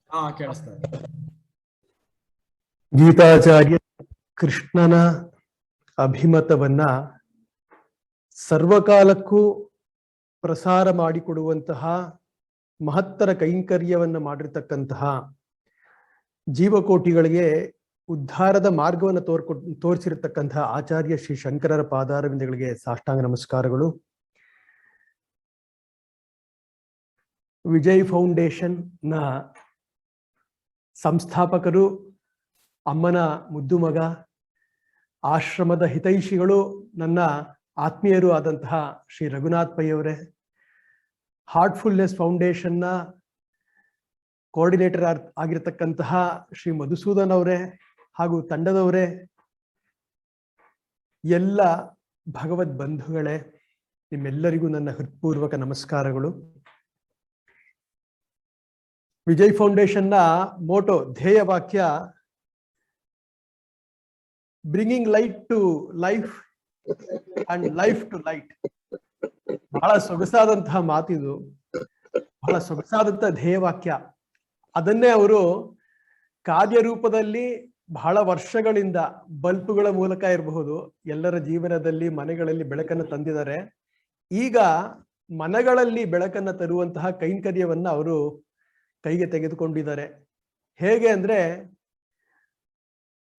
ಕೇಳಿಸ್ತಾ ಇದೆ. ಗೀತಾಚಾರ್ಯ ಕೃಷ್ಣನ ಅಭಿಮತವನ್ನ ಸರ್ವಕಾಲಕ್ಕೂ ಪ್ರಸಾರ ಮಾಡಿಕೊಡುವಂತಹ ಮಹತ್ತರ ಕೈಂಕರ್ಯವನ್ನ ಮಾಡಿರ್ತಕ್ಕಂತಹ ಜೀವಕೋಟಿಗಳಿಗೆ ಉದ್ಧಾರದ ಮಾರ್ಗವನ್ನು ತೋರಿಸಿರ್ತಕ್ಕಂತಹ ಆಚಾರ್ಯ ಶ್ರೀ ಶಂಕರರ ಪಾದಾರವಿಂದಗಳಿಗೆ ಸಾಷ್ಟಾಂಗ ನಮಸ್ಕಾರಗಳು. ವಿಜಯ್ ಫೌಂಡೇಶನ್ ನ ಸಂಸ್ಥಾಪಕರು, ಅಮ್ಮನ ಮುದ್ದು ಮಗ, ಆಶ್ರಮದ ಹಿತೈಷಿಗಳು, ನನ್ನ ಆತ್ಮೀಯರು ಆದಂತಹ ಶ್ರೀ ರಘುನಾಥ್ ಪೈ ಅವರೇ, ಹಾರ್ಟ್ಫುಲ್ನೆಸ್ ಫೌಂಡೇಶನ್ನ ಕೋಆರ್ಡಿನೇಟರ್ ಆಗಿರತಕ್ಕಂತಹ ಶ್ರೀ ಮಧುಸೂದನ್ ಅವರೇ ಹಾಗೂ ತಂಡದವರೇ, ಎಲ್ಲ ಭಗವದ್ ಬಂಧುಗಳೇ, ನಿಮ್ಮೆಲ್ಲರಿಗೂ ನನ್ನ ಹೃತ್ಪೂರ್ವಕ ನಮಸ್ಕಾರಗಳು. ವಿಜಯ್ ಫೌಂಡೇಶನ್ನ ಮೋಟೋ, ಧ್ಯೇಯ ವಾಕ್ಯ bringing light to life and life to light. ಬಹಳ ಸೊಗಸಾದಂತಹ ಮಾತಿದು, ಬಹಳ ಸೊಗಸಾದಂತಹ ಧ್ಯೇಯವಾಕ್ಯ. ಅದನ್ನೇ ಅವರು ಕಾರ್ಯರೂಪದಲ್ಲಿ ಬಹಳ ವರ್ಷಗಳಿಂದ ಬಲ್ಬುಗಳ ಮೂಲಕ ಇರಬಹುದು ಎಲ್ಲರ ಜೀವನದಲ್ಲಿ ಮನೆಗಳಲ್ಲಿ ಬೆಳಕನ್ನು ತಂದಿದ್ದಾರೆ. ಈಗ ಮನೆಗಳಲ್ಲಿ ಬೆಳಕನ್ನು ತರುವಂತಹ ಕೈಂಕರ್ಯವನ್ನ ಅವರು ಕೈಗೆ ತೆಗೆದುಕೊಂಡಿದ್ದಾರೆ. ಹೇಗೆ ಅಂದ್ರೆ,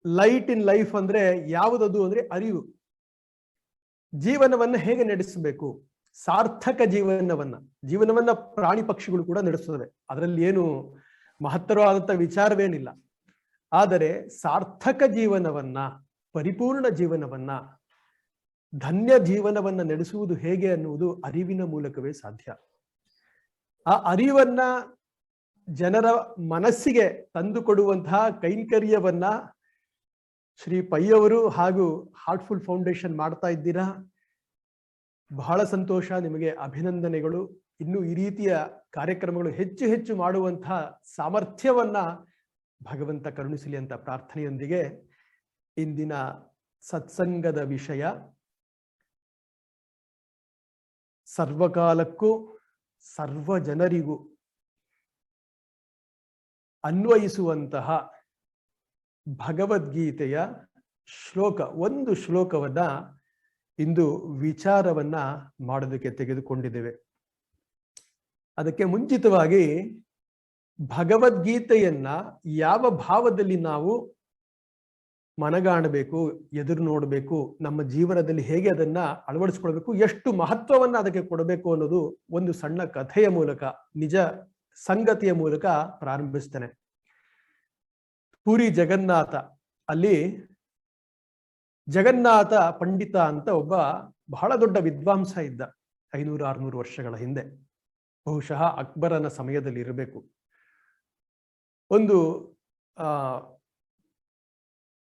ಲೈಟ್ ಇನ್ ಲೈಫ್ ಅಂದ್ರೆ ಯಾವುದದು ಅಂದ್ರೆ ಅರಿವು. ಜೀವನವನ್ನ ಹೇಗೆ ನಡೆಸಬೇಕು, ಸಾರ್ಥಕ ಜೀವನವನ್ನ ಪ್ರಾಣಿ ಪಕ್ಷಿಗಳು ಕೂಡ ನಡೆಸ್ತವೆ, ಅದರಲ್ಲಿ ಏನು ಮಹತ್ತರವಾದಂತ ವಿಚಾರವೇನಿಲ್ಲ. ಆದರೆ ಸಾರ್ಥಕ ಜೀವನವನ್ನ, ಪರಿಪೂರ್ಣ ಜೀವನವನ್ನ, ಧನ್ಯ ಜೀವನವನ್ನ ನಡೆಸುವುದು ಹೇಗೆ ಅನ್ನುವುದು ಅರಿವಿನ ಮೂಲಕವೇ ಸಾಧ್ಯ. ಆ ಅರಿವನ್ನ ಜನರ ಮನಸ್ಸಿಗೆ ತಂದುಕೊಡುವಂತಹ ಕೈಂಕರ್ಯವನ್ನ ಶ್ರೀ ಪೈ ಅವರು ಹಾಗೂ ಹಾರ್ಟ್ಫುಲ್ ಫೌಂಡೇಶನ್ ಮಾಡ್ತಾ ಇದ್ದೀರಾ. ಬಹಳ ಸಂತೋಷ, ನಿಮಗೆ ಅಭಿನಂದನೆಗಳು. ಇನ್ನು ಈ ರೀತಿಯ ಕಾರ್ಯಕ್ರಮಗಳು ಹೆಚ್ಚು ಹೆಚ್ಚು ಮಾಡುವಂತಹ ಸಾಮರ್ಥ್ಯವನ್ನ ಭಗವಂತ ಕರುಣಿಸಲಿ ಅಂತ ಪ್ರಾರ್ಥನೆಯೊಂದಿಗೆ ಇಂದಿನ ಸತ್ಸಂಗದ ವಿಷಯ ಸರ್ವಕಾಲಕ್ಕೂ ಸರ್ವ ಜನರಿಗೂ ಅನ್ವಯಿಸುವಂತಹ ಭಗವದ್ಗೀತೆಯ ಶ್ಲೋಕ, ಒಂದು ಶ್ಲೋಕವನ್ನ ಇಂದು ವಿಚಾರವನ್ನ ಮಾಡೋದಕ್ಕೆ ತೆಗೆದುಕೊಂಡಿದ್ದೇವೆ. ಅದಕ್ಕೆ ಮುಂಚಿತವಾಗಿ ಭಗವದ್ಗೀತೆಯನ್ನ ಯಾವ ಭಾವದಲ್ಲಿ ನಾವು ಮನಗಾಣಬೇಕು, ಎದುರು ನೋಡಬೇಕು, ನಮ್ಮ ಜೀವನದಲ್ಲಿ ಹೇಗೆ ಅದನ್ನ ಅಳವಡಿಸ್ಕೊಳ್ಬೇಕು, ಎಷ್ಟು ಮಹತ್ವವನ್ನ ಅದಕ್ಕೆ ಕೊಡಬೇಕು ಅನ್ನೋದು ಒಂದು ಸಣ್ಣ ಕಥೆಯ ಮೂಲಕ, ನಿಜ ಸಂಗತಿಯ ಮೂಲಕ ಪ್ರಾರಂಭಿಸ್ತೇನೆ. ಪುರಿ ಜಗನ್ನಾಥ, ಅಲ್ಲಿ ಜಗನ್ನಾಥ ಪಂಡಿತ ಅಂತ ಒಬ್ಬ ಬಹಳ ದೊಡ್ಡ ವಿದ್ವಾಂಸ ಇದ್ದ 500-600 ವರ್ಷಗಳ ಹಿಂದೆ, ಬಹುಶಃ ಅಕ್ಬರನ ಸಮಯದಲ್ಲಿ ಇರಬೇಕು. ಒಂದು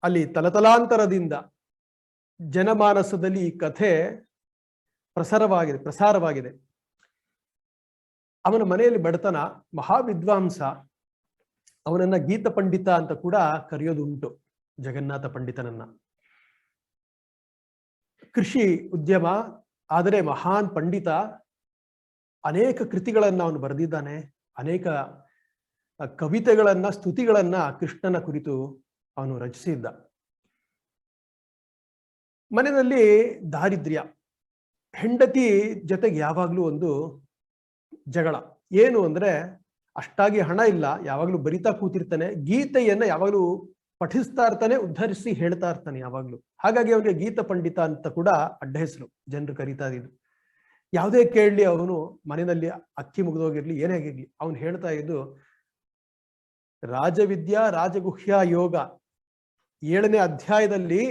ಅಲ್ಲಿ ತಲತಲಾಂತರದಿಂದ ಜನಮಾನಸದಲ್ಲಿ ಈ ಕಥೆ ಪ್ರಸಾರವಾಗಿದೆ. ಅವನ ಮನೆಯಲ್ಲಿ ಬಡತನ, ಮಹಾವಿದ್ವಾಂಸ, ಅವನನ್ನ ಗೀತ ಪಂಡಿತ ಅಂತ ಕೂಡ ಕರೆಯೋದುಂಟು. ಜಗನ್ನಾಥ ಪಂಡಿತನನ್ನ ಕೃಷಿ ಉದ್ಯಮ, ಆದರೆ ಮಹಾನ್ ಪಂಡಿತ. ಅನೇಕ ಕೃತಿಗಳನ್ನ ಅವನು ಬರೆದಿದ್ದಾನೆ, ಅನೇಕ ಕವಿತೆಗಳನ್ನ, ಸ್ತುತಿಗಳನ್ನ ಕೃಷ್ಣನ ಕುರಿತು ಅವನು ರಚಿಸಿದ್ದ. ಮನೆಯಲ್ಲಿ ದಾರಿದ್ರ್ಯ, ಹೆಂಡತಿ ಜೊತೆಗೆ ಯಾವಾಗ್ಲೂ ಒಂದು ಜಗಳ. ಏನು ಅಂದ್ರೆ, ಅಷ್ಟಾಗಿ ಹಣ ಇಲ್ಲ, ಯಾವಾಗ್ಲೂ ಬರಿತಾ ಕೂತಿರ್ತಾನೆ, ಗೀತೆಯನ್ನ ಯಾವಾಗ್ಲೂ ಪಠಿಸ್ತಾ ಇರ್ತಾನೆ, ಉದ್ಧರಿಸಿ ಹೇಳ್ತಾ ಇರ್ತಾನೆ ಯಾವಾಗ್ಲೂ. ಹಾಗಾಗಿ ಅವನಿಗೆ ಗೀತ ಪಂಡಿತ ಅಂತ ಕೂಡ ಅಡ್ಡ ಹೆಸರು ಜನರು ಕರೀತಾ ಇದ್ದು. ಯಾವುದೇ ಕೇಳಲಿ, ಅವನು ಮನೆಯಲ್ಲಿ ಅಕ್ಕಿ ಮುಗಿದೋಗಿರ್ಲಿ, ಏನೇ ಆಗಿರ್ಲಿ, ಅವನು ಹೇಳ್ತಾ ಇದ್ದು ರಾಜವಿದ್ಯಾ ರಾಜಗುಹ್ಯ ಯೋಗ 7ನೇ ಅಧ್ಯಾಯದಲ್ಲಿ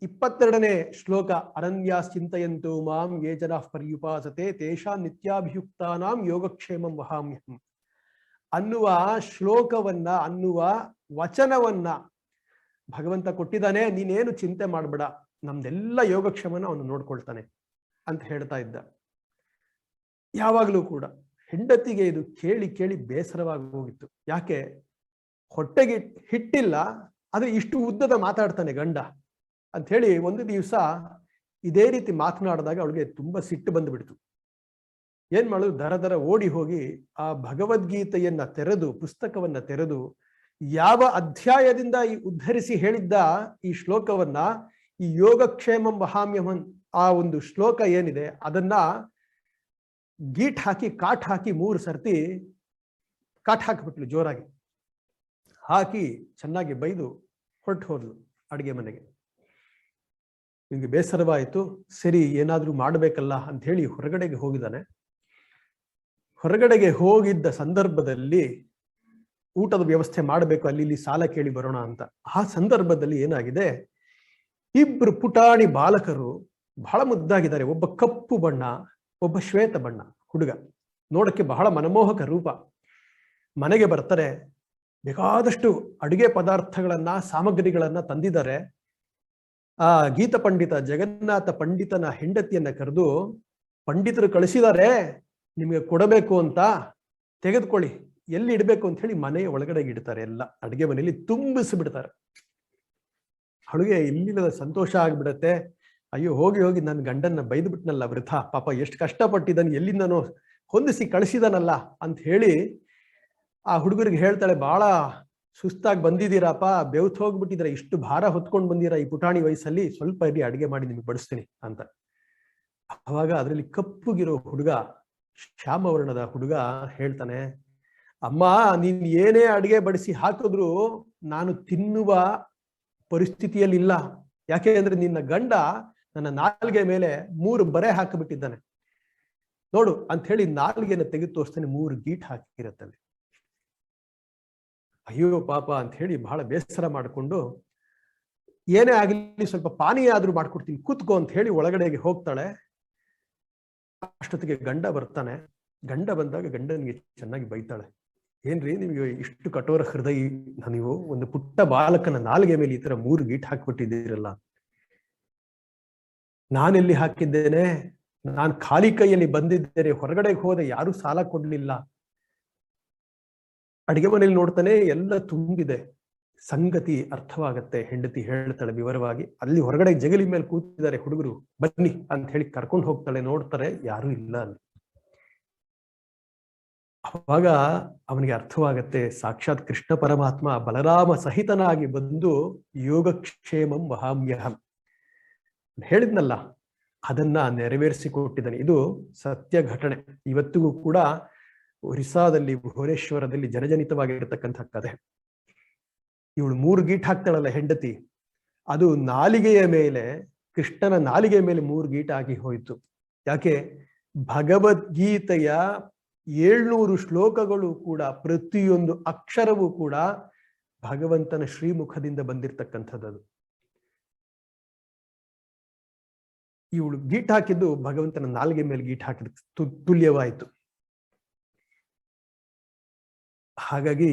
22ನೇ ಶ್ಲೋಕ, ಅರಣ್ಯಾಸ್ ಚಿಂತಯಂತು ಮಾಂ ಯೇ ಜನಾಃ ಪರ್ಯುಪಾಸತೆ ತೇಷಾಂ ನಿತ್ಯಾಭಿಯುಕ್ತಾನಾಂ ಯೋಗಕ್ಷೇಮಂ ವಹಾಮ್ಯಹಂ ಅನ್ನುವ ಶ್ಲೋಕವನ್ನ, ಅನ್ನುವ ವಚನವನ್ನ ಭಗವಂತ ಕೊಟ್ಟಿದ್ದಾನೆ. ನೀನೇನು ಚಿಂತೆ ಮಾಡಬೇಡ, ನಮ್ದೆಲ್ಲ ಯೋಗಕ್ಷೇಮನ ಅವನು ನೋಡ್ಕೊಳ್ತಾನೆ ಅಂತ ಹೇಳ್ತಾ ಇದ್ದ. ಯಾವಾಗಲೂ ಕೂಡ ಹೆಂಡತಿಗೆ ಇದು ಕೇಳಿ ಕೇಳಿ ಬೇಸರವಾಗಿ ಹೋಗಿತ್ತು. ಯಾಕೆ, ಹೊಟ್ಟೆಗೆ ಹಿಟ್ಟಿಲ್ಲ, ಆದ್ರೆ ಇಷ್ಟು ಉದ್ದದ ಮಾತಾಡ್ತಾನೆ ಗಂಡ ಅಂತ ಹೇಳಿ. ಒಂದು ದಿವಸ ಇದೇ ರೀತಿ ಮಾತನಾಡಿದಾಗ ಅವಳಿಗೆ ತುಂಬಾ ಸಿಟ್ಟು ಬಂದುಬಿಡ್ತು. ಏನ್ ಮಾಡೋದು, ದರ ದರ ಓಡಿ ಹೋಗಿ ಆ ಭಗವದ್ಗೀತೆಯನ್ನ ತೆರೆದು, ಪುಸ್ತಕವನ್ನ ತೆರೆದು, ಯಾವ ಅಧ್ಯಾಯದಿಂದ ಈ ಉದ್ಧರಿಸಿ ಹೇಳಿದ್ದ ಈ ಶ್ಲೋಕವನ್ನ, ಈ ಯೋಗಕ್ಷೇಮಂ ವಹಾಮ್ಯಹಂ ಆ ಒಂದು ಶ್ಲೋಕ ಏನಿದೆ ಅದನ್ನ ಗೀಟ್ ಹಾಕಿ ಕಾಟ್ ಹಾಕಿ 3 ಸರ್ತಿ ಕಾಟ್ ಹಾಕಿಬಿಟ್ಲು ಜೋರಾಗಿ. ಹಾಕಿ ಚೆನ್ನಾಗಿ ಬೈದು ಹೊರಟು ಹೋದ್ಲು ಅಡಿಗೆ ಮನೆಗೆ. ನಿಮ್ಗೆ ಬೇಸರವಾಯಿತು, ಸರಿ ಏನಾದ್ರೂ ಮಾಡ್ಬೇಕಲ್ಲ ಅಂತ ಹೇಳಿ ಹೊರಗಡೆಗೆ ಹೋಗಿದ್ದಾನೆ. ಹೊರಗಡೆಗೆ ಹೋಗಿದ್ದ ಸಂದರ್ಭದಲ್ಲಿ ಊಟದ ವ್ಯವಸ್ಥೆ ಮಾಡಬೇಕು, ಅಲ್ಲಿ ಇಲ್ಲಿ ಸಾಲ ಕೇಳಿ ಬರೋಣ ಅಂತ. ಆ ಸಂದರ್ಭದಲ್ಲಿ ಏನಾಗಿದೆ, ಇಬ್ರು ಪುಟಾಣಿ ಬಾಲಕರು ಬಹಳ ಮುದ್ದಾಗಿದ್ದಾರೆ. ಒಬ್ಬ ಕಪ್ಪು ಬಣ್ಣ, ಒಬ್ಬ ಶ್ವೇತ ಬಣ್ಣ ಹುಡುಗ, ನೋಡಕ್ಕೆ ಬಹಳ ಮನಮೋಹಕ ರೂಪ. ಮನೆಗೆ ಬರ್ತಾರೆ, ಬೇಕಾದಷ್ಟು ಅಡುಗೆ ಪದಾರ್ಥಗಳನ್ನ, ಸಾಮಗ್ರಿಗಳನ್ನ ತಂದಿದ್ದಾರೆ. ಆ ಗೀತ ಪಂಡಿತ ಜಗನ್ನಾಥ ಪಂಡಿತನ ಹೆಂಡತಿಯನ್ನ ಕರೆದು, ಪಂಡಿತರು ಕಳಿಸಿದ್ದಾರೆ ನಿಮ್ಗೆ ಕೊಡಬೇಕು ಅಂತ, ತೆಗೆದುಕೊಳ್ಳಿ, ಎಲ್ಲಿ ಇಡಬೇಕು ಅಂತ ಹೇಳಿ ಮನೆಯ ಒಳಗಡೆ ಇಡ್ತಾರೆ. ಎಲ್ಲ ಅಡುಗೆ ಮನೆಯಲ್ಲಿ ತುಂಬಿಸಿಬಿಡ್ತಾರೆ. ಅವಳಿಗೆ ಇಲ್ಲಿಲ್ಲದ ಸಂತೋಷ ಆಗ್ಬಿಡತ್ತೆ. ಅಯ್ಯೋ ಹೋಗಿ ಹೋಗಿ ನನ್ನ ಗಂಡನ್ನ ಬೈದು ಬಿಟ್ನಲ್ಲ ವೃಥ, ಪಾಪ ಎಷ್ಟು ಕಷ್ಟಪಟ್ಟಿದ್ದಾನೆ, ಎಲ್ಲಿಂದನೋ ಹೊಂದಿಸಿ ಕಳಿಸಿದಾನಲ್ಲ ಅಂತ ಹೇಳಿ ಆ ಹುಡುಗರಿಗೆ ಹೇಳ್ತಾಳೆ, ಬಹಳ ಸುಸ್ತಾಗಿ ಬಂದಿದ್ದೀರಾಪ, ಬೆವ್ತು ಹೋಗ್ಬಿಟ್ಟಿದ್ರೆ, ಇಷ್ಟು ಭಾರ ಹೊತ್ಕೊಂಡು ಬಂದಿರಾ ಈ ಪುಟಾಣಿ ವಯಸ್ಸಲ್ಲಿ, ಸ್ವಲ್ಪ ಇರಿ ಅಡಿಗೆ ಮಾಡಿ ನಿಮ್ಗೆ ಬಡಿಸ್ತೀನಿ ಅಂತ. ಅವಾಗ ಅದರಲ್ಲಿ ಕಪ್ಪುಗಿರೋ ಹುಡುಗ, ಶ್ಯಾಮವರ್ಣದ ಹುಡುಗ ಹೇಳ್ತಾನೆ, ಅಮ್ಮ ನೀನ್ ಏನೇ ಅಡಿಗೆ ಬಡಿಸಿ ಹಾಕಿದ್ರು ನಾನು ತಿನ್ನುವ ಪರಿಸ್ಥಿತಿಯಲ್ಲಿಲ್ಲ. ಯಾಕೆ ಅಂದ್ರೆ ನಿನ್ನ ಗಂಡ ನನ್ನ ನಾಲ್ಗೆ ಮೇಲೆ 3 ಬರೆ ಹಾಕಿಬಿಟ್ಟಿದ್ದಾನೆ ನೋಡು ಅಂತ ಹೇಳಿ ನಾಲ್ಗೆನ ತೆಗೆದು ತೋರಿಸ್ತಾನೆ. 3 ಗೀಟ್ ಹಾಕಿರತ್ತಲ್ಲಿ. ಅಯ್ಯೋ ಪಾಪ ಅಂತ ಹೇಳಿ ಬಹಳ ಬೇಸರ ಮಾಡಿಕೊಂಡು, ಏನೇ ಆಗಲಿ ಸ್ವಲ್ಪ ಪಾನೀಯ ಆದ್ರೂ ಮಾಡ್ಕೊಡ್ತೀನಿ ಕೂತ್ಕೋ ಅಂತ ಹೇಳಿ ಒಳಗಡೆಗೆ ಹೋಗ್ತಾಳೆ. ಅಷ್ಟೊತ್ತಿಗೆ ಗಂಡ ಬರ್ತಾನೆ. ಗಂಡ ಬಂದಾಗ ಗಂಡನಿಗೆ ಚೆನ್ನಾಗಿ ಬೈತಾಳೆ, ಏನ್ರಿ ನಿಮ್ಗೆ ಇಷ್ಟು ಕಠೋರ ಹೃದಯ, ನೀವು ಒಂದು ಪುಟ್ಟ ಬಾಲಕನ ನಾಲ್ಗೆ ಮೇಲೆ ಈ ತರ 3 ಗೀಟ್ ಹಾಕ್ಬಿಟ್ಟಿದ್ದೀರಲ್ಲ. ನಾನೆಲ್ಲಿ ಹಾಕಿದ್ದೇನೆ, ನಾನು ಖಾಲಿ ಕೈಯಲ್ಲಿ ಬಂದಿದ್ದೇನೆ, ಹೊರಗಡೆಗೆ ಹೋದೆ, ಯಾರು ಸಾಲ ಕೊಡ್ಲಿಲ್ಲ. ಅಡಿಗೆ ಮನೆಯಲ್ಲಿ ನೋಡ್ತಾನೆ ಎಲ್ಲ ತುಂಬಿದೆ. ಸಂಗತಿ ಅರ್ಥವಾಗತ್ತೆ. ಹೆಂಡತಿ ಹೇಳ್ತಾಳೆ ವಿವರವಾಗಿ. ಅಲ್ಲಿ ಹೊರಗಡೆ ಜಗಲಿ ಮೇಲೆ ಕೂತಿದ್ದಾರೆ ಹುಡುಗರು, ಬನ್ನಿ ಅಂತ ಹೇಳಿ ಕರ್ಕೊಂಡು ಹೋಗ್ತಾಳೆ. ನೋಡ್ತಾರೆ ಯಾರು ಇಲ್ಲ ಅಲ್ಲಿ. ಅವಾಗ ಅವನಿಗೆ ಅರ್ಥವಾಗತ್ತೆ, ಸಾಕ್ಷಾತ್ ಕೃಷ್ಣ ಪರಮಾತ್ಮ ಬಲರಾಮ ಸಹಿತನಾಗಿ ಬಂದು ಯೋಗಕ್ಷೇಮಂ ವಹಾಮ್ಯಹಂ ಹೇಳಿದ್ನಲ್ಲ, ಅದನ್ನ ನೆರವೇರಿಸಿಕೊಟ್ಟಿದ್ದಾನೆ. ಇದು ಸತ್ಯ ಘಟನೆ. ಇವತ್ತಿಗೂ ಕೂಡ ಒರಿಸ್ಸಾದಲ್ಲಿ, ಭುವನೇಶ್ವರದಲ್ಲಿ ಜನಜನಿತವಾಗಿರತಕ್ಕಂಥ ಕಥೆ. ಇವಳು 3 ಗೀಟ್ ಹಾಕ್ತಾಳಲ್ಲ ಹೆಂಡತಿ, ಅದು ನಾಲಿಗೆಯ ಮೇಲೆ, ಕೃಷ್ಣನ ನಾಲಿಗೆಯ ಮೇಲೆ 3 ಗೀಟ್ ಆಗಿ ಹೋಯಿತು. ಯಾಕೆ? ಭಗವದ್ಗೀತೆಯ 700 ಶ್ಲೋಕಗಳು ಕೂಡ, ಪ್ರತಿಯೊಂದು ಅಕ್ಷರವೂ ಕೂಡ ಭಗವಂತನ ಶ್ರೀಮುಖದಿಂದ ಬಂದಿರತಕ್ಕಂಥದ್ದು. ಇವಳು ಗೀಟ್ ಹಾಕಿದ್ದು ಭಗವಂತನ ನಾಲ್ಗೆ ಮೇಲೆ ಗೀಟ್ ಹಾಕಿದ ತುಲ್ಯವಾಯಿತು. ಹಾಗಾಗಿ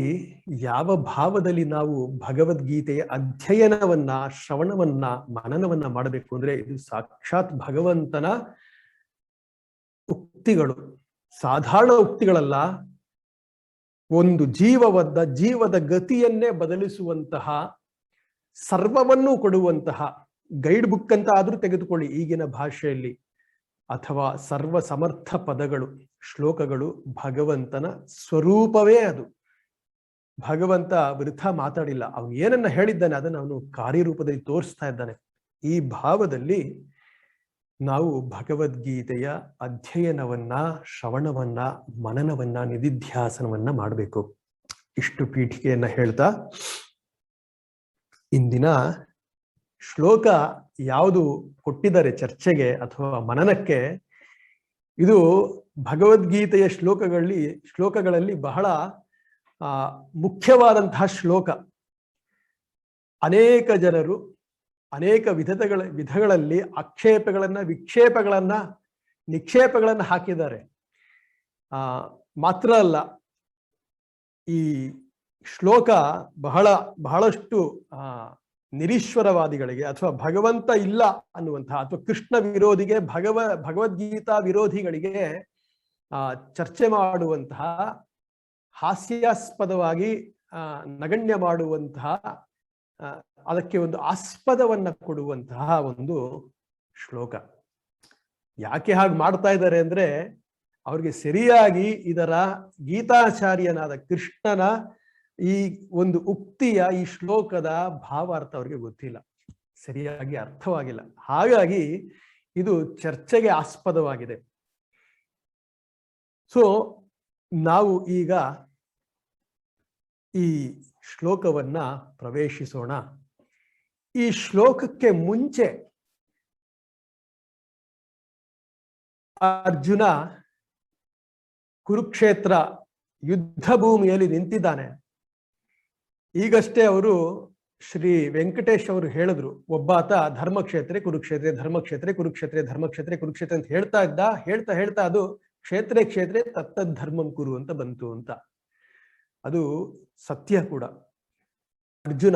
ಯಾವ ಭಾವದಲ್ಲಿ ನಾವು ಭಗವದ್ಗೀತೆಯ ಅಧ್ಯಯನವನ್ನ, ಶ್ರವಣವನ್ನ, ಮನನವನ್ನ ಮಾಡಬೇಕು ಅಂದ್ರೆ, ಇದು ಸಾಕ್ಷಾತ್ ಭಗವಂತನ ಉಕ್ತಿಗಳು, ಸಾಧಾರಣ ಉಕ್ತಿಗಳಲ್ಲ. ಒಂದು ಜೀವದ ಗತಿಯನ್ನೇ ಬದಲಿಸುವಂತಹ, ಸರ್ವವನ್ನೂ ಕೊಡುವಂತಹ ಗೈಡ್ ಬುಕ್ ಅಂತ ಆದ್ರೂ ತೆಗೆದುಕೊಳ್ಳಿ ಈಗಿನ ಭಾಷೆಯಲ್ಲಿ, ಅಥವಾ ಸರ್ವ ಸಮರ್ಥ ಪದಗಳು, ಶ್ಲೋಕಗಳು ಭಗವಂತನ ಸ್ವರೂಪವೇ ಅದು. ಭಗವಂತ ವೃಥ ಮಾತಾಡಿಲ್ಲ. ಅವನು ಏನನ್ನ ಹೇಳಿದ್ದಾನೆ ಅದನ್ನು ಅವನು ಕಾರ್ಯರೂಪದಲ್ಲಿ ತೋರಿಸ್ತಾ ಇದ್ದಾನೆ. ಈ ಭಾವದಲ್ಲಿ ನಾವು ಭಗವದ್ಗೀತೆಯ ಅಧ್ಯಯನವನ್ನ, ಶ್ರವಣವನ್ನ, ಮನನವನ್ನ, ನಿಧಿಧ್ಯಾಸನವನ್ನ ಮಾಡಬೇಕು. ಇಷ್ಟು ಪೀಠಿಕೆಯನ್ನ ಹೇಳ್ತಾ ಇಂದಿನ ಶ್ಲೋಕ ಯಾವುದು ಕೊಟ್ಟಿದ್ದಾರೆ ಚರ್ಚೆಗೆ ಅಥವಾ ಮನನಕ್ಕೆ, ಇದು ಭಗವದ್ಗೀತೆಯ ಶ್ಲೋಕಗಳಲ್ಲಿ ಬಹಳ ಮುಖ್ಯವಾದಂತಹ ಶ್ಲೋಕ. ಅನೇಕ ಜನರು ಅನೇಕ ವಿಧಗಳಲ್ಲಿ ಆಕ್ಷೇಪಗಳನ್ನ, ವಿಕ್ಷೇಪಗಳನ್ನ, ನಿಕ್ಷೇಪಗಳನ್ನ ಹಾಕಿದ್ದಾರೆ. ಮಾತ್ರ ಅಲ್ಲ, ಈ ಶ್ಲೋಕ ಬಹಳಷ್ಟು ನಿರೀಶ್ವರವಾದಿಗಳಿಗೆ ಅಥವಾ ಭಗವಂತ ಇಲ್ಲ ಅನ್ನುವಂತಹ ಅಥವಾ ಕೃಷ್ಣ ವಿರೋಧಿಗೆ, ಭಗವದ್ಗೀತಾ ವಿರೋಧಿಗಳಿಗೆ ಚರ್ಚೆ ಮಾಡುವಂತಹ, ಹಾಸ್ಯಾಸ್ಪದವಾಗಿ ನಗಣ್ಯ ಮಾಡುವಂತಹ, ಅದಕ್ಕೆ ಒಂದು ಆಸ್ಪದವನ್ನ ಕೊಡುವಂತಹ ಒಂದು ಶ್ಲೋಕ. ಯಾಕೆ ಹಾಗೆ ಮಾಡ್ತಾ ಇದ್ದಾರೆ ಅಂದ್ರೆ, ಅವ್ರಿಗೆ ಸರಿಯಾಗಿ ಇದರ ಗೀತಾಚಾರ್ಯನಾದ ಕೃಷ್ಣನ ಈ ಒಂದು ಉಕ್ತಿಯ ಈ ಶ್ಲೋಕದ ಭಾವಾರ್ಥ ಅವ್ರಿಗೆ ಗೊತ್ತಿಲ್ಲ, ಸರಿಯಾಗಿ ಅರ್ಥವಾಗಿಲ್ಲ. ಹಾಗಾಗಿ ಇದು ಚರ್ಚೆಗೆ ಆಸ್ಪದವಾಗಿದೆ. ಸೊ ನಾವು ಈಗ ಈ ಶ್ಲೋಕವನ್ನ ಪ್ರವೇಶಿಸೋಣ. ಈ ಶ್ಲೋಕಕ್ಕೆ ಮುಂಚೆ ಅರ್ಜುನ ಕುರುಕ್ಷೇತ್ರ ಯುದ್ಧ ಭೂಮಿಯಲ್ಲಿ ನಿಂತಿದ್ದಾನೆ. ಈಗಷ್ಟೇ ಅವರು ಶ್ರೀ ವೆಂಕಟೇಶ್ ಅವರು ಹೇಳಿದ್ರು, ಒಬ್ಬಾತ ಧರ್ಮಕ್ಷೇತ್ರ ಕುರುಕ್ಷೇತ್ರ, ಧರ್ಮಕ್ಷೇತ್ರ ಕುರುಕ್ಷೇತ್ರ, ಧರ್ಮಕ್ಷೇತ್ರ ಕುರುಕ್ಷೇತ್ರ ಅಂತ ಹೇಳ್ತಾ ಇದ್ದ. ಹೇಳ್ತಾ ಅದು ಕ್ಷೇತ್ರೇ ಕ್ಷೇತ್ರೇ ತತ್ತದ್ ಧರ್ಮಂ ಕುರು ಅಂತ ಬಂತು ಅಂತ. ಅದು ಸತ್ಯ ಕೂಡ. ಅರ್ಜುನ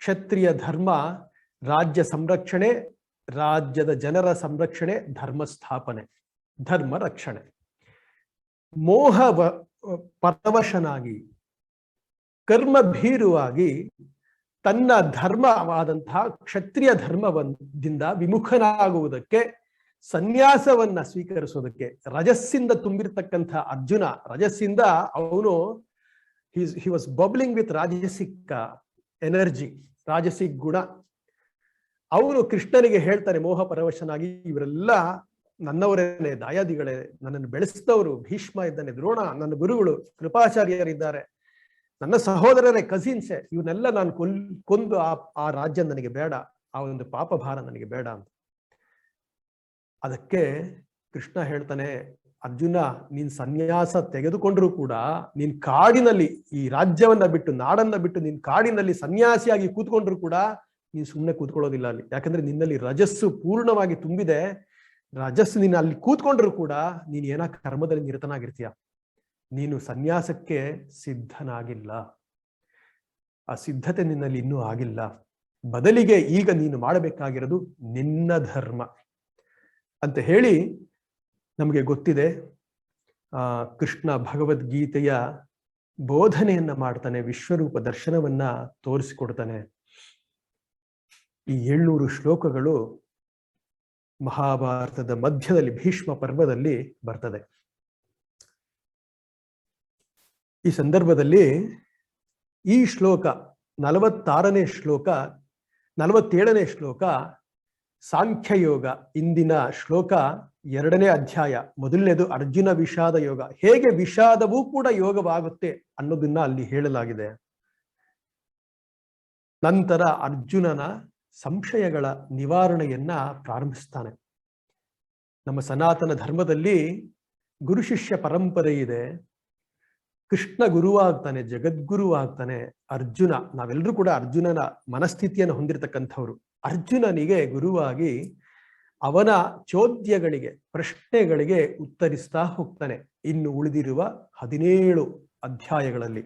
ಕ್ಷತ್ರಿಯ ಧರ್ಮ ರಾಜ್ಯ ಸಂರಕ್ಷಣೆ, ರಾಜ್ಯದ ಜನರ ಸಂರಕ್ಷಣೆ, ಧರ್ಮ ಸ್ಥಾಪನೆ, ಧರ್ಮ ರಕ್ಷಣೆ. ಮೋಹ ಪರವಶನಾಗಿ ಕರ್ಮಭೀರುವಾಗಿ ತನ್ನ ಧರ್ಮವಾದಂತಹ ಕ್ಷತ್ರಿಯ ಧರ್ಮದಿಂದ ವಿಮುಖನಾಗುವುದಕ್ಕೆ, ಸನ್ಯಾಸವನ್ನ ಸ್ವೀಕರಿಸೋದಕ್ಕೆ, ರಜಸ್ಸಿಂದ ತುಂಬಿರ್ತಕ್ಕಂಥ ಅರ್ಜುನ, ರಜಸ್ಸಿಂದ ಅವನು he was bubbling with rajasic energy, rajasic ಗುಣ. ಅವನು ಕೃಷ್ಣನಿಗೆ ಹೇಳ್ತಾನೆ ಮೋಹ ಪರವಶನಾಗಿ, ಇವರೆಲ್ಲ ನನ್ನವರೇನೆ, ದಾಯಾದಿಗಳೇ, ನನ್ನನ್ನು ಬೆಳೆಸಿದವರು, ಭೀಷ್ಮ ಇದ್ದಾನೆ, ದ್ರೋಣ ನನ್ನ ಗುರುಗಳು, ಕೃಪಾಚಾರ್ಯರಿದ್ದಾರೆ, ನನ್ನ ಸಹೋದರರೇ, ಕಸಿನ್ಸೆ, ಇವನ್ನೆಲ್ಲ ನಾನು ಕೊಂದು ಆ ರಾಜ್ಯ ನನಗೆ ಬೇಡ, ಆ ಒಂದು ಪಾಪ ಭಾರ ನನಗೆ ಬೇಡ ಅಂತ. ಅದಕ್ಕೆ ಕೃಷ್ಣ ಹೇಳ್ತಾನೆ, ಅರ್ಜುನ, ನೀನ್ ಸನ್ಯಾಸ ತೆಗೆದುಕೊಂಡ್ರು ಕೂಡ ನೀನ್ ಕಾಡಿನಲ್ಲಿ, ಈ ರಾಜ್ಯವನ್ನ ಬಿಟ್ಟು, ನಾಡನ್ನ ಬಿಟ್ಟು ನೀನ್ ಕಾಡಿನಲ್ಲಿ ಸನ್ಯಾಸಿಯಾಗಿ ಕೂತ್ಕೊಂಡ್ರು ಕೂಡ ನೀನ್ ಸುಮ್ಮನೆ ಕೂತ್ಕೊಳ್ಳೋದಿಲ್ಲ ಅಲ್ಲಿ. ಯಾಕಂದ್ರೆ ನಿನ್ನಲ್ಲಿ ರಜಸ್ಸು ಪೂರ್ಣವಾಗಿ ತುಂಬಿದೆ. ರಜಸ್ಸು ನೀನು ಅಲ್ಲಿ ಕೂತ್ಕೊಂಡ್ರು ಕೂಡ ನೀನ್ ಏನ ಕರ್ಮದಲ್ಲಿ ನಿರತನಾಗಿರ್ತೀಯ. ನೀನು ಸನ್ಯಾಸಕ್ಕೆ ಸಿದ್ಧನಾಗಿಲ್ಲ, ಆ ಸಿದ್ಧತೆ ನಿನ್ನಲ್ಲಿ ಇನ್ನೂ ಆಗಿಲ್ಲ. ಬದಲಿಗೆ ಈಗ ನೀನು ಮಾಡಬೇಕಾಗಿರೋದು ನಿನ್ನ ಧರ್ಮ ಅಂತ ಹೇಳಿ ನಮಗೆ ಗೊತ್ತಿದೆ. ಕೃಷ್ಣ ಭಗವದ್ಗೀತೆಯ ಬೋಧನೆಯನ್ನ ಮಾಡ್ತಾನೆ, ವಿಶ್ವರೂಪ ದರ್ಶನವನ್ನ ತೋರಿಸಿಕೊಡ್ತಾನೆ. ಈ 700 ಶ್ಲೋಕಗಳು ಮಹಾಭಾರತದ ಮಧ್ಯದಲ್ಲಿ ಭೀಷ್ಮ ಪರ್ವದಲ್ಲಿ ಬರ್ತದೆ. ಈ ಸಂದರ್ಭದಲ್ಲಿ ಈ ಶ್ಲೋಕ 46ನೇ ಶ್ಲೋಕ, 47ನೇ ಶ್ಲೋಕ ಸಾಂಖ್ಯಯೋಗ. ಇಂದಿನ ಶ್ಲೋಕ 2ನೇ ಅಧ್ಯಾಯ, ಮೊದಲನೇದು ಅರ್ಜುನ ವಿಷಾದ ಯೋಗ. ಹೇಗೆ ವಿಷಾದವೂ ಕೂಡ ಯೋಗವಾಗುತ್ತೆ ಅನ್ನೋದನ್ನ ಅಲ್ಲಿ ಹೇಳಲಾಗಿದೆ. ನಂತರ ಅರ್ಜುನನ ಸಂಶಯಗಳ ನಿವಾರಣೆಯನ್ನ ಪ್ರಾರಂಭಿಸ್ತಾನೆ. ನಮ್ಮ ಸನಾತನ ಧರ್ಮದಲ್ಲಿ ಗುರು ಶಿಷ್ಯ ಪರಂಪರೆ ಇದೆ. ಕೃಷ್ಣ ಗುರುವಾಗ್ತಾನೆ, ಜಗದ್ಗುರುವಾಗ್ತಾನೆ. ಅರ್ಜುನ, ನಾವೆಲ್ಲರೂ ಕೂಡ ಅರ್ಜುನನ ಮನಸ್ಥಿತಿಯನ್ನು ಹೊಂದಿರತಕ್ಕಂಥವ್ರು. ಅರ್ಜುನನಿಗೆ ಗುರುವಾಗಿ ಅವನ ಚೋದ್ಯಗಳಿಗೆ, ಪ್ರಶ್ನೆಗಳಿಗೆ ಉತ್ತರಿಸ್ತಾ ಹೋಗ್ತಾನೆ. ಇನ್ನು ಉಳಿದಿರುವ 17 ಅಧ್ಯಾಯಗಳಲ್ಲಿ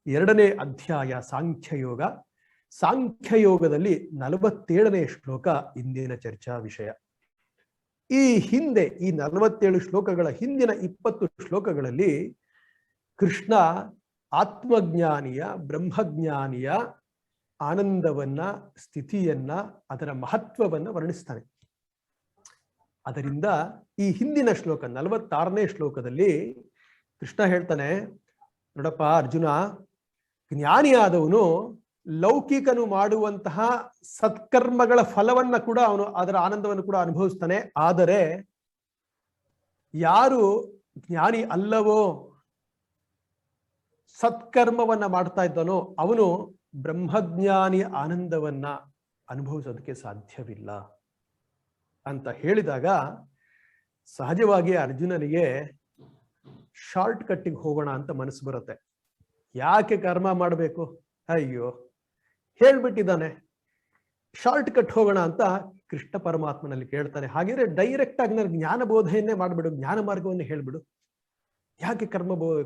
2ನೇ ಅಧ್ಯಾಯ ಸಾಂಖ್ಯಯೋಗ. ಸಾಂಖ್ಯಯೋಗದಲ್ಲಿ 47ನೇ ಶ್ಲೋಕ ಇಂದಿನ ಚರ್ಚಾ ವಿಷಯ. ಈ ಹಿಂದೆ, ಈ 47 ಶ್ಲೋಕಗಳ ಹಿಂದಿನ 20 ಶ್ಲೋಕಗಳಲ್ಲಿ ಕೃಷ್ಣ ಆತ್ಮಜ್ಞಾನಿಯ, ಬ್ರಹ್ಮಜ್ಞಾನಿಯ ಆನಂದವನ್ನ, ಸ್ಥಿತಿಯನ್ನ, ಅದರ ಮಹತ್ವವನ್ನ ವರ್ಣಿಸ್ತಾನೆ. ಅದರಿಂದ ಈ ಹಿಂದಿನ ಶ್ಲೋಕ 46ನೇ ಶ್ಲೋಕದಲ್ಲಿ ಕೃಷ್ಣ ಹೇಳ್ತಾನೆ, ನೋಡಪ್ಪ ಅರ್ಜುನ, ಜ್ಞಾನಿಯಾದವನು ಲೌಕಿಕನು ಮಾಡುವಂತಹ ಸತ್ಕರ್ಮಗಳ ಫಲವನ್ನ ಕೂಡ ಅವನು, ಅದರ ಆನಂದವನ್ನು ಕೂಡ ಅನುಭವಿಸ್ತಾನೆ. ಆದರೆ ಯಾರು ಜ್ಞಾನಿ ಅಲ್ಲವೋ, ಸತ್ಕರ್ಮವನ್ನ ಮಾಡ್ತಾ ಇದ್ದಾನೋ, ಅವನು ಬ್ರಹ್ಮಜ್ಞಾನಿ ಆನಂದವನ್ನ ಅನುಭವಿಸೋದಕ್ಕೆ ಸಾಧ್ಯವಿಲ್ಲ ಅಂತ ಹೇಳಿದಾಗ ಸಹಜವಾಗಿ ಅರ್ಜುನನಿಗೆ ಶಾರ್ಟ್ ಕಟ್ಟಿಗೆ ಹೋಗೋಣ ಅಂತ ಮನಸ್ಸು ಬರುತ್ತೆ. ಯಾಕೆ ಕರ್ಮ ಮಾಡಬೇಕು? ಅಯ್ಯೋ, ಹೇಳ್ಬಿಟ್ಟಿದ್ದಾನೆ, ಶಾರ್ಟ್ ಕಟ್ ಹೋಗೋಣ ಅಂತ ಕೃಷ್ಣ ಪರಮಾತ್ಮನಲ್ಲಿ ಕೇಳ್ತಾನೆ. ಹಾಗಿದ್ರೆ ಡೈರೆಕ್ಟ್ ಆಗಿ ನನಗೆ ಜ್ಞಾನ ಬೋಧೆಯನ್ನೇ ಮಾಡ್ಬಿಡು, ಜ್ಞಾನ ಮಾರ್ಗವನ್ನೇ ಹೇಳ್ಬಿಡು. ಯಾಕೆ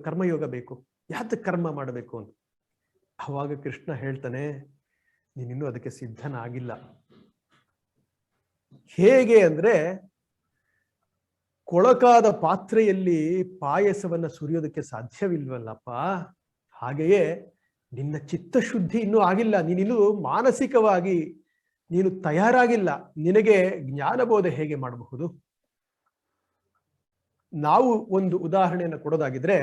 ಕರ್ಮಯೋಗ ಬೇಕು, ಯಾಕೆ ಕರ್ಮ ಮಾಡಬೇಕು ಅಂತ. ಅವಾಗ ಕೃಷ್ಣ ಹೇಳ್ತಾನೆ, ನೀನಿನ್ನೂ ಅದಕ್ಕೆ ಸಿದ್ಧನಾಗಿಲ್ಲ. ಹೇಗೆ ಅಂದ್ರೆ, ಕೊಳಕಾದ ಪಾತ್ರೆಯಲ್ಲಿ ಪಾಯಸವನ್ನ ಸುರಿಯೋದಕ್ಕೆ ಸಾಧ್ಯವಿಲ್ವಲ್ಲಪ್ಪ, ಹಾಗೆಯೇ ನಿನ್ನ ಚಿತ್ತಶುದ್ಧಿ ಇನ್ನೂ ಆಗಿಲ್ಲ. ನೀನಿನ್ನೂ ಮಾನಸಿಕವಾಗಿ ನೀನು ತಯಾರಾಗಿಲ್ಲ. ನಿನಗೆ ಜ್ಞಾನಬೋಧ ಹೇಗೆ ಮಾಡಬಹುದು? ನಾವು ಒಂದು ಉದಾಹರಣೆಯನ್ನು ಕೊಡೋದಾಗಿದ್ರೆ,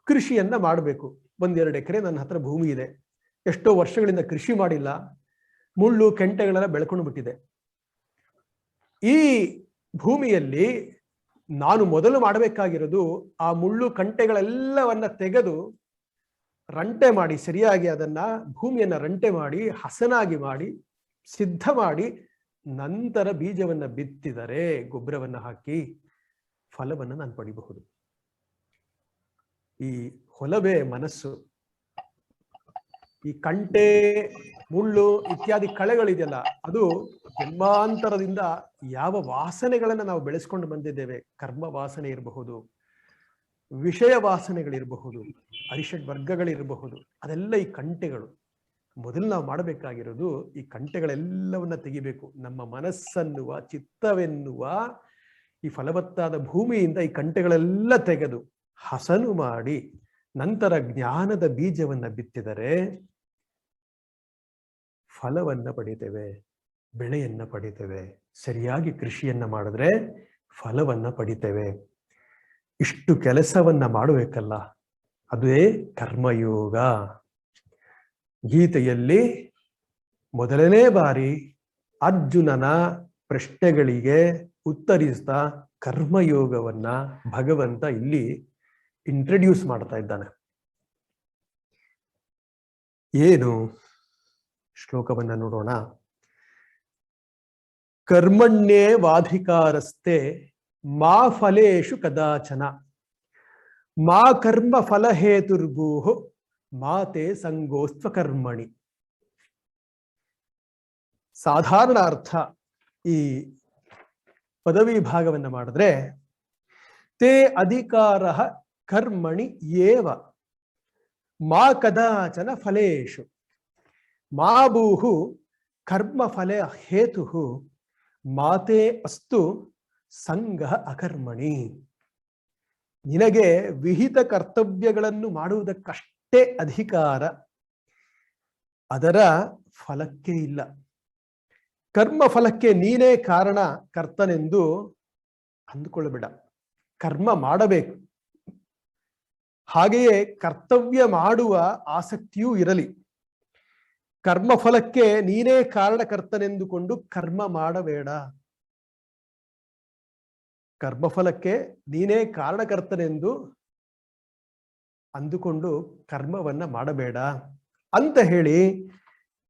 ಕೃಷಿಯನ್ನ ಮಾಡಬೇಕು. 1-2 ಎಕರೆ ನನ್ನ ಹತ್ರ ಭೂಮಿ ಇದೆ, ಎಷ್ಟೋ ವರ್ಷಗಳಿಂದ ಕೃಷಿ ಮಾಡಿಲ್ಲ, ಮುಳ್ಳು ಕೆಂಟೆಗಳೆಲ್ಲ ಬೆಳ್ಕೊಂಡು ಬಿಟ್ಟಿದೆ. ಈ ಭೂಮಿಯಲ್ಲಿ ನಾನು ಮೊದಲು ಮಾಡಬೇಕಾಗಿರೋದು ಆ ಮುಳ್ಳು ಕಂಟೆಗಳೆಲ್ಲವನ್ನ ತೆಗೆದು ರಂಟೆ ಮಾಡಿ, ಸರಿಯಾಗಿ ಅದನ್ನ ಭೂಮಿಯನ್ನ ರಂಟೆ ಮಾಡಿ ಹಸನಾಗಿ ಮಾಡಿ ಸಿದ್ಧ ಮಾಡಿ ನಂತರ ಬೀಜವನ್ನ ಬಿತ್ತಿದರೆ, ಗೊಬ್ಬರವನ್ನ ಹಾಕಿ ಫಲವನ್ನ ನಾನು ಪಡಿಬಹುದು. ಈ ಹೊಲವೇ ಮನಸ್ಸು. ಈ ಕಂಟೆ, ಮುಳ್ಳು ಇತ್ಯಾದಿ ಕಳೆಗಳಿದೆಯಲ್ಲ, ಅದು ಜನ್ಮಾಂತರದಿಂದ ಯಾವ ವಾಸನೆಗಳನ್ನ ನಾವು ಬೆಳೆಸ್ಕೊಂಡು ಬಂದಿದ್ದೇವೆ, ಕರ್ಮ ವಾಸನೆ ಇರಬಹುದು, ವಿಷಯ ವಾಸನೆಗಳಿರಬಹುದು, ಅರಿಷಡ್ ವರ್ಗಗಳಿರಬಹುದು, ಅದೆಲ್ಲ ಈ ಕಂಟೆಗಳು. ಮೊದಲು ನಾವು ಮಾಡಬೇಕಾಗಿರೋದು ಈ ಕಂಟೆಗಳೆಲ್ಲವನ್ನ ತೆಗಿಬೇಕು. ನಮ್ಮ ಮನಸ್ಸನ್ನುವ, ಚಿತ್ತವೆನ್ನುವ ಈ ಫಲವತ್ತಾದ ಭೂಮಿಯಿಂದ ಈ ಕಂಟೆಗಳೆಲ್ಲ ತೆಗೆದು ಹಸನು ಮಾಡಿ ನಂತರ ಜ್ಞಾನದ ಬೀಜವನ್ನ ಬಿತ್ತಿದರೆ ಫಲವನ್ನ ಪಡಿತೇವೆ, ಬೆಳೆಯನ್ನ ಪಡಿತೇವೆ. ಸರಿಯಾಗಿ ಕೃಷಿಯನ್ನ ಮಾಡಿದ್ರೆ ಫಲವನ್ನ ಪಡಿತೇವೆ. ಇಷ್ಟು ಕೆಲಸವನ್ನ ಮಾಡಬೇಕಲ್ಲ, ಅದೇ ಕರ್ಮಯೋಗ. ಗೀತೆಯಲ್ಲಿ ಮೊದಲನೇ ಬಾರಿ ಅರ್ಜುನನ ಪ್ರಶ್ನೆಗಳಿಗೆ ಉತ್ತರಿಸ್ತಾ ಕರ್ಮಯೋಗವನ್ನ ಭಗವಂತ ಇಲ್ಲಿ ಇಂಟ್ರಡ್ಯೂಸ್ ಮಾಡ್ತಾ ಇದ್ದಾನೆ. ಏನು ಶ್ಲೋಕವನ್ನ ನೋಡೋಣ. ಕರ್ಮಣ್ಯೇ ವಾಧಿಕಾರಸ್ತೆ ಮಾ ಫಲೇಶು ಕದಾಚನ ಮಾ ಕರ್ಮ ಫಲ ಹೇತುರ್ಭೂಹು ಮಾತೆ ಸಂಗೋಸ್ತ್ವ ಕರ್ಮಣಿ. ಸಾಧಾರಣ ಅರ್ಥ ಈ ಪದವಿ ಭಾಗವನ್ನ ಮಾಡಿದ್ರೆ, ತೇ ಅಧಿಕಾರ ಕರ್ಮಣಿ ಏವ ಮಾ ಕದಾಚನ ಫಲೇಶು ಮಾ ಭೂಹು ಕರ್ಮ ಫಲ ಹೇತು ಮಾತೆ ಅಸ್ತು ಸಂಗ ಅಕರ್ಮಣಿ. ನಿನಗೆ ವಿಹಿತ ಕರ್ತವ್ಯಗಳನ್ನು ಮಾಡುವುದಕ್ಕಷ್ಟೇ ಅಧಿಕಾರ, ಅದರ ಫಲಕ್ಕೆ ಇಲ್ಲ. ಕರ್ಮ ಫಲಕ್ಕೆ ನೀನೇ ಕಾರಣ ಕರ್ತನೆಂದು ಅಂದುಕೊಳ್ಳಬೇಡ. ಕರ್ಮ ಮಾಡಬೇಕು, ಹಾಗೆಯೇ ಕರ್ತವ್ಯ ಮಾಡುವ ಆಸಕ್ತಿಯೂ ಇರಲಿ. ಕರ್ಮಫಲಕ್ಕೆ ನೀನೇ ಕಾರಣಕರ್ತನೆಂದುಕೊಂಡು ಕರ್ಮ ಮಾಡಬೇಡ. ಕರ್ಮಫಲಕ್ಕೆ ನೀನೇ ಕಾರಣಕರ್ತನೆಂದು ಅಂದುಕೊಂಡು ಕರ್ಮವನ್ನ ಮಾಡಬೇಡ ಅಂತ ಹೇಳಿ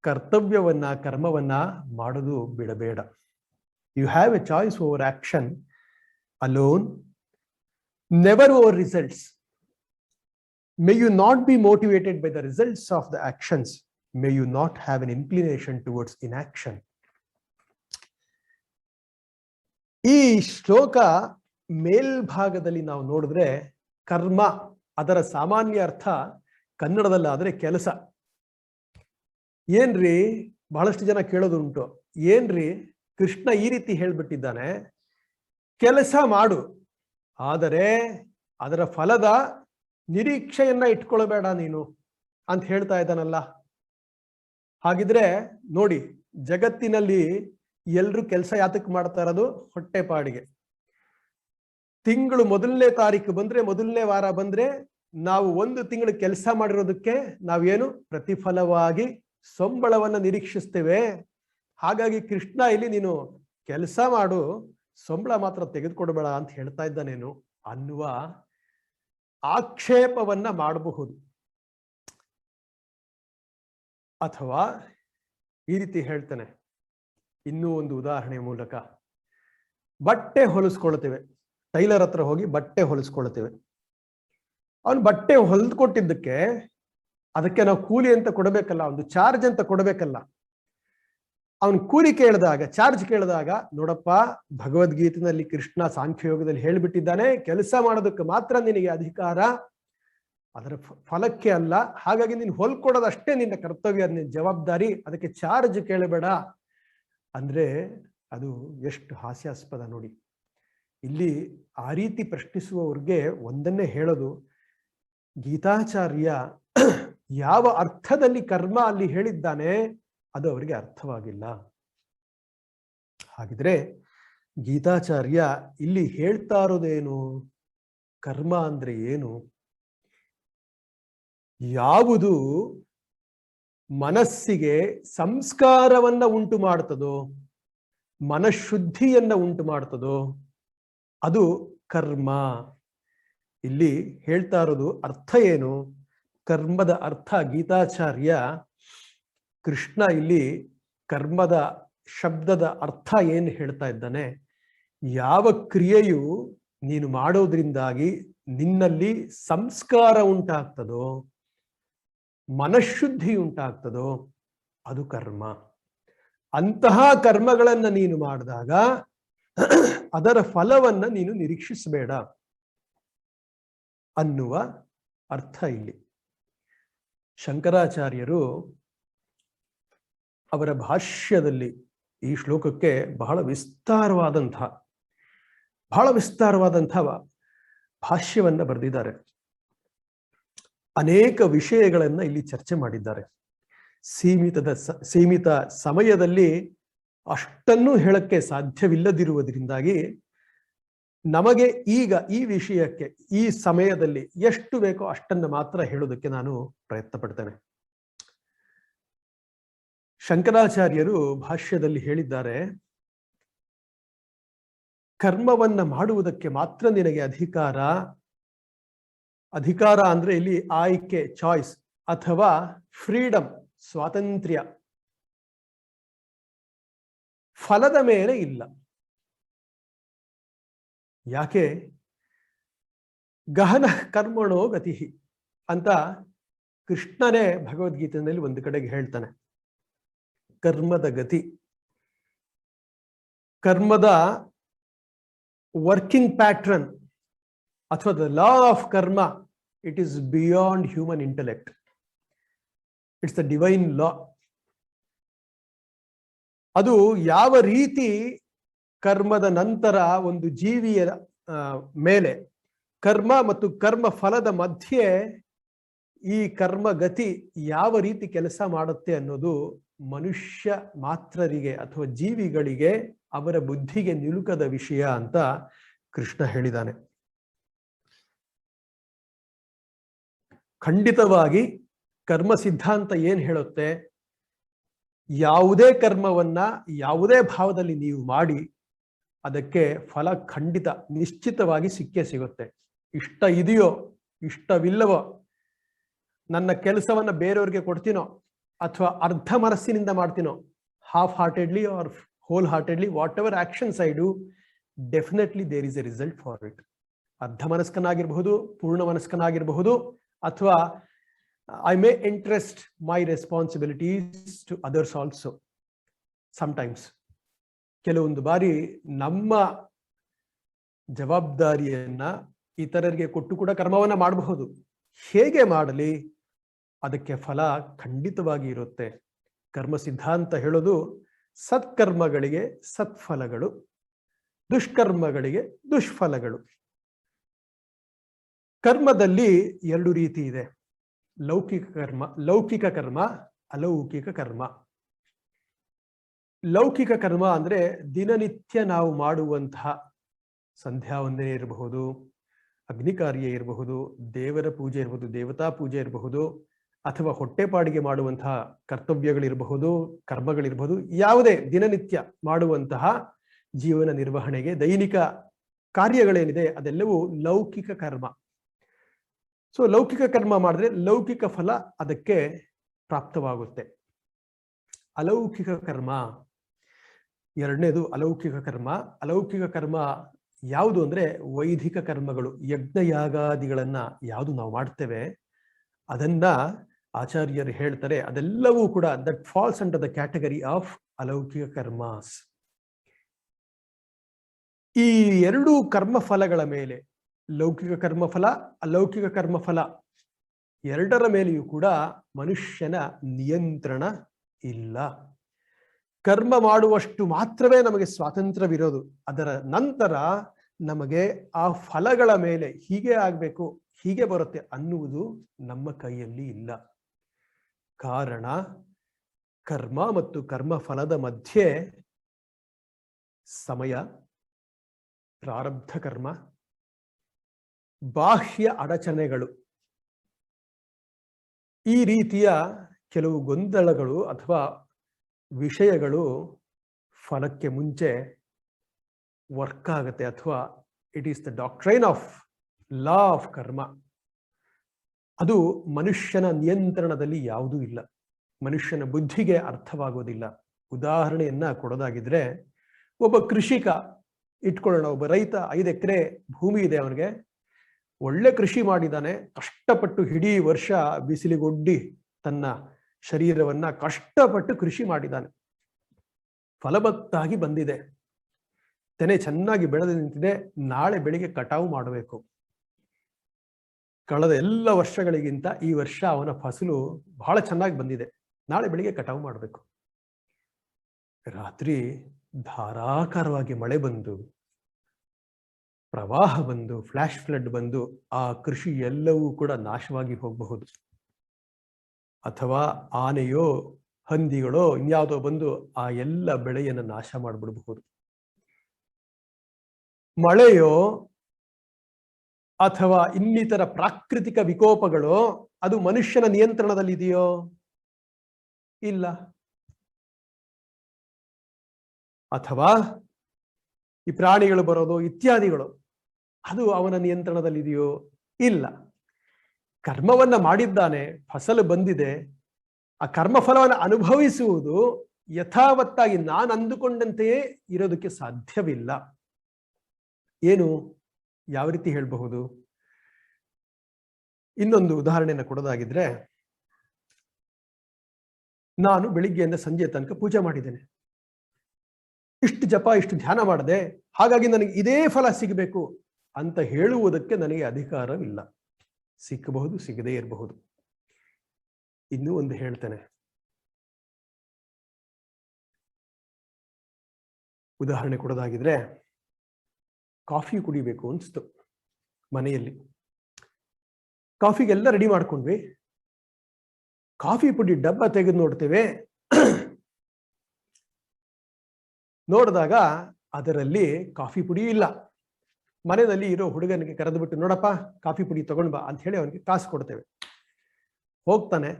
ಕರ್ತವ್ಯವನ್ನ, ಕರ್ಮವನ್ನ ಮಾಡೋದು ಬಿಡಬೇಡ. You have a choice over action alone, never over results. May you not be motivated by the results of the actions. May you not have an inclination towards inaction. ಈ ಶ್ಲೋಕ ಮೇಲ್ಭಾಗದಲ್ಲಿ ನಾವು ನೋಡಿದ್ರೆ ಕರ್ಮ, ಅದರ ಸಾಮಾನ್ಯ ಅರ್ಥ ಕನ್ನಡದಲ್ಲಾದ್ರೆ ಕೆಲಸ. ಏನ್ರಿ, ಬಹಳಷ್ಟು ಜನ ಕೇಳೋದುಂಟು, ಏನ್ರಿ ಕೃಷ್ಣ ಈ ರೀತಿ ಹೇಳ್ಬಿಟ್ಟಿದ್ದಾನೆ, ಕೆಲಸ ಮಾಡು ಆದರೆ ಅದರ ಫಲದ ನಿರೀಕ್ಷೆಯನ್ನ ಇಟ್ಕೊಳ್ಬೇಡ ನೀನು ಅಂತ ಹೇಳ್ತಾ ಇದ್ದಾನಲ್ಲ. ಹಾಗಿದ್ರೆ ನೋಡಿ, ಜಗತ್ತಿನಲ್ಲಿ ಎಲ್ರು ಕೆಲಸ ಯಾತಕ್ಕೆ ಮಾಡ್ತಾ ಇರೋದು? ಹೊಟ್ಟೆಪಾಡಿಗೆ. ತಿಂಗಳು 1ನೇ ತಾರೀಕು ಬಂದ್ರೆ, 1ನೇ ವಾರ ಬಂದ್ರೆ ನಾವು 1 ತಿಂಗಳು ಕೆಲಸ ಮಾಡಿರೋದಕ್ಕೆ ನಾವೇನು ಪ್ರತಿಫಲವಾಗಿ ಸಂಬಳವನ್ನ ನಿರೀಕ್ಷಿಸ್ತೇವೆ. ಹಾಗಾಗಿ ಕೃಷ್ಣ ಇಲ್ಲಿ ನೀನು ಕೆಲಸ ಮಾಡು, ಸಂಬಳ ಮಾತ್ರ ತೆಗೆದುಕೊಡ್ಬೇಡ ಅಂತ ಹೇಳ್ತಾ ಇದ್ದಾನೇನು ಅನ್ನುವ ಆಕ್ಷೇಪವನ್ನ ಮಾಡಬಹುದು. ಅಥವಾ ಈ ರೀತಿ ಹೇಳ್ತಾನೆ, ಇನ್ನೂ ಒಂದು ಉದಾಹರಣೆ ಮೂಲಕ. ಬಟ್ಟೆ ಹೊಲಿಸ್ಕೊಳ್ತೇವೆ, ಟೈಲರ್ ಹತ್ರ ಹೋಗಿ ಬಟ್ಟೆ ಹೊಲಿಸ್ಕೊಳ್ತೇವೆ. ಅವನು ಬಟ್ಟೆ ಹೊಲಿದು ಕೊಟ್ಟಿದ್ದಕ್ಕೆ ಅದಕ್ಕೆ ನಾವು ಕೂಲಿ ಅಂತ ಕೊಡಬೇಕಲ್ಲ, ಒಂದು ಚಾರ್ಜ್ ಅಂತ ಕೊಡಬೇಕಲ್ಲ. ಅವನು ಕೂಲಿ ಕೇಳಿದಾಗ, ಚಾರ್ಜ್ ಕೇಳಿದಾಗ, ನೋಡಪ್ಪ ಭಗವದ್ಗೀತೆಯಲ್ಲಿ ಕೃಷ್ಣ ಸಾಂಖ್ಯಯೋಗದಲ್ಲಿ ಹೇಳ್ಬಿಟ್ಟಿದ್ದಾನೆ, ಕೆಲಸ ಮಾಡೋದಕ್ಕೆ ಮಾತ್ರ ನಿನಗೆ ಅಧಿಕಾರ, ಅದರ ಫಲಕ್ಕೆ ಅಲ್ಲ. ಹಾಗಾಗಿ ನೀನು ಹೊಲ್ಕೊಡೋದಷ್ಟೇ ನಿನ್ನ ಕರ್ತವ್ಯ, ನಿನ್ನ ಜವಾಬ್ದಾರಿ, ಅದಕ್ಕೆ ಚಾರ್ಜ್ ಕೇಳಬೇಡ ಅಂದ್ರೆ ಅದು ಎಷ್ಟು ಹಾಸ್ಯಾಸ್ಪದ ನೋಡಿ. ಇಲ್ಲಿ ಆ ರೀತಿ ಪ್ರಶ್ನಿಸುವವ್ರಿಗೆ ಒಂದನ್ನೇ ಹೇಳೋದು, ಗೀತಾಚಾರ್ಯ ಯಾವ ಅರ್ಥದಲ್ಲಿ ಕರ್ಮ ಅಲ್ಲಿ ಹೇಳಿದ್ದಾನೆ ಅದು ಅವರಿಗೆ ಅರ್ಥವಾಗಿಲ್ಲ. ಹಾಗಿದ್ರೆ ಗೀತಾಚಾರ್ಯ ಇಲ್ಲಿ ಹೇಳ್ತಾ ಇರೋದೇನು? ಕರ್ಮ ಅಂದ್ರೆ ಏನು? ಯಾವುದು ಮನಸ್ಸಿಗೆ ಸಂಸ್ಕಾರವನ್ನ ಉಂಟು ಮಾಡ್ತದೋ, ಮನಃಶುದ್ಧಿಯನ್ನ ಉಂಟು ಮಾಡ್ತದೋ ಅದು ಕರ್ಮ. ಇಲ್ಲಿ ಹೇಳ್ತಾ ಇರೋದು ಅರ್ಥ ಏನು? ಕರ್ಮದ ಅರ್ಥ ಗೀತಾಚಾರ್ಯ ಕೃಷ್ಣ ಇಲ್ಲಿ ಕರ್ಮದ ಶಬ್ದದ ಅರ್ಥ ಏನು ಹೇಳ್ತಾ ಇದ್ದಾನೆ? ಯಾವ ಕ್ರಿಯೆಯು ನೀನು ಮಾಡೋದ್ರಿಂದಾಗಿ ನಿನ್ನಲ್ಲಿ ಸಂಸ್ಕಾರ ಉಂಟಾಗ್ತದೋ, ಮನಃಶುದ್ಧಿ ಉಂಟಾಗ್ತದೋ ಅದು ಕರ್ಮ. ಅಂತಹ ಕರ್ಮಗಳನ್ನ ನೀನು ಮಾಡಿದಾಗ ಅದರ ಫಲವನ್ನ ನೀನು ನಿರೀಕ್ಷಿಸಬೇಡ ಅನ್ನುವ ಅರ್ಥ ಇಲ್ಲಿ. ಶಂಕರಾಚಾರ್ಯರು ಅವರ ಭಾಷ್ಯದಲ್ಲಿ ಈ ಶ್ಲೋಕಕ್ಕೆ ಬಹಳ ವಿಸ್ತಾರವಾದಂತಹ ಭಾಷ್ಯವನ್ನ ಬರೆದಿದ್ದಾರೆ. ಅನೇಕ ವಿಷಯಗಳನ್ನ ಇಲ್ಲಿ ಚರ್ಚೆ ಮಾಡಿದ್ದಾರೆ. ಸೀಮಿತ ಸಮಯದಲ್ಲಿ ಅಷ್ಟನ್ನು ಹೇಳಕ್ಕೆ ಸಾಧ್ಯವಿಲ್ಲದಿರುವುದರಿಂದಾಗಿ ನಮಗೆ ಈಗ ಈ ವಿಷಯಕ್ಕೆ ಈ ಸಮಯದಲ್ಲಿ ಎಷ್ಟು ಬೇಕೋ ಅಷ್ಟನ್ನು ಮಾತ್ರ ಹೇಳೋದಕ್ಕೆ ನಾನು ಪ್ರಯತ್ನ ಪಡ್ತೇನೆ. ಶಂಕರಾಚಾರ್ಯರು ಭಾಷ್ಯದಲ್ಲಿ ಹೇಳಿದ್ದಾರೆ, ಕರ್ಮವನ್ನ ಮಾಡುವುದಕ್ಕೆ ಮಾತ್ರ ನಿನಗೆ ಅಧಿಕಾರ ಅಂದ್ರೆ ಇಲ್ಲಿ ಆಯ್ಕೆ, ಚಾಯ್ಸ್ ಅಥವಾ ಫ್ರೀಡಮ್, ಸ್ವಾತಂತ್ರ್ಯ. ಫಲದ ಮೇಲೆ ಇಲ್ಲ. ಯಾಕೆ? ಗಹನ ಕರ್ಮಣೋ ಗತಿ ಅಂತ ಕೃಷ್ಣನೇ ಭಗವದ್ಗೀತೆಯಲ್ಲಿ ಒಂದು ಕಡೆಗೆ ಹೇಳ್ತಾನೆ. ಕರ್ಮದ ಗತಿ, ಕರ್ಮದ ವರ್ಕಿಂಗ್ ಪ್ಯಾಟ್ರನ್ ಅಥವಾ the law of karma, it is beyond human intellect. It's the divine law. ಅದು ಯಾವ ರೀತಿ ಕರ್ಮದ ನಂತರ ಒಂದು ಜೀವಿಯ ಮೇಲೆ ಕರ್ಮ ಮತ್ತು ಕರ್ಮ ಫಲದ ಮಧ್ಯೆ ಈ ಕರ್ಮಗತಿ ಯಾವ ರೀತಿ ಕೆಲಸ ಮಾಡುತ್ತೆ ಅನ್ನೋದು ಮನುಷ್ಯ ಮಾತ್ರರಿಗೆ ಅಥವಾ ಜೀವಿಗಳಿಗೆ ಅವರ ಬುದ್ಧಿಗೆ ನಿಲುಕದ ವಿಷಯ ಅಂತ ಕೃಷ್ಣ ಹೇಳಿದಾನೆ. ಖಂಡಿತವಾಗಿ ಕರ್ಮ ಸಿದ್ಧಾಂತ ಏನ್ ಹೇಳುತ್ತೆ? ಯಾವುದೇ ಕರ್ಮವನ್ನ ಯಾವುದೇ ಭಾವದಲ್ಲಿ ನೀವು ಮಾಡಿ ಅದಕ್ಕೆ ಫಲ ಖಂಡಿತ ನಿಶ್ಚಿತವಾಗಿ ಸಿಕ್ಕೇ ಸಿಗುತ್ತೆ. ಇಷ್ಟ ಇದೆಯೋ ಇಷ್ಟವಿಲ್ಲವೋ, ನನ್ನ ಕೆಲಸವನ್ನ ಬೇರೆಯವ್ರಿಗೆ ಕೊಡ್ತೀನೋ ಅಥವಾ ಅರ್ಧ ಮನಸ್ಸಿನಿಂದ ಮಾಡ್ತೀನೋ, half heartedly or whole heartedly, whatever actions I do, definitely there is a result for it. ಅರ್ಧ ಮನಸ್ಕನಾಗಿರಬಹುದು, ಪೂರ್ಣ ಮನಸ್ಕನಾಗಿರಬಹುದು, ಅಥವಾ I may entrust my responsibilities to others also. Sometimes ಕೆಲವೊಂದು ಬಾರಿ ನಮ್ಮ ಜವಾಬ್ದಾರಿಯನ್ನ ಇತರರಿಗೆ ಕೊಟ್ಟು ಕೂಡ ಕರ್ಮವನ್ನ ಮಾಡಬಹುದು. ಹೇಗೆ ಮಾಡಲಿ, ಅದಕ್ಕೆ ಫಲ ಖಂಡಿತವಾಗಿ ಇರುತ್ತೆ. ಕರ್ಮ ಸಿದ್ಧಾಂತ ಹೇಳೋದು ಸತ್ಕರ್ಮಗಳಿಗೆ ಸತ್ಫಲಗಳು, ದುಷ್ಕರ್ಮಗಳಿಗೆ ದುಷ್ಫಲಗಳು. ಕರ್ಮದಲ್ಲಿ ಎರಡು ರೀತಿ ಇದೆ. ಲೌಕಿಕ ಕರ್ಮ, ಅಲೌಕಿಕ ಕರ್ಮ. ಲೌಕಿಕ ಕರ್ಮ ಅಂದ್ರೆ ದಿನನಿತ್ಯ ನಾವು ಮಾಡುವಂತಹ ಸಂಧ್ಯಾ ವಂದನೆ ಇರಬಹುದು, ಅಗ್ನಿ ಕಾರ್ಯ ಇರಬಹುದು, ದೇವರ ಪೂಜೆ ಇರಬಹುದು, ದೇವತಾ ಪೂಜೆ ಇರಬಹುದು, ಅಥವಾ ಹೊಟ್ಟೆಪಾಡಿಗೆ ಮಾಡುವಂತಹ ಕರ್ತವ್ಯಗಳಿರಬಹುದು, ಕರ್ಮಗಳಿರಬಹುದು, ಯಾವುದೇ ದಿನನಿತ್ಯ ಮಾಡುವಂತಹ ಜೀವನ ನಿರ್ವಹಣೆಗೆ ದೈನಿಕ ಕಾರ್ಯಗಳೇನಿದೆ ಅದೆಲ್ಲವೂ ಲೌಕಿಕ ಕರ್ಮ. ಸೊ ಲೌಕಿಕ ಕರ್ಮ ಮಾಡಿದ್ರೆ ಲೌಕಿಕ ಫಲ ಅದಕ್ಕೆ ಪ್ರಾಪ್ತವಾಗುತ್ತೆ. ಅಲೌಕಿಕ ಕರ್ಮ ಎರಡನೇದು. ಅಲೌಕಿಕ ಕರ್ಮ, ಅಲೌಕಿಕ ಕರ್ಮ ಯಾವುದು ಅಂದ್ರೆ ವೈದಿಕ ಕರ್ಮಗಳು, ಯಜ್ಞಯಾಗಾದಿಗಳನ್ನ ಯಾವುದು ನಾವು ಮಾಡ್ತೇವೆ ಅದನ್ನ ಆಚಾರ್ಯರು ಹೇಳ್ತಾರೆ, ಅದೆಲ್ಲವೂ ಕೂಡ that falls under the category of ಅಲೌಕಿಕ ಕರ್ಮಾಸ್. ಈ ಎರಡೂ ಕರ್ಮ ಫಲಗಳ ಮೇಲೆ, ಲೌಕಿಕ ಕರ್ಮಫಲ, ಅಲೌಕಿಕ ಕರ್ಮಫಲ, ಎರಡರ ಮೇಲೆಯೂ ಕೂಡ ಮನುಷ್ಯನ ನಿಯಂತ್ರಣ ಇಲ್ಲ. ಕರ್ಮ ಮಾಡುವಷ್ಟು ಮಾತ್ರವೇ ನಮಗೆ ಸ್ವಾತಂತ್ರ್ಯವಿರೋದು. ಅದರ ನಂತರ ನಮಗೆ ಆ ಫಲಗಳ ಮೇಲೆ ಹೀಗೆ ಆಗ್ಬೇಕು, ಹೀಗೆ ಬರುತ್ತೆ ಅನ್ನುವುದು ನಮ್ಮ ಕೈಯಲ್ಲಿ ಇಲ್ಲ. ಕಾರಣ ಕರ್ಮ ಮತ್ತು ಕರ್ಮ ಫಲದ ಮಧ್ಯೆ ಸಮಯ, ಪ್ರಾರಬ್ಧ ಕರ್ಮ, ಬಾಹ್ಯ ಅಡಚಣೆಗಳು, ಈ ರೀತಿಯ ಕೆಲವು ಗೊಂದಲಗಳು ಅಥವಾ ವಿಷಯಗಳು ಫಲಕ್ಕೆ ಮುಂಚೆ ವರ್ಕ್ ಆಗುತ್ತೆ. ಅಥವಾ it is the doctrine of law of ಕರ್ಮ. ಅದು ಮನುಷ್ಯನ ನಿಯಂತ್ರಣದಲ್ಲಿ ಯಾವುದೂ ಇಲ್ಲ, ಮನುಷ್ಯನ ಬುದ್ಧಿಗೆ ಅರ್ಥವಾಗೋದಿಲ್ಲ. ಉದಾಹರಣೆಯನ್ನ ಕೊಡೋದಾಗಿದ್ರೆ, ಒಬ್ಬ ಕೃಷಿಕ ಇಟ್ಕೊಳ್ಳೋಣ, ಒಬ್ಬ ರೈತ, 5 ಎಕರೆ ಭೂಮಿ ಇದೆ ಅವನಿಗೆ, ಒಳ್ಳೆ ಕೃಷಿ ಮಾಡಿದ್ದಾನೆ, ಕಷ್ಟಪಟ್ಟು ಇಡೀ ವರ್ಷ ಬಿಸಿಲಿಗೊಡ್ಡಿ ತನ್ನ ಶರೀರವನ್ನ ಕಷ್ಟಪಟ್ಟು ಕೃಷಿ ಮಾಡಿದ್ದಾನೆ, ಫಲವತ್ತಾಗಿ ಬಂದಿದೆ, ತೆನೆ ಚೆನ್ನಾಗಿ ಬೆಳೆದು ನಿಂತಿದೆ, ನಾಳೆ ಬೆಳಿಗ್ಗೆ ಕಟಾವು ಮಾಡಬೇಕು. ಕಳೆದ ಎಲ್ಲ ವರ್ಷಗಳಿಗಿಂತ ಈ ವರ್ಷ ಅವನ ಫಸಲು ಬಹಳ ಚೆನ್ನಾಗಿ ಬಂದಿದೆ, ನಾಳೆ ಬೆಳಿಗ್ಗೆ ಕಟಾವು ಮಾಡಬೇಕು. ರಾತ್ರಿ ಧಾರಾಕಾರವಾಗಿ ಮಳೆ ಬಂದು, ಪ್ರವಾಹ ಬಂದು, ಫ್ಲಾಶ್ ಫ್ಲಡ್ ಬಂದು ಆ ಕೃಷಿ ಎಲ್ಲವೂ ಕೂಡ ನಾಶವಾಗಿ ಹೋಗಬಹುದು. ಅಥವಾ ಆನೆಯೋ ಹಂದಿಗಳೋ ಇನ್ಯಾವುದೋ ಬಂದು ಆ ಎಲ್ಲ ಬೆಳೆಯನ್ನು ನಾಶ ಮಾಡಿಬಿಡಬಹುದು. ಮಳೆಯೋ ಅಥವಾ ಇನ್ನಿತರ ಪ್ರಾಕೃತಿಕ ವಿಕೋಪಗಳು ಅದು ಮನುಷ್ಯನ ನಿಯಂತ್ರಣದಲ್ಲಿ ಇದೆಯೋ? ಇಲ್ಲ. ಅಥವಾ ಈ ಪ್ರಾಣಿಗಳು ಬರೋದು ಇತ್ಯಾದಿಗಳು ಅದು ಅವನ ನಿಯಂತ್ರಣದಲ್ಲಿದೆಯೋ? ಇಲ್ಲ. ಕರ್ಮವನ್ನ ಮಾಡಿದ್ದಾನೆ, ಫಸಲು ಬಂದಿದೆ, ಆ ಕರ್ಮಫಲವನ್ನು ಅನುಭವಿಸುವುದು ಯಥಾವತ್ತಾಗಿ ನಾನು ಅಂದುಕೊಂಡಂತೆಯೇ ಇರೋದಕ್ಕೆ ಸಾಧ್ಯವಿಲ್ಲ. ಏನು, ಯಾವ ರೀತಿ ಹೇಳಬಹುದು? ಇನ್ನೊಂದು ಉದಾಹರಣೆಯನ್ನು ಕೊಡೋದಾಗಿದ್ರೆ, ನಾನು ಬೆಳಿಗ್ಗೆಯಿಂದ ಸಂಜೆ ತನಕ ಪೂಜೆ ಮಾಡಿದ್ದೇನೆ, ಇಷ್ಟು ಜಪ ಇಷ್ಟು ಧ್ಯಾನ ಮಾಡಿದೆ, ಹಾಗಾಗಿ ನನಗೆ ಇದೇ ಫಲ ಸಿಗಬೇಕು ಅಂತ ಹೇಳುವುದಕ್ಕೆ ನನಗೆ ಅಧಿಕಾರವಿಲ್ಲ. ಸಿಕ್ಕಬಹುದು, ಸಿಗದೇ ಇರಬಹುದು. ಇನ್ನೂ ಒಂದು ಹೇಳ್ತೇನೆ. ಉದಾಹರಣೆ ಕೊಡೋದಾಗಿದ್ರೆ, ಕಾಫಿ ಕುಡಿಬೇಕು ಅನಿಸ್ತು ಮನೆಯಲ್ಲಿ, ಕಾಫಿಗೆಲ್ಲ ರೆಡಿ ಮಾಡ್ಕೊಂಡ್ವಿ, ಕಾಫಿ ಪುಡಿ ಡಬ್ಬ ತೆಗೆದು ನೋಡ್ತೇವೆ, ನೋಡಿದಾಗ ಅದರಲ್ಲಿ ಕಾಫಿ ಪುಡಿ ಇಲ್ಲ. ಮನೆಯಲ್ಲಿ ಇರೋ ಹುಡುಗನಿಗೆ ಕರೆದುಬಿಟ್ಟು, ನೋಡಪ್ಪ ಕಾಫಿ ಪುಡಿ ತಗೊಂಡ್ ಬಾ ಅಂತ ಹೇಳಿ ಅವನಿಗೆ ಕಾಸು ಕೊಡ್ತೇವೆ. ಹೋಗ್ತಾನೆ,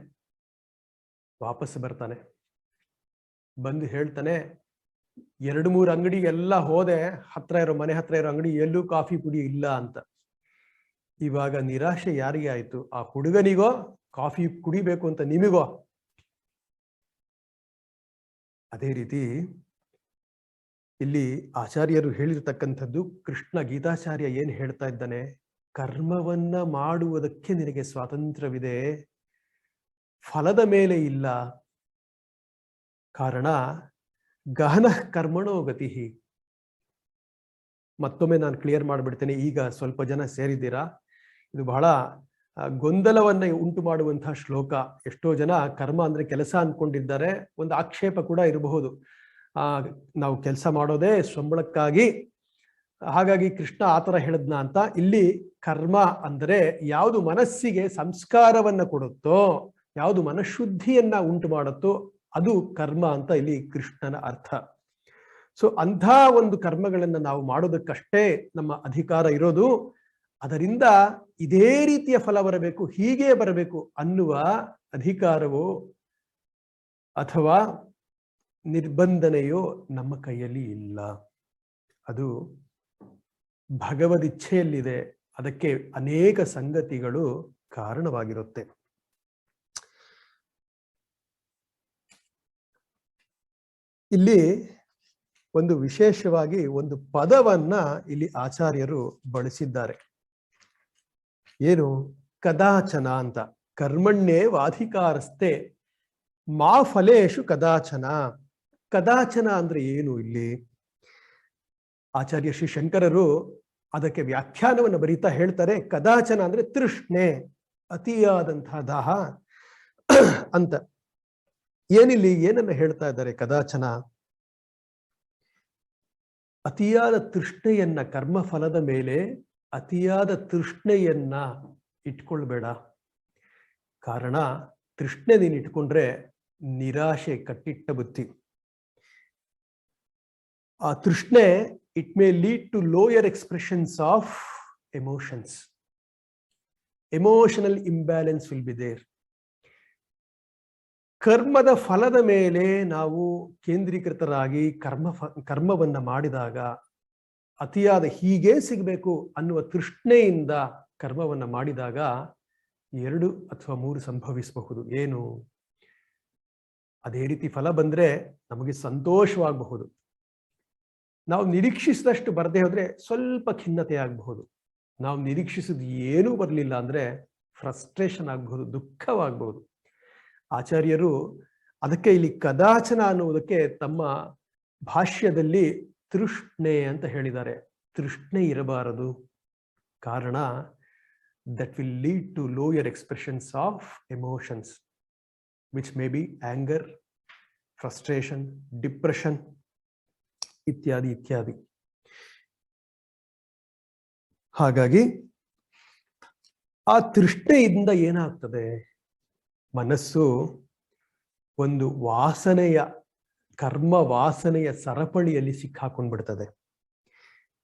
ವಾಪಸ್ ಬರ್ತಾನೆ, ಬಂದು ಹೇಳ್ತಾನೆ, 2-3 ಅಂಗಡಿಗೆಲ್ಲ ಹೋದೆ, ಮನೆ ಹತ್ರ ಇರೋ ಅಂಗಡಿ ಎಲ್ಲೂ ಕಾಫಿ ಪುಡಿ ಇಲ್ಲ ಅಂತ. ಇವಾಗ ನಿರಾಶೆ ಯಾರಿಗೆ ಆಯ್ತು? ಆ ಹುಡುಗನಿಗೋ, ಕಾಫಿ ಕುಡಿಬೇಕು ಅಂತ ನಿಮಗೋ? ಅದೇ ರೀತಿ ಇಲ್ಲಿ ಆಚಾರ್ಯರು ಹೇಳಿರ್ತಕ್ಕಂಥದ್ದು, ಕೃಷ್ಣ ಗೀತಾಚಾರ್ಯ ಏನ್ ಹೇಳ್ತಾ ಇದ್ದಾನೆ? ಕರ್ಮವನ್ನ ಮಾಡುವುದಕ್ಕೆ ನಿನಗೆ ಸ್ವಾತಂತ್ರ್ಯವಿದೆ, ಫಲದ ಮೇಲೆ ಇಲ್ಲ. ಕಾರಣ ಗಹನ ಕರ್ಮಣೋ ಗತಿ. ಮತ್ತೊಮ್ಮೆ ನಾನು ಕ್ಲಿಯರ್ ಮಾಡಿಬಿಡ್ತೇನೆ, ಈಗ ಸ್ವಲ್ಪ ಜನ ಸೇರಿದ್ದೀರಾ. ಇದು ಬಹಳ ಗೊಂದಲವನ್ನ ಉಂಟು ಮಾಡುವಂತಹ ಶ್ಲೋಕ. ಎಷ್ಟೋ ಜನ ಕರ್ಮ ಅಂದ್ರೆ ಕೆಲಸ ಅನ್ಕೊಂಡಿದ್ದಾರೆ. ಒಂದು ಆಕ್ಷೇಪ ಕೂಡ ಇರಬಹುದು, ನಾವು ಕೆಲಸ ಮಾಡೋದೇ ಸಂಬಳಕ್ಕಾಗಿ, ಹಾಗಾಗಿ ಕೃಷ್ಣ ಆತರ ಹೇಳಿದ್ನ ಅಂತ. ಇಲ್ಲಿ ಕರ್ಮ ಅಂದರೆ ಯಾವುದು ಮನಸ್ಸಿಗೆ ಸಂಸ್ಕಾರವನ್ನ ಕೊಡುತ್ತೋ, ಯಾವುದು ಮನಃಶುದ್ಧಿಯನ್ನ ಉಂಟು ಮಾಡುತ್ತೋ ಅದು ಕರ್ಮ ಅಂತ ಇಲ್ಲಿ ಕೃಷ್ಣನ ಅರ್ಥ. ಸೊ ಅಂಥ ಒಂದು ಕರ್ಮಗಳನ್ನ ನಾವು ಮಾಡೋದಕ್ಕಷ್ಟೇ ನಮ್ಮ ಅಧಿಕಾರ ಇರೋದು. ಅದರಿಂದ ಇದೇ ರೀತಿಯ ಫಲ ಬರಬೇಕು, ಹೀಗೆ ಬರಬೇಕು ಅನ್ನುವ ಅಧಿಕಾರವೋ ಅಥವಾ ನಿರ್ಬಂಧನೆಯೋ ನಮ್ಮ ಕೈಯಲ್ಲಿ ಇಲ್ಲ. ಅದು ಭಗವದಿಚ್ಛೆಯಲ್ಲಿದೆ. ಅದಕ್ಕೆ ಅನೇಕ ಸಂಗತಿಗಳು ಕಾರಣವಾಗಿರುತ್ತೆ. ಇಲ್ಲಿ ಒಂದು ವಿಶೇಷವಾಗಿ ಒಂದು ಪದವನ್ನ ಇಲ್ಲಿ ಆಚಾರ್ಯರು ಬಳಸಿದ್ದಾರೆ. ಏನು? ಕದಾಚನ ಅಂತ. ಕರ್ಮಣ್ಯೇ ವಾಧಿಕಾರಸ್ಥೆ ಮಾ ಫಲೇಶು ಕದಾಚನ. ಕದಾಚನ ಅಂದ್ರೆ ಏನು? ಇಲ್ಲಿ ಆಚಾರ್ಯ ಶ್ರೀ ಶಂಕರರು ಅದಕ್ಕೆ ವ್ಯಾಖ್ಯಾನವನ್ನು ಬರೀತಾ ಹೇಳ್ತಾರೆ, ಕದಾಚನ ಅಂದ್ರೆ ತೃಷ್ಣೆ, ಅತಿಯಾದಂತಹ ದಾಹ ಅಂತ. ಏನಿಲ್ಲಿ ಏನನ್ನ ಹೇಳ್ತಾ ಇದ್ದಾರೆ? ಕದಾಚನ ಅತಿಯಾದ ತೃಷ್ಣೆಯನ್ನ, ಕರ್ಮಫಲದ ಮೇಲೆ ಅತಿಯಾದ ತೃಷ್ಣೆಯನ್ನ ಇಟ್ಕೊಳ್ಬೇಡ. ಕಾರಣ ತೃಷ್ಣೆ ನೀನು ಇಟ್ಕೊಂಡ್ರೆ ನಿರಾಶೆ, ಕಟ್ಟಿಟ್ಟ ಬುತ್ತಿ. ಆ ತೃಷ್ಣೆ it may lead to lower expressions of emotions. Emotional imbalance will be there. ಕರ್ಮದ ಫಲದ ಮೇಲೆ ನಾವು ಕೇಂದ್ರೀಕೃತರಾಗಿ ಕರ್ಮವನ್ನ ಮಾಡಿದಾಗ, ಅತಿಯಾದ ಹೀಗೆ ಸಿಗಬೇಕು ಅನ್ನುವ ತೃಷ್ಣೆಯಿಂದ ಕರ್ಮವನ್ನ ಮಾಡಿದಾಗ 2 ಅಥವಾ 3 ಸಂಭವಿಸಬಹುದು. ಏನು? ಅದೇ ರೀತಿ ಫಲ ಬಂದ್ರೆ ನಮಗೆ ಸಂತೋಷವಾಗಬಹುದು. ನಾವು ನಿರೀಕ್ಷಿಸಿದಷ್ಟು ಬರದೇ ಹೋದ್ರೆ ಸ್ವಲ್ಪ ಖಿನ್ನತೆ ಆಗಬಹುದು. ನಾವು ನಿರೀಕ್ಷಿಸಿದ ಏನೂ ಬರಲಿಲ್ಲ ಅಂದ್ರೆ ಫ್ರಸ್ಟ್ರೇಷನ್ ಆಗಬಹುದು, ದುಃಖವಾಗಬಹುದು. ಆಚಾರ್ಯರು ಅದಕ್ಕೆ ಇಲ್ಲಿ ಕದಾಚನ ಅನ್ನುವುದಕ್ಕೆ ತಮ್ಮ ಭಾಷ್ಯದಲ್ಲಿ ತೃಷ್ಣೆ ಅಂತ ಹೇಳಿದ್ದಾರೆ. ತೃಷ್ಣೆ ಇರಬಾರದು. ಕಾರಣ that will lead to lower expressions of emotions, which may be anger, frustration, depression, ಇತ್ಯಾದಿ ಇತ್ಯಾದಿ. ಹಾಗಾಗಿ ಆ ತೃಷ್ಣೆಯಿಂದ ಏನಾಗ್ತದೆ? ಮನಸ್ಸು ಒಂದು ಕರ್ಮ ವಾಸನೆಯ ಸರಪಳಿಯಲ್ಲಿ ಸಿಕ್ಕಾಕೊಂಡ್ಬಿಡ್ತದೆ.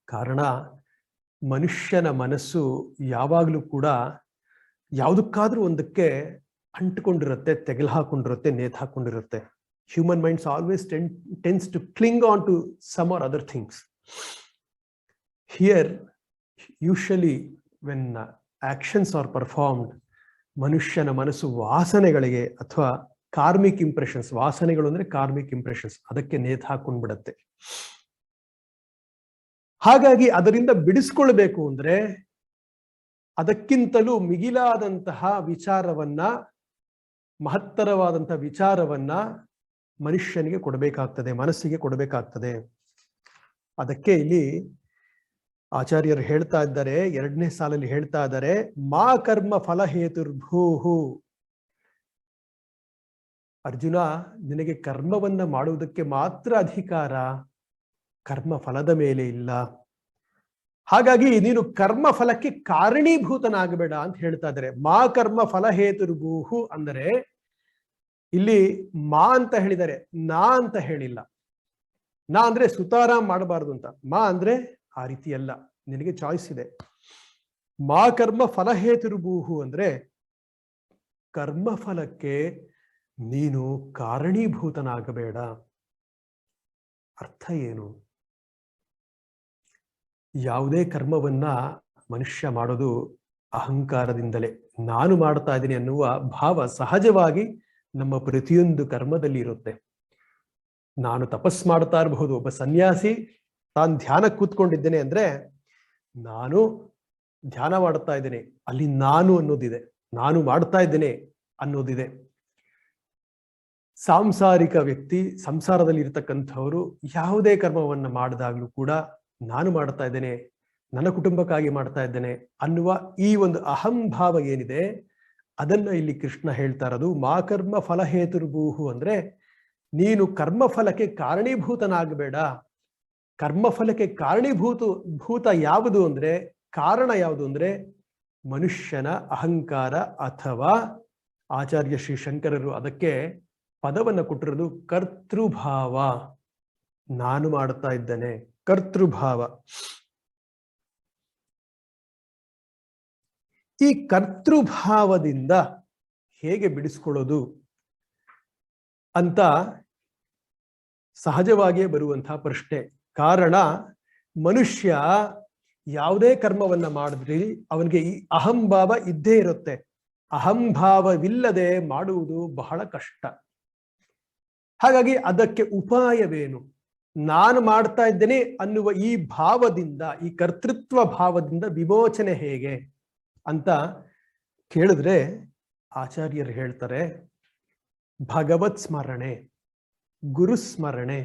ಕಾರಣ ಮನುಷ್ಯನ ಮನಸ್ಸು ಯಾವಾಗಲೂ ಕೂಡ ಯಾವುದಕ್ಕಾದ್ರೂ ಒಂದಕ್ಕೆ ಅಂಟಿಕೊಂಡಿರುತ್ತೆ, ತೆಗೆಲು ಹಾಕೊಂಡಿರುತ್ತೆ, ನೇತು ಹಾಕೊಂಡಿರುತ್ತೆ. Human minds always tends to cling on to some or other things. Here, usually when actions are performed, ಮನುಷ್ಯನ ಮನಸ್ಸು ವಾಸನೆಗಳಿಗೆ ಅಥವಾ ಕಾರ್ಮಿಕ್ ಇಂಪ್ರೆಷನ್ಸ್, ವಾಸನೆಗಳು ಅಂದ್ರೆ ಕಾರ್ಮಿಕ್ ಇಂಪ್ರೆಷನ್ಸ್, ಅದಕ್ಕೆ ನೇತು ಹಾಕೊಂಡ್ಬಿಡತ್ತೆ. ಹಾಗಾಗಿ ಅದರಿಂದ ಬಿಡಿಸ್ಕೊಳ್ಬೇಕು ಅಂದ್ರೆ ಅದಕ್ಕಿಂತಲೂ ಮಿಗಿಲಾದಂತಹ ವಿಚಾರವನ್ನ, ಮಹತ್ತರವಾದಂತಹ ವಿಚಾರವನ್ನ ಮನುಷ್ಯನಿಗೆ ಕೊಡಬೇಕಾಗ್ತದೆ, ಮನಸ್ಸಿಗೆ ಕೊಡಬೇಕಾಗ್ತದೆ. ಅದಕ್ಕೆ ಇಲ್ಲಿ ಆಚಾರ್ಯರು ಹೇಳ್ತಾ ಇದ್ದಾರೆ, 2ನೇ ಸಾಲಲ್ಲಿ ಹೇಳ್ತಾ ಇದ್ದಾರೆ, ಮಾ ಕರ್ಮ ಫಲ ಹೇತುರ್ಭೂಹು. ಅರ್ಜುನ, ನಿನಗೆ ಕರ್ಮವನ್ನ ಮಾಡುವುದಕ್ಕೆ ಮಾತ್ರ ಅಧಿಕಾರ, ಕರ್ಮ ಫಲದ ಮೇಲೆ ಇಲ್ಲ. ಹಾಗಾಗಿ ನೀನು ಕರ್ಮ ಫಲಕ್ಕೆ ಕಾರಣೀಭೂತನಾಗಬೇಡ ಅಂತ ಹೇಳ್ತಾ ಇದ್ದಾರೆ. ಮಾ ಕರ್ಮ ಫಲ ಹೇತುರ್ಭೂಹು ಅಂದರೆ ಇಲ್ಲಿ ಮಾ ಅಂತ ಹೇಳಿದ್ದಾರೆ, ನಾ ಅಂತ ಹೇಳಿಲ್ಲ. ನಾ ಅಂದ್ರೆ ಸುತಾರಾಮ್ ಮಾಡಬಾರ್ದು ಅಂತ, ಮಾ ಅಂದ್ರೆ ಆ ರೀತಿ ಅಲ್ಲ, ನಿನಗೆ ಚಾಯ್ಸ್ ಇದೆ. ಮಾ ಕರ್ಮ ಫಲ ಹೇತುರ್ಭೂಹು ಅಂದ್ರೆ ಕರ್ಮ ಫಲಕ್ಕೆ ನೀನು ಕಾರಣೀಭೂತನಾಗಬೇಡ. ಅರ್ಥ ಏನು? ಯಾವುದೇ ಕರ್ಮವನ್ನ ಮನುಷ್ಯ ಮಾಡೋದು ಅಹಂಕಾರದಿಂದಲೇ. ನಾನು ಮಾಡ್ತಾ ಇದ್ದೀನಿ ಅನ್ನುವ ಭಾವ ಸಹಜವಾಗಿ ನಮ್ಮ ಪ್ರತಿಯೊಂದು ಕರ್ಮದಲ್ಲಿ ಇರುತ್ತೆ. ನಾನು ತಪಸ್ ಮಾಡ್ತಾ ಇರಬಹುದು, ಒಬ್ಬ ಸನ್ಯಾಸಿ ತಾನು ಧ್ಯಾನ ಕೂತ್ಕೊಂಡಿದ್ದೇನೆ ಅಂದ್ರೆ ನಾನು ಧ್ಯಾನ ಮಾಡ್ತಾ ಇದ್ದೇನೆ, ಅಲ್ಲಿ ನಾನು ಅನ್ನೋದಿದೆ, ನಾನು ಮಾಡ್ತಾ ಇದ್ದೇನೆ ಅನ್ನೋದಿದೆ. ಸಾಂಸಾರಿಕ ವ್ಯಕ್ತಿ, ಸಂಸಾರದಲ್ಲಿ ಇರತಕ್ಕಂಥವರು ಯಾವುದೇ ಕರ್ಮವನ್ನ ಮಾಡಿದಾಗ್ಲೂ ಕೂಡ ನಾನು ಮಾಡ್ತಾ ಇದ್ದೇನೆ, ನನ್ನ ಕುಟುಂಬಕ್ಕಾಗಿ ಮಾಡ್ತಾ ಇದ್ದೇನೆ ಅನ್ನುವ ಈ ಒಂದು ಅಹಂಭಾವ ಏನಿದೆ ಅದನ್ನ ಇಲ್ಲಿ ಕೃಷ್ಣ ಹೇಳ್ತಾ ಇರೋದು. ಮಾ ಕರ್ಮ ಫಲ ಹೇತುರ್ಭೂಹು ಅಂದ್ರೆ ನೀನು ಕರ್ಮಫಲಕ್ಕೆ ಕಾರಣೀಭೂತನಾಗಬೇಡ. ಕರ್ಮಫಲಕ್ಕೆ ಭೂತ ಯಾವುದು ಅಂದ್ರೆ, ಕಾರಣ ಯಾವುದು ಅಂದ್ರೆ ಮನುಷ್ಯನ ಅಹಂಕಾರ, ಅಥವಾ ಆಚಾರ್ಯ ಶ್ರೀ ಶಂಕರರು ಅದಕ್ಕೆ ಪದವನ್ನು ಕೊಟ್ಟಿರೋದು ಕರ್ತೃಭಾವ. ನಾನು ಮಾಡ್ತಾ ಇದ್ದೇನೆ, ಕರ್ತೃಭಾವ. ಈ ಕರ್ತೃಭಾವದಿಂದ ಹೇಗೆ ಬಿಡಿಸ್ಕೊಳ್ಳೋದು ಅಂತ ಸಹಜವಾಗಿಯೇ ಬರುವಂತಹ ಪ್ರಶ್ನೆ. ಕಾರಣ ಮನುಷ್ಯ ಯಾವುದೇ ಕರ್ಮವನ್ನ ಮಾಡಿದ್ರಿ ಅವನಿಗೆ ಈ ಅಹಂಭಾವ ಇದ್ದೇ ಇರುತ್ತೆ. ಅಹಂಭಾವವಿಲ್ಲದೆ ಮಾಡುವುದು ಬಹಳ ಕಷ್ಟ. ಹಾಗಾಗಿ ಅದಕ್ಕೆ ಉಪಾಯವೇನು? ನಾನು ಮಾಡ್ತಾ ಇದ್ದೇನೆ ಅನ್ನುವ ಈ ಭಾವದಿಂದ, ಈ ಕರ್ತೃತ್ವ ಭಾವದಿಂದ ವಿಮೋಚನೆ ಹೇಗೆ ಅಂತ ಕೇಳಿದ್ರೆ ಆಚಾರ್ಯರು ಹೇಳ್ತಾರೆ, ಭಗವತ್ ಸ್ಮರಣೆ, ಗುರುಸ್ಮರಣೆ.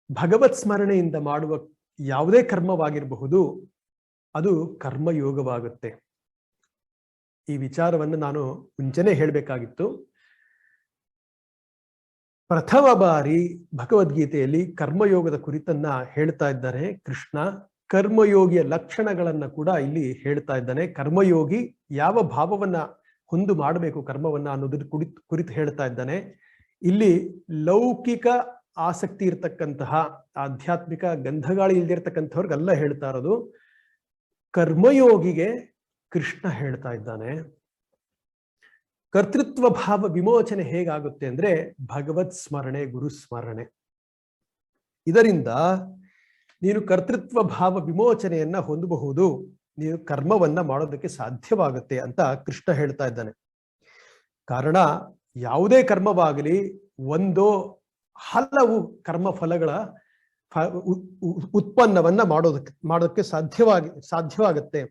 ಭಗವತ್ ಸ್ಮರಣೆಯಿಂದ ಮಾಡುವ ಯಾವುದೇ ಕರ್ಮವಾಗಿರಬಹುದು, ಅದು ಕರ್ಮಯೋಗವಾಗುತ್ತೆ. ಈ ವಿಚಾರವನ್ನು ನಾನು ಮುಂಚೆನೆ ಹೇಳಬೇಕಾಗಿತ್ತು. ಪ್ರಥಮ ಬಾರಿ ಭಗವದ್ಗೀತೆಯಲ್ಲಿ ಕರ್ಮಯೋಗದ ಕುರಿತನ್ನ ಹೇಳ್ತಾ ಇದ್ದಾರೆ ಕೃಷ್ಣ. ಕರ್ಮಯೋಗಿಯ ಲಕ್ಷಣಗಳನ್ನ ಕೂಡ ಇಲ್ಲಿ ಹೇಳ್ತಾ ಇದ್ದಾನೆ. ಕರ್ಮಯೋಗಿ ಯಾವ ಭಾವವನ್ನ ಹೊಂದು ಮಾಡಬೇಕು ಕರ್ಮವನ್ನ ಅನ್ನೋದ್ರ ಕುರಿತು ಹೇಳ್ತಾ ಇದ್ದಾನೆ. ಇಲ್ಲಿ ಲೌಕಿಕ ಆಸಕ್ತಿ ಇರ್ತಕ್ಕಂತಹ ಆಧ್ಯಾತ್ಮಿಕ ಗಂಧಗಾಳಿ ಇಲ್ದಿರ್ತಕ್ಕಂಥವ್ರಿಗೆಲ್ಲ ಹೇಳ್ತಾ ಇರೋದು. ಕರ್ಮಯೋಗಿಗೆ ಕೃಷ್ಣ ಹೇಳ್ತಾ ಇದ್ದಾನೆ, ಕರ್ತೃತ್ವ ಭಾವ ವಿಮೋಚನೆ ಹೇಗಾಗುತ್ತೆ ಅಂದ್ರೆ ಭಗವತ್ ಸ್ಮರಣೆ, ಗುರು ಸ್ಮರಣೆ. ಇದರಿಂದ ನೀನು ಕರ್ತೃತ್ವ ಭಾವ ವಿಮೋಚನೆಯನ್ನ ಹೊಂದಬಹುದು, ನೀನು ಕರ್ಮವನ್ನ ಮಾಡೋದಕ್ಕೆ ಸಾಧ್ಯವಾಗುತ್ತೆ ಅಂತ ಕೃಷ್ಣ ಹೇಳ್ತಾ ಇದ್ದಾನೆ. ಕಾರಣ ಯಾವುದೇ ಕರ್ಮವಾಗಲಿ ಒಂದೋ ಹಲವು ಕರ್ಮ ಫಲಗಳ ಉತ್ಪನ್ನವನ್ನ ಮಾಡೋದಕ್ಕೆ ಸಾಧ್ಯವಾಗುತ್ತೆ.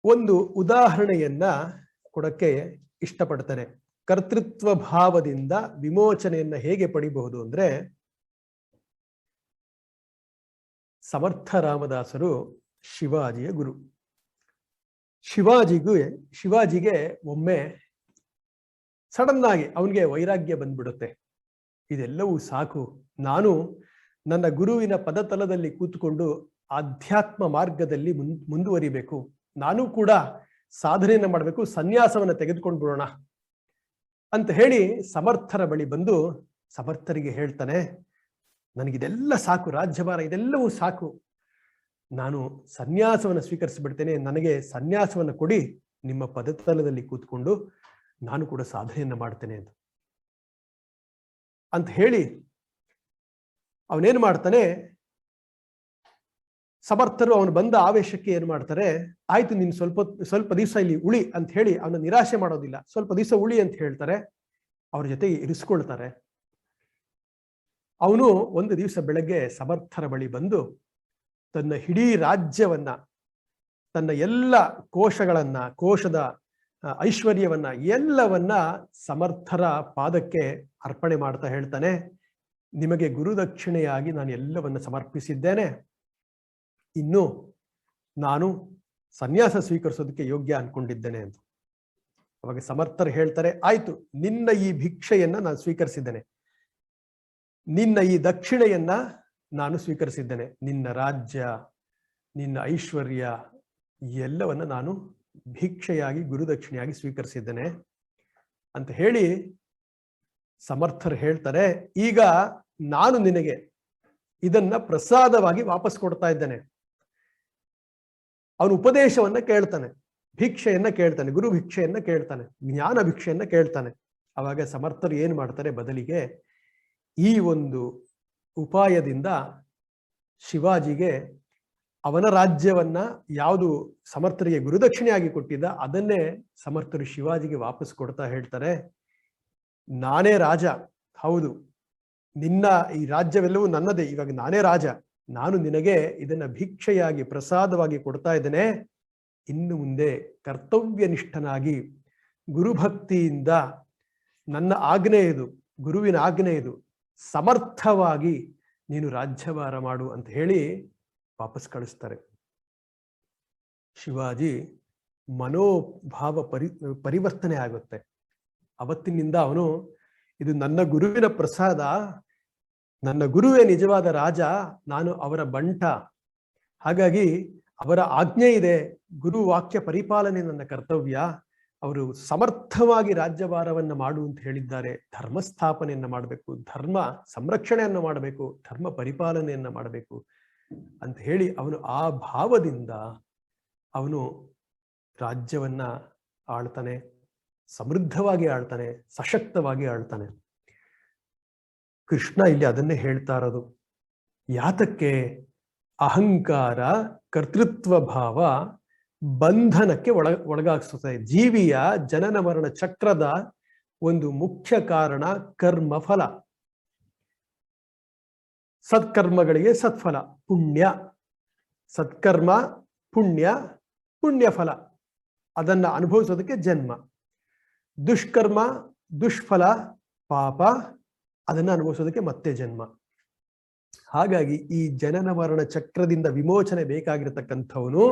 ಒಂದು ಉದಾಹರಣೆಯನ್ನ ಕೊಡಕ್ಕೆ ಇಷ್ಟಪಡ್ತಾರೆ. ಕರ್ತೃತ್ವ ಭಾವದಿಂದ ವಿಮೋಚನೆಯನ್ನ ಹೇಗೆ ಪಡಿಬಹುದು ಅಂದ್ರೆ, ಸಮರ್ಥ ರಾಮದಾಸರು ಶಿವಾಜಿಯ ಗುರು. ಶಿವಾಜಿಗೆ ಒಮ್ಮೆ ಸಡನ್ ಆಗಿ ಅವನಿಗೆ ವೈರಾಗ್ಯ ಬಂದ್ಬಿಡುತ್ತೆ. ಇದೆಲ್ಲವೂ ಸಾಕು, ನಾನು ನನ್ನ ಗುರುವಿನ ಪದತಲದಲ್ಲಿ ಕೂತ್ಕೊಂಡು ಆಧ್ಯಾತ್ಮ ಮಾರ್ಗದಲ್ಲಿ ಮುಂದುವರಿಬೇಕು, ನಾನು ಕೂಡ ಸಾಧನೆಯನ್ನ ಮಾಡಬೇಕು, ಸನ್ಯಾಸವನ್ನ ತೆಗೆದುಕೊಂಡು ಬಿಡೋಣ ಅಂತ ಹೇಳಿ ಸಮರ್ಥರ ಬಳಿ ಬಂದು ಸಮರ್ಥರಿಗೆ ಹೇಳ್ತಾನೆ, ನನಗಿದೆಲ್ಲ ಸಾಕು, ರಾಜ್ಯಭಾರ ಇದೆಲ್ಲವೂ ಸಾಕು, ನಾನು ಸನ್ಯಾಸವನ್ನು ಸ್ವೀಕರಿಸಿಬಿಡ್ತೇನೆ, ನನಗೆ ಸನ್ಯಾಸವನ್ನು ಕೊಡಿ, ನಿಮ್ಮ ಪದತಲದಲ್ಲಿ ಕೂತ್ಕೊಂಡು ನಾನು ಕೂಡ ಸಾಧನೆಯನ್ನ ಮಾಡ್ತೇನೆ ಅಂತ ಹೇಳಿ ಅವನೇನು ಮಾಡ್ತಾನೆ. ಸಮರ್ಥರು ಅವನು ಬಂದ ಆವೇಶಕ್ಕೆ ಏನು ಮಾಡ್ತಾರೆ, ಆಯ್ತು ನೀನು ಸ್ವಲ್ಪ ದಿವಸ ಇಲ್ಲಿ ಉಳಿ ಅಂತ ಹೇಳಿ ಅವನ ನಿರಾಶೆ ಮಾಡೋದಿಲ್ಲ, ಸ್ವಲ್ಪ ದಿವಸ ಉಳಿ ಅಂತ ಹೇಳ್ತಾರೆ, ಅವ್ರ ಜೊತೆಗೆ ಇರಿಸ್ಕೊಳ್ತಾರೆ. ಅವನು ಒಂದು ದಿವಸ ಬೆಳಗ್ಗೆ ಸಮರ್ಥರ ಬಳಿ ಬಂದು ತನ್ನ ಇಡೀ ರಾಜ್ಯವನ್ನ, ತನ್ನ ಎಲ್ಲ ಕೋಶದ ಐಶ್ವರ್ಯವನ್ನ ಎಲ್ಲವನ್ನ ಸಮರ್ಥರ ಪಾದಕ್ಕೆ ಅರ್ಪಣೆ ಮಾಡ್ತಾ ಹೇಳ್ತಾನೆ, ನಿಮಗೆ ಗುರುದಕ್ಷಿಣೆಯಾಗಿ ನಾನು ಎಲ್ಲವನ್ನ ಸಮರ್ಪಿಸಿದ್ದೇನೆ, ಇನ್ನು ನಾನು ಸನ್ಯಾಸ ಸ್ವೀಕರಿಸೋದಕ್ಕೆ ಯೋಗ್ಯ ಅನ್ಕೊಂಡಿದ್ದೇನೆ ಅಂತ. ಅವಾಗ ಸಮರ್ಥರು ಹೇಳ್ತಾರೆ, ಆಯ್ತು, ನಿನ್ನ ಈ ಭಿಕ್ಷೆಯನ್ನ ನಾನು ಸ್ವೀಕರಿಸಿದ್ದೇನೆ, ನಿನ್ನ ಈ ದಕ್ಷಿಣೆಯನ್ನ ನಾನು ಸ್ವೀಕರಿಸಿದ್ದೇನೆ, ನಿನ್ನ ರಾಜ್ಯ, ನಿನ್ನ ಐಶ್ವರ್ಯ ಎಲ್ಲವನ್ನ ನಾನು ಭಿಕ್ಷೆಯಾಗಿ ಗುರುದಕ್ಷಿಣೆಯಾಗಿ ಸ್ವೀಕರಿಸಿದ್ದೇನೆ ಅಂತ ಹೇಳಿ ಸಮರ್ಥರು ಹೇಳ್ತಾರೆ, ಈಗ ನಾನು ನಿನಗೆ ಇದನ್ನ ಪ್ರಸಾದವಾಗಿ ವಾಪಸ್ ಕೊಡ್ತಾ ಇದ್ದೇನೆ. ಅವನು ಉಪದೇಶವನ್ನ ಕೇಳ್ತಾನೆ, ಭಿಕ್ಷೆಯನ್ನ ಕೇಳ್ತಾನೆ, ಗುರು ಭಿಕ್ಷೆಯನ್ನ ಕೇಳ್ತಾನೆ, ಜ್ಞಾನ ಭಿಕ್ಷೆಯನ್ನ ಕೇಳ್ತಾನೆ. ಅವಾಗ ಸಮರ್ಥರು ಏನ್ ಮಾಡ್ತಾರೆ, ಬದಲಿಗೆ ಈ ಒಂದು ಉಪಾಯದಿಂದ ಶಿವಾಜಿಗೆ ಅವನ ರಾಜ್ಯವನ್ನ ಯಾವುದು ಸಮರ್ಥರಿಗೆ ಗುರುದಕ್ಷಿಣೆಯಾಗಿ ಕೊಟ್ಟಿದ್ದ ಅದನ್ನೇ ಸಮರ್ಥರು ಶಿವಾಜಿಗೆ ವಾಪಸ್ ಕೊಡ್ತಾ ಹೇಳ್ತಾರೆ, ನಾನೇ ರಾಜ, ಹೌದು, ನಿನ್ನ ಈ ರಾಜ್ಯವೆಲ್ಲವೂ ನನ್ನದೇ, ಇವಾಗ ನಾನೇ ರಾಜ, ನಾನು ನಿನಗೆ ಇದನ್ನ ಭಿಕ್ಷೆಯಾಗಿ ಪ್ರಸಾದವಾಗಿ ಕೊಡ್ತಾ ಇದ್ದೇನೆ, ಇನ್ನು ಮುಂದೆ ಕರ್ತವ್ಯನಿಷ್ಠನಾಗಿ ಗುರುಭಕ್ತಿಯಿಂದ ನನ್ನ ಆಜ್ಞೆ ಇದು, ಗುರುವಿನ ಆಜ್ಞೆ ಇದು, ಸಮರ್ಥವಾಗಿ ನೀನು ರಾಜ್ಯಭಾರ ಮಾಡು ಅಂತ ಹೇಳಿ ವಾಪಸ್ ಕಳಿಸ್ತಾರೆ. ಶಿವಾಜಿ ಮನೋಭಾವ ಪರಿವರ್ತನೆ ಆಗುತ್ತೆ. ಅವತ್ತಿನಿಂದ ಅವನು, ಇದು ನನ್ನ ಗುರುವಿನ ಪ್ರಸಾದ, ನನ್ನ ಗುರುವೇ ನಿಜವಾದ ರಾಜ, ನಾನು ಅವರ ಬಂಟ, ಹಾಗಾಗಿ ಅವರ ಆಜ್ಞೆ ಇದೆ, ಗುರು ವಾಕ್ಯ ಪರಿಪಾಲನೆ ನನ್ನ ಕರ್ತವ್ಯ, ಅವರು ಸಮರ್ಥವಾಗಿ ರಾಜ್ಯಭಾರವನ್ನ ಮಾಡು ಅಂತ ಹೇಳಿದ್ದಾರೆ, ಧರ್ಮ ಸ್ಥಾಪನೆಯನ್ನ ಮಾಡಬೇಕು, ಧರ್ಮ ಸಂರಕ್ಷಣೆಯನ್ನ ಮಾಡಬೇಕು, ಧರ್ಮ ಪರಿಪಾಲನೆಯನ್ನ ಮಾಡಬೇಕು ಅಂತ ಹೇಳಿ ಅವನು ಆ ಭಾವದಿಂದ ಅವನು ರಾಜ್ಯವನ್ನ ಆಳ್ತಾನೆ, ಸಮೃದ್ಧವಾಗಿ ಆಳ್ತಾನೆ, ಸಶಕ್ತವಾಗಿ ಆಳ್ತಾನೆ. ಕೃಷ್ಣ ಇಲ್ಲಿ ಅದನ್ನೇ ಹೇಳ್ತಾ ಇರೋದು. ಯಾತಕ್ಕೆ ಅಹಂಕಾರ, ಕರ್ತೃತ್ವ ಭಾವ ಬಂಧನಕ್ಕೆ ಒಳಗಾಗಿಸುತ್ತದೆ. ಜೀವಿಯ ಜನನ ಮರಣ ಚಕ್ರದ ಒಂದು ಮುಖ್ಯ ಕಾರಣ ಕರ್ಮ ಫಲ. ಸತ್ಕರ್ಮಗಳಿಗೆ ಸತ್ಫಲ, ಪುಣ್ಯ, ಸತ್ಕರ್ಮ ಪುಣ್ಯ, ಪುಣ್ಯ ಫಲ ಅದನ್ನ ಅನುಭವಿಸೋದಕ್ಕೆ ಜನ್ಮ, ದುಷ್ಕರ್ಮ ದುಷ್ಫಲ ಪಾಪ ಅದನ್ನ ಅನುಭವಿಸೋದಕ್ಕೆ ಮತ್ತೆ ಜನ್ಮ. ಹಾಗಾಗಿ ಈ ಜನನ ಮರಣ ಚಕ್ರದಿಂದ ವಿಮೋಚನೆ ಬೇಕಾಗಿರತಕ್ಕಂಥವನು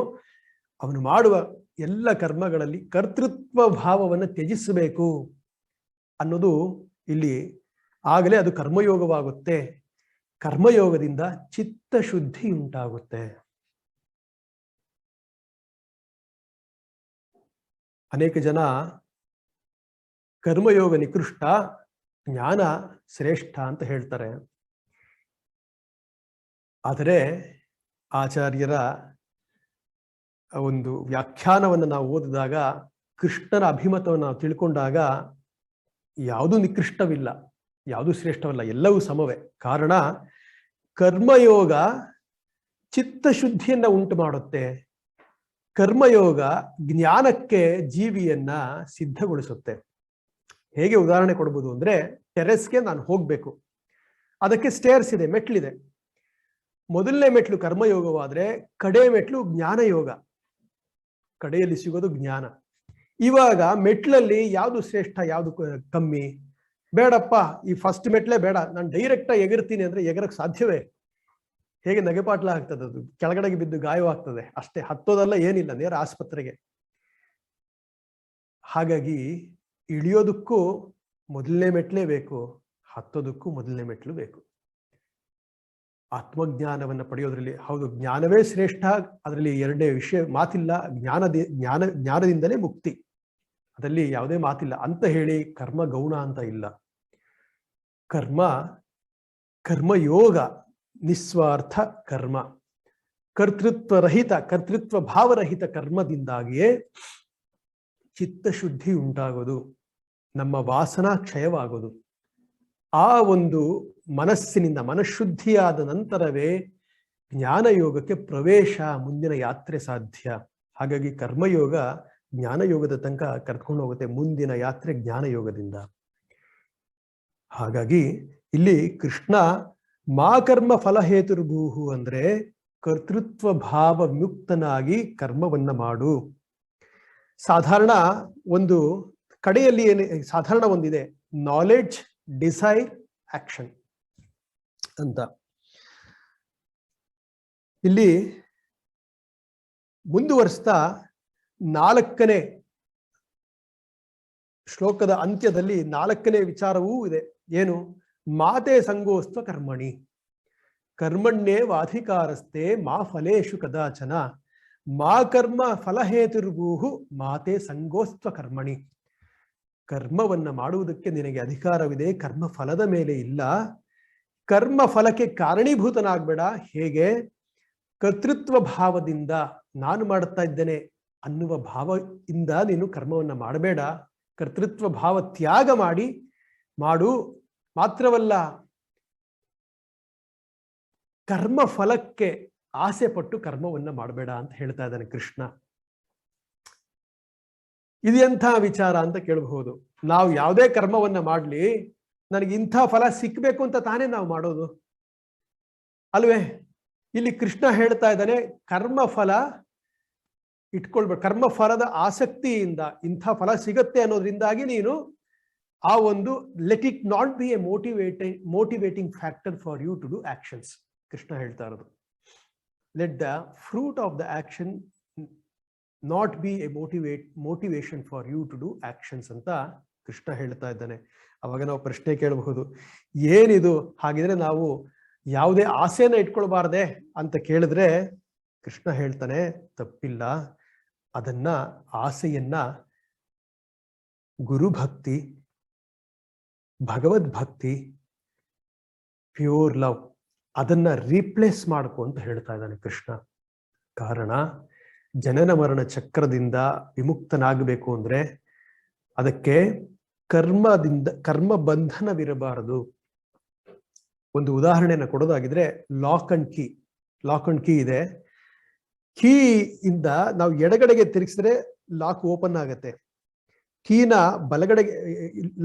ಅವನು ಮಾಡುವ ಎಲ್ಲ ಕರ್ಮಗಳಲ್ಲಿ ಕರ್ತೃತ್ವ ಭಾವವನ್ನು ತ್ಯಜಿಸಬೇಕು ಅನ್ನೋದು ಇಲ್ಲಿ. ಆಗಲೇ ಅದು ಕರ್ಮಯೋಗವಾಗುತ್ತೆ. ಕರ್ಮಯೋಗದಿಂದ ಚಿತ್ತಶುದ್ಧಿ ಉಂಟಾಗುತ್ತೆ. ಅನೇಕ ಜನ ಕರ್ಮಯೋಗ ನಿಕೃಷ್ಟ, ಜ್ಞಾನ ಶ್ರೇಷ್ಠ ಅಂತ ಹೇಳ್ತಾರೆ. ಆದರೆ ಆಚಾರ್ಯರ ಒಂದು ವ್ಯಾಖ್ಯಾನವನ್ನು ನಾವು ಓದಿದಾಗ, ಕೃಷ್ಣನ ಅಭಿಮತವನ್ನು ನಾವು ತಿಳ್ಕೊಂಡಾಗ ಯಾವುದೂ ನಿಕೃಷ್ಟವಿಲ್ಲ, ಯಾವುದೂ ಶ್ರೇಷ್ಠವಲ್ಲ, ಎಲ್ಲವೂ ಸಮವೇ. ಕಾರಣ ಕರ್ಮಯೋಗ ಚಿತ್ತಶುದ್ಧಿಯನ್ನ ಉಂಟು ಮಾಡುತ್ತೆ. ಕರ್ಮಯೋಗ ಜ್ಞಾನಕ್ಕೆ ಜೀವಿಯನ್ನ ಸಿದ್ಧಗೊಳಿಸುತ್ತೆ. ಹೇಗೆ ಉದಾಹರಣೆ ಕೊಡ್ಬೋದು ಅಂದ್ರೆ, ಟೆರೆಸ್ಗೆ ನಾನು ಹೋಗ್ಬೇಕು, ಅದಕ್ಕೆ ಸ್ಟೇರ್ಸ್ ಇದೆ, ಮೆಟ್ಲಿದೆ. ಮೊದಲನೇ ಮೆಟ್ಲು ಕರ್ಮಯೋಗವಾದ್ರೆ ಕಡೆ ಮೆಟ್ಲು ಜ್ಞಾನಯೋಗ, ಕಡೆಯಲ್ಲಿ ಸಿಗೋದು ಜ್ಞಾನ. ಇವಾಗ ಮೆಟ್ಲಲ್ಲಿ ಯಾವುದು ಶ್ರೇಷ್ಠ ಯಾವುದು ಕಮ್ಮಿ? ಬೇಡಪ್ಪ, ಈ ಫಸ್ಟ್ ಮೆಟ್ಲೇ ಬೇಡ, ನಾನು ಡೈರೆಕ್ಟ್ ಆಗಿ ಎಗರ್ತೀನಿ ಅಂದ್ರೆ ಎಗರಕ್ಕೆ ಸಾಧ್ಯವೇ? ಹೇಗೆ ನಗೆಪಾಟ್ಲ ಆಗ್ತದೆ, ಅದು ಕೆಳಗಡೆಗೆ ಬಿದ್ದು ಗಾಯವಾಗ್ತದೆ ಅಷ್ಟೇ, ಹತ್ತೋದಲ್ಲ, ಏನಿಲ್ಲ, ನೇರ ಆಸ್ಪತ್ರೆಗೆ. ಹಾಗಾಗಿ ಇಳಿಯೋದಕ್ಕೂ ಮೊದಲನೇ ಮೆಟ್ಲೇ ಬೇಕು, ಹತ್ತೋದಕ್ಕೂ ಮೊದಲನೇ ಮೆಟ್ಲು ಬೇಕು. ಆತ್ಮಜ್ಞಾನವನ್ನು ಪಡೆಯೋದ್ರಲ್ಲಿ ಹೌದು ಜ್ಞಾನವೇ ಶ್ರೇಷ್ಠ, ಅದರಲ್ಲಿ ಎರಡನೇ ವಿಷಯ ಮಾತಿಲ್ಲ. ಜ್ಞಾನದಿಂದಲೇ ಮುಕ್ತಿ, ಅದರಲ್ಲಿ ಯಾವುದೇ ಮಾತಿಲ್ಲ ಅಂತ ಹೇಳಿ ಕರ್ಮ ಗೌಣ ಅಂತ ಇಲ್ಲ. ಕರ್ಮಯೋಗ ನಿಸ್ವಾರ್ಥ ಕರ್ಮ, ಕರ್ತೃತ್ವ ಭಾವರಹಿತ ಕರ್ಮದಿಂದಾಗಿಯೇ ಚಿತ್ತಶುದ್ಧಿ ಉಂಟಾಗೋದು, ನಮ್ಮ ವಾಸನಾ ಕ್ಷಯವಾಗೋದು. ಆ ಒಂದು ಮನಸ್ಸಿನಿಂದ ಮನಃಶುದ್ಧಿಯಾದ ನಂತರವೇ ಜ್ಞಾನಯೋಗಕ್ಕೆ ಪ್ರವೇಶ, ಮುಂದಿನ ಯಾತ್ರೆ ಸಾಧ್ಯ. ಹಾಗಾಗಿ ಕರ್ಮಯೋಗ ಜ್ಞಾನಯೋಗದ ತನಕ ಕರ್ಕೊಂಡು ಹೋಗುತ್ತೆ, ಮುಂದಿನ ಯಾತ್ರೆ ಜ್ಞಾನಯೋಗದಿಂದ. ಹಾಗಾಗಿ ಇಲ್ಲಿ ಕೃಷ್ಣ ಮಾ ಕರ್ಮ ಫಲಹೇತುರ್ಭೂಹು ಅಂದ್ರೆ ಕರ್ತೃತ್ವ ಭಾವ ವಿಮುಕ್ತನಾಗಿ ಕರ್ಮವನ್ನ ಮಾಡು. ಸಾಧಾರಣ ಒಂದು ಕಡೆಯಲ್ಲಿ ಸಾಧಾರಣ ಒಂದಿದೆ, ನಾಲೆಡ್ಜ್, ಡಿಸೈರ್, ಆಕ್ಷನ್ ಅಂತ. ಇಲ್ಲಿ ಮುಂದುವರಿಸ್ತಾ 4ನೇ ಶ್ಲೋಕದ ಅಂತ್ಯದಲ್ಲಿ 4ನೇ ವಿಚಾರವೂ ಇದೆ. ಏನು? ಮಾತೆ ಸಂಗೋಸ್ತ್ವ ಕರ್ಮಣಿ ಕರ್ಮಣ್ಯೇವಾಧಿಕಾರಸ್ಥೆ ಮಾ ಫಲೇಶು ಕದಾಚನ ಮಾ ಕರ್ಮ ಫಲಹೇತುರ್ಭೂಹು ಮಾತೆ ಸಂಗೋಸ್ತ್ವ ಕರ್ಮಣಿ. ಕರ್ಮವನ್ನ ಮಾಡುವುದಕ್ಕೆ ನಿನಗೆ ಅಧಿಕಾರವಿದೆ, ಕರ್ಮ ಫಲದ ಮೇಲೆ ಇಲ್ಲ. ಕರ್ಮ ಫಲಕ್ಕೆ ಕಾರಣೀಭೂತನಾಗ್ಬೇಡ. ಹೇಗೆ? ಕರ್ತೃತ್ವ ಭಾವದಿಂದ, ನಾನು ಮಾಡುತ್ತಾ ಇದ್ದೇನೆ ಅನ್ನುವ ಭಾವದಿಂದ ನೀನು ಕರ್ಮವನ್ನ ಮಾಡಬೇಡ. ಕರ್ತೃತ್ವ ಭಾವ ತ್ಯಾಗ ಮಾಡು. ಮಾತ್ರವಲ್ಲ, ಕರ್ಮ ಫಲಕ್ಕೆ ಆಸೆ ಪಟ್ಟು ಕರ್ಮವನ್ನ ಮಾಡಬೇಡ ಅಂತ ಹೇಳ್ತಾ ಇದ್ದಾನೆ ಕೃಷ್ಣ. ಇದೆಂಥ ವಿಚಾರ ಅಂತ ಕೇಳಬಹುದು. ನಾವು ಯಾವುದೇ ಕರ್ಮವನ್ನ ಮಾಡ್ಲಿ, ನನಗೆ ಇಂಥ ಫಲ ಸಿಕ್ಬೇಕು ಅಂತ ತಾನೇ ನಾವು ಮಾಡೋದು ಅಲ್ವೇ? ಇಲ್ಲಿ ಕೃಷ್ಣ ಹೇಳ್ತಾ ಇದ್ದಾನೆ, ಕರ್ಮ ಫಲ ಇಟ್ಕೊಳ್ಬೇಡ. ಕರ್ಮ ಫಲದ ಆಸಕ್ತಿಯಿಂದ ಇಂಥ ಫಲ ಸಿಗತ್ತೆ ಅನ್ನೋದ್ರಿಂದಾಗಿ ನೀನು ಆ ಒಂದು let it not be a motivating factor for you to do actions. Krishna ಹೇಳ್ತಾ ಇರೋದು, let the fruit of the action not be a motivation for you to do actions ಅಂತ ಕೃಷ್ಣ ಹೇಳ್ತಾ ಇದ್ದಾನೆ. ಅವಾಗ ನಾವು ಪ್ರಶ್ನೆ ಕೇಳಬಹುದು, ಏನಿದು? ಹಾಗಿದ್ರೆ ನಾವು ಯಾವುದೇ ಆಸೆನ ಇಟ್ಕೊಳ್ಬಾರ್ದೆ ಅಂತ ಕೇಳಿದ್ರೆ ಕೃಷ್ಣ ಹೇಳ್ತಾನೆ, ತಪ್ಪಿಲ್ಲ. ಅದನ್ನ ಆಸೆಯನ್ನ ಗುರುಭಕ್ತಿ, ಭಗವದ್ಭಕ್ತಿ, ಪ್ಯೂರ್ ಲವ್ ಅದನ್ನ ರೀಪ್ಲೇಸ್ ಮಾಡ್ಕೊ ಅಂತ ಹೇಳ್ತಾ ಇದ್ದಾನೆ ಕೃಷ್ಣ. ಕಾರಣ, ಜನನ ಮರಣ ಚಕ್ರದಿಂದ ವಿಮುಕ್ತನಾಗಬೇಕು ಅಂದ್ರೆ ಅದಕ್ಕೆ ಕರ್ಮ ಬಂಧನವಿರಬಾರದು. ಒಂದು ಉದಾಹರಣೆಯನ್ನು ಕೊಡೋದಾಗಿದ್ರೆ, ಲಾಕ್ ಅಂಡ್ ಕೀ ಇದೆ. ಕೀ ಇಂದ ನಾವು ಎಡಗಡೆಗೆ ತಿರುಗಿಸಿದ್ರೆ ಲಾಕ್ ಓಪನ್ ಆಗತ್ತೆ, ಕೀನ ಬಲಗಡೆಗೆ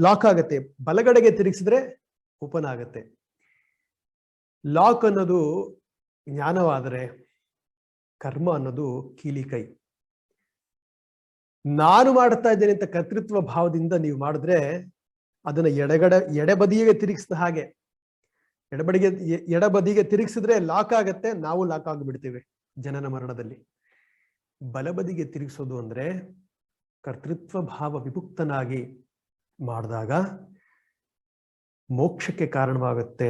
ಲಾಕ್ ಆಗತ್ತೆ, ಬಲಗಡೆಗೆ ತಿರುಗಿಸಿದ್ರೆ ಓಪನ್ ಆಗತ್ತೆ. ಲಾಕ್ ಅನ್ನೋದು ಜ್ಞಾನವಾದರೆ, ಕರ್ಮ ಅನ್ನೋದು ಕೀಲಿಕೈ. ನಾನು ಮಾಡ್ತಾ ಇದ್ದೇನೆ ಅಂತ ಕರ್ತೃತ್ವ ಭಾವದಿಂದ ನೀವು ಮಾಡಿದ್ರೆ ಅದನ್ನ ಎಡಬದಿಗೆ ತಿರುಗಿಸಿದ ಹಾಗೆ, ಎಡಬದಿಗೆ ತಿರುಗಿಸಿದ್ರೆ ಲಾಕ್ ಆಗತ್ತೆ, ನಾವು ಲಾಕ್ ಆಗಿಬಿಡ್ತೇವೆ ಜನನ ಮರಣದಲ್ಲಿ. ಬಲಬದಿಗೆ ತಿರುಗಿಸೋದು ಅಂದ್ರೆ ಕರ್ತೃತ್ವ ಭಾವ ವಿಮುಕ್ತನಾಗಿ ಮಾಡಿದಾಗ ಮೋಕ್ಷಕ್ಕೆ ಕಾರಣವಾಗುತ್ತೆ,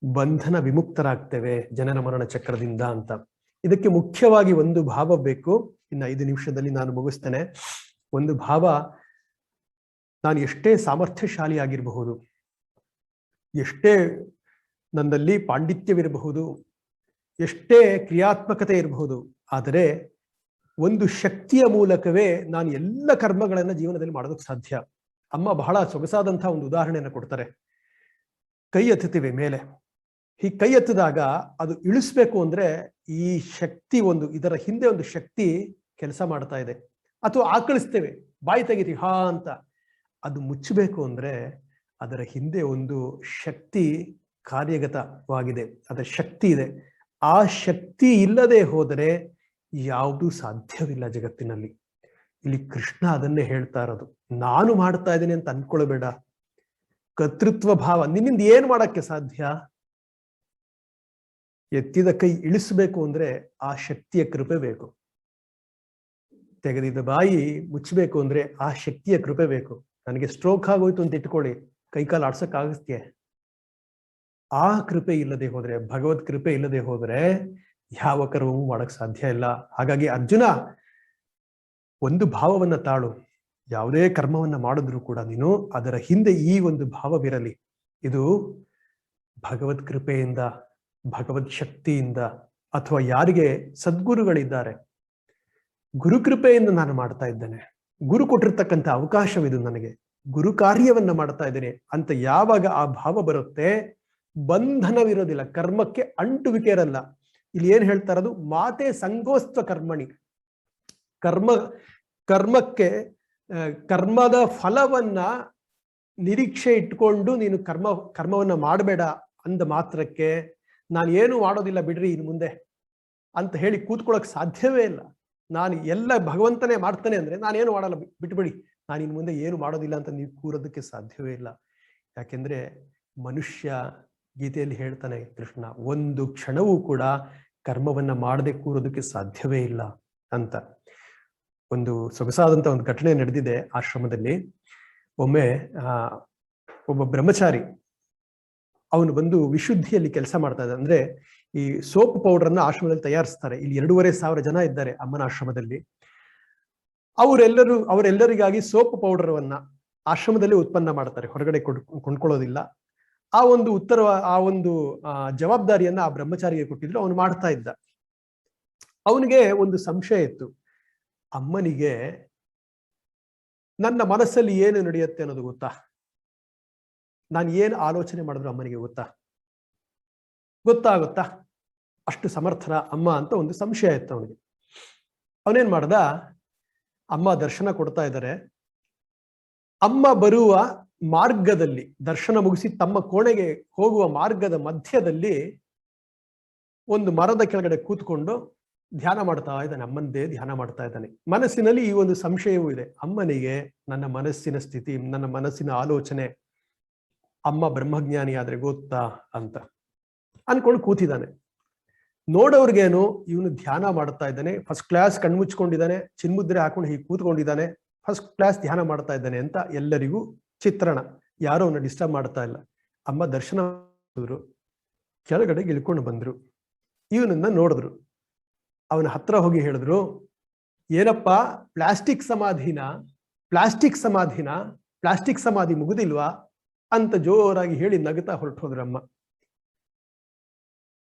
ಬಂಧನ ವಿಮುಕ್ತರಾಗ್ತೇವೆ ಜನನ ಮರಣ ಚಕ್ರದಿಂದ ಅಂತ. ಇದಕ್ಕೆ ಮುಖ್ಯವಾಗಿ ಒಂದು ಭಾವ ಬೇಕು. ಇನ್ನು 5 ನಿಮಿಷದಲ್ಲಿ ನಾನು ಮುಗಿಸ್ತೇನೆ. ಒಂದು ಭಾವ ನಾನು ಎಷ್ಟೇ ಸಾಮರ್ಥ್ಯಶಾಲಿ ಆಗಿರಬಹುದು, ಎಷ್ಟೇ ನನ್ನಲ್ಲಿ ಪಾಂಡಿತ್ಯವಿರಬಹುದು, ಎಷ್ಟೇ ಕ್ರಿಯಾತ್ಮಕತೆ ಇರಬಹುದು, ಆದರೆ ಒಂದು ಶಕ್ತಿಯ ಮೂಲಕವೇ ನಾನು ಎಲ್ಲ ಕರ್ಮಗಳನ್ನು ಜೀವನದಲ್ಲಿ ಮಾಡೋದಕ್ಕೆ ಸಾಧ್ಯ. ಅಮ್ಮ ಬಹಳ ಸೊಗಸಾದಂತಹ ಒಂದು ಉದಾಹರಣೆಯನ್ನು ಕೊಡ್ತಾರೆ. ಕೈ ಎತ್ತುತ್ತೀವಿ ಮೇಲೆ, ಈ ಕೈ ಎತ್ತಿದಾಗ ಅದು ಇಳಿಸ್ಬೇಕು ಅಂದ್ರೆ ಈ ಶಕ್ತಿ ಇದರ ಹಿಂದೆ ಒಂದು ಶಕ್ತಿ ಕೆಲಸ ಮಾಡ್ತಾ ಇದೆ. ಅಥವಾ ಆಕಳಿಸ್ತೇವೆ, ಬಾಯಿ ತೆಗಿತೀವಿ ಹಾ ಅಂತ, ಅದು ಮುಚ್ಚಬೇಕು ಅಂದ್ರೆ ಅದರ ಹಿಂದೆ ಒಂದು ಶಕ್ತಿ ಕಾರ್ಯಗತವಾಗಿದೆ, ಅದರ ಶಕ್ತಿ ಇದೆ. ಆ ಶಕ್ತಿ ಇಲ್ಲದೆ ಹೋದರೆ ಯಾವುದೂ ಸಾಧ್ಯವಿಲ್ಲ ಜಗತ್ತಿನಲ್ಲಿ. ಇಲ್ಲಿ ಕೃಷ್ಣ ಅದನ್ನೇ ಹೇಳ್ತಾ ಇರೋದು. ನಾನು ಮಾಡ್ತಾ ಇದ್ದೀನಿ ಅಂತ ಅನ್ಕೊಳ್ಬೇಡ. ಕರ್ತೃತ್ವ ಭಾವ, ನಿನ್ನಿಂದ ಏನ್ ಮಾಡಕ್ಕೆ ಸಾಧ್ಯ? ಎತ್ತಿದ ಕೈ ಇಳಿಸ್ಬೇಕು ಅಂದ್ರೆ ಆ ಶಕ್ತಿಯ ಕೃಪೆ ಬೇಕು. ತೆಗೆದಿದ್ದ ಬಾಯಿ ಮುಚ್ಚಬೇಕು ಅಂದ್ರೆ ಆ ಶಕ್ತಿಯ ಕೃಪೆ ಬೇಕು. ನನಗೆ ಸ್ಟ್ರೋಕ್ ಆಗೋಯ್ತು ಅಂತ ಇಟ್ಕೊಳ್ಳಿ, ಕೈಕಾಲು ಆಡ್ಸಕ್ ಆಗತ್ತೆ. ಆ ಕೃಪೆ ಇಲ್ಲದೆ ಹೋದ್ರೆ, ಭಗವತ್ ಕೃಪೆ ಇಲ್ಲದೆ ಹೋದ್ರೆ ಯಾವ ಕರ್ಮವೂ ಮಾಡಕ್ ಸಾಧ್ಯ ಇಲ್ಲ. ಹಾಗಾಗಿ ಅರ್ಜುನ, ಒಂದು ಭಾವವನ್ನ ತಾಳು. ಯಾವುದೇ ಕರ್ಮವನ್ನ ಮಾಡಿದ್ರು ಕೂಡ ನೀನು ಅದರ ಹಿಂದೆ ಈ ಒಂದು ಭಾವವಿರಲಿ, ಇದು ಭಗವತ್ ಕೃಪೆಯಿಂದ, ಭಗವತ್ ಶಕ್ತಿಯಿಂದ, ಅಥವಾ ಯಾರಿಗೆ ಸದ್ಗುರುಗಳಿದ್ದಾರೆ ಗುರುಕೃಪೆಯಿಂದ ನಾನು ಮಾಡ್ತಾ ಇದ್ದೇನೆ, ಗುರು ಕೊಟ್ಟಿರ್ತಕ್ಕಂಥ ಅವಕಾಶವಿದು, ನನಗೆ ಗುರು ಕಾರ್ಯವನ್ನ ಮಾಡ್ತಾ ಇದ್ದೇನೆ ಅಂತ ಯಾವಾಗ ಆ ಭಾವ ಬರುತ್ತೆ, ಬಂಧನವಿರೋದಿಲ್ಲ, ಕರ್ಮಕ್ಕೆ ಅಂಟುವಿಕೆ ಇರಲ್ಲ. ಇಲ್ಲಿ ಏನ್ ಹೇಳ್ತಾ ಇರೋದು, ಮಾತೆ ಸಂಗೋಸ್ತ್ವ ಕರ್ಮಣಿ, ಕರ್ಮಕ್ಕೆ ಕರ್ಮದ ಫಲವನ್ನ ನಿರೀಕ್ಷೆ ಇಟ್ಕೊಂಡು ನೀನು ಕರ್ಮವನ್ನ ಮಾಡಬೇಡ ಅಂದ ಮಾತ್ರಕ್ಕೆ ನಾನು ಏನು ಮಾಡೋದಿಲ್ಲ ಬಿಡ್ರಿ ಇನ್ನು ಮುಂದೆ ಅಂತ ಹೇಳಿ ಕೂತ್ಕೊಳ್ಳೋಕೆ ಸಾಧ್ಯವೇ ಇಲ್ಲ. ನಾನು ಎಲ್ಲ ಭಗವಂತನೇ ಮಾಡ್ತಾನೆ ಅಂದ್ರೆ ನಾನೇನು ಮಾಡಲ್ಲ, ಬಿಟ್ಬಿಡಿ, ನಾನು ಇನ್ನು ಮುಂದೆ ಏನು ಮಾಡೋದಿಲ್ಲ ಅಂತ ನೀವು ಕೂರೋದಕ್ಕೆ ಸಾಧ್ಯವೇ ಇಲ್ಲ. ಯಾಕೆಂದ್ರೆ ಮನುಷ್ಯ, ಗೀತೆಯಲ್ಲಿ ಹೇಳ್ತಾನೆ ಕೃಷ್ಣ, ಒಂದು ಕ್ಷಣವೂ ಕೂಡ ಕರ್ಮವನ್ನ ಮಾಡದೆ ಕೂರೋದಕ್ಕೆ ಸಾಧ್ಯವೇ ಇಲ್ಲ ಅಂತ. ಒಂದು ಸೊಗಸಾದಂತ ಒಂದು ಘಟನೆ ನಡೆದಿದೆ ಆಶ್ರಮದಲ್ಲಿ. ಒಮ್ಮೆ ಒಬ್ಬ ಬ್ರಹ್ಮಚಾರಿ ಅವನು ಬಂದು ವಿಶುದ್ಧಿಯಲ್ಲಿ ಕೆಲಸ ಮಾಡ್ತಾ ಇದ್ದ. ಅಂದ್ರೆ ಈ ಸೋಪ್ ಪೌಡರ್ ಅನ್ನ ಆಶ್ರಮದಲ್ಲಿ ತಯಾರಿಸ್ತಾರೆ. ಇಲ್ಲಿ 2,500 ಜನ ಇದ್ದಾರೆ ಅಮ್ಮನ ಆಶ್ರಮದಲ್ಲಿ. ಅವರೆಲ್ಲರಿಗಾಗಿ ಸೋಪ್ ಪೌಡರ್ವನ್ನ ಆಶ್ರಮದಲ್ಲಿ ಉತ್ಪನ್ನ ಮಾಡ್ತಾರೆ, ಹೊರಗಡೆ ಕೊಂಡ್ಕೊಳ್ಳೋದಿಲ್ಲ. ಆ ಒಂದು ಜವಾಬ್ದಾರಿಯನ್ನ ಆ ಬ್ರಹ್ಮಚಾರಿಗೆ ಕೊಟ್ಟಿದ್ರು, ಅವನು ಮಾಡ್ತಾ ಇದ್ದ. ಅವನಿಗೆ ಒಂದು ಸಂಶಯ ಇತ್ತು, ಅಮ್ಮನಿಗೆ ನನ್ನ ಮನಸ್ಸಲ್ಲಿ ಏನು ನಡೆಯುತ್ತೆ ಅನ್ನೋದು ಗೊತ್ತಾ, ನಾನು ಏನು ಆಲೋಚನೆ ಮಾಡಿದ್ರು ಅಮ್ಮನಿಗೆ ಗೊತ್ತಾಗುತ್ತಾ, ಅಷ್ಟು ಸಮರ್ಥನ ಅಮ್ಮ ಅಂತ ಒಂದು ಸಂಶಯ ಇತ್ತು ಅವನಿಗೆ. ಅವನೇನ್ ಮಾಡ್ದ, ಅಮ್ಮ ದರ್ಶನ ಕೊಡ್ತಾ ಇದ್ದಾರೆ, ಅಮ್ಮ ಬರುವ ಮಾರ್ಗದಲ್ಲಿ, ದರ್ಶನ ಮುಗಿಸಿ ತಮ್ಮ ಕೋಣೆಗೆ ಹೋಗುವ ಮಾರ್ಗದ ಮಧ್ಯದಲ್ಲಿ ಒಂದು ಮರದ ಕೆಳಗಡೆ ಕೂತ್ಕೊಂಡು ಧ್ಯಾನ ಮಾಡ್ತಾ ಇದ್ದಾನೆ, ಅಮ್ಮನದೇ ಧ್ಯಾನ ಮಾಡ್ತಾ ಇದ್ದಾನೆ. ಮನಸ್ಸಿನಲ್ಲಿ ಈ ಒಂದು ಸಂಶಯವೂ ಇದೆ, ಅಮ್ಮನಿಗೆ ನನ್ನ ಮನಸ್ಸಿನ ಸ್ಥಿತಿ, ನನ್ನ ಮನಸ್ಸಿನ ಆಲೋಚನೆ, ಅಮ್ಮ ಬ್ರಹ್ಮಜ್ಞಾನಿ ಆದ್ರೆ ಗೊತ್ತಾ ಅಂತ ಅನ್ಕೊಂಡು ಕೂತಿದ್ದಾನೆ. ನೋಡೋರ್ಗೇನು ಇವನು ಧ್ಯಾನ ಮಾಡ್ತಾ ಇದ್ದಾನೆ, ಫಸ್ಟ್ ಕ್ಲಾಸ್ ಕಣ್ಮುಚ್ಕೊಂಡಿದ್ದಾನೆ, ಚಿನ್ಮುದ್ರೆ ಹಾಕೊಂಡು ಹೀಗೆ ಕೂತ್ಕೊಂಡಿದ್ದಾನೆ, ಫಸ್ಟ್ ಕ್ಲಾಸ್ ಧ್ಯಾನ ಮಾಡ್ತಾ ಇದ್ದಾನೆ ಅಂತ ಎಲ್ಲರಿಗೂ ಚಿತ್ರಣ. ಯಾರೋ ಅವನ್ನ ಡಿಸ್ಟರ್ಬ್ ಮಾಡ್ತಾ ಇಲ್ಲ. ಅಮ್ಮ ದರ್ಶನ ಮಾಡಿದ್ರು, ಕೆಳಗಡೆ ಇಳ್ಕೊಂಡು ಬಂದ್ರು, ಇವನನ್ನ ನೋಡಿದ್ರು. ಅವನ ಹತ್ರ ಹೋಗಿ ಹೇಳಿದ್ರು, ಏನಪ್ಪ ಪ್ಲಾಸ್ಟಿಕ್ ಸಮಾಧಿ ಮುಗುದಿಲ್ವಾ ಅಂತ ಜೋರಾಗಿ ಹೇಳಿ ನಗುತ್ತಾ ಹೊರಟು ಹೋದ್ರಮ್ಮ.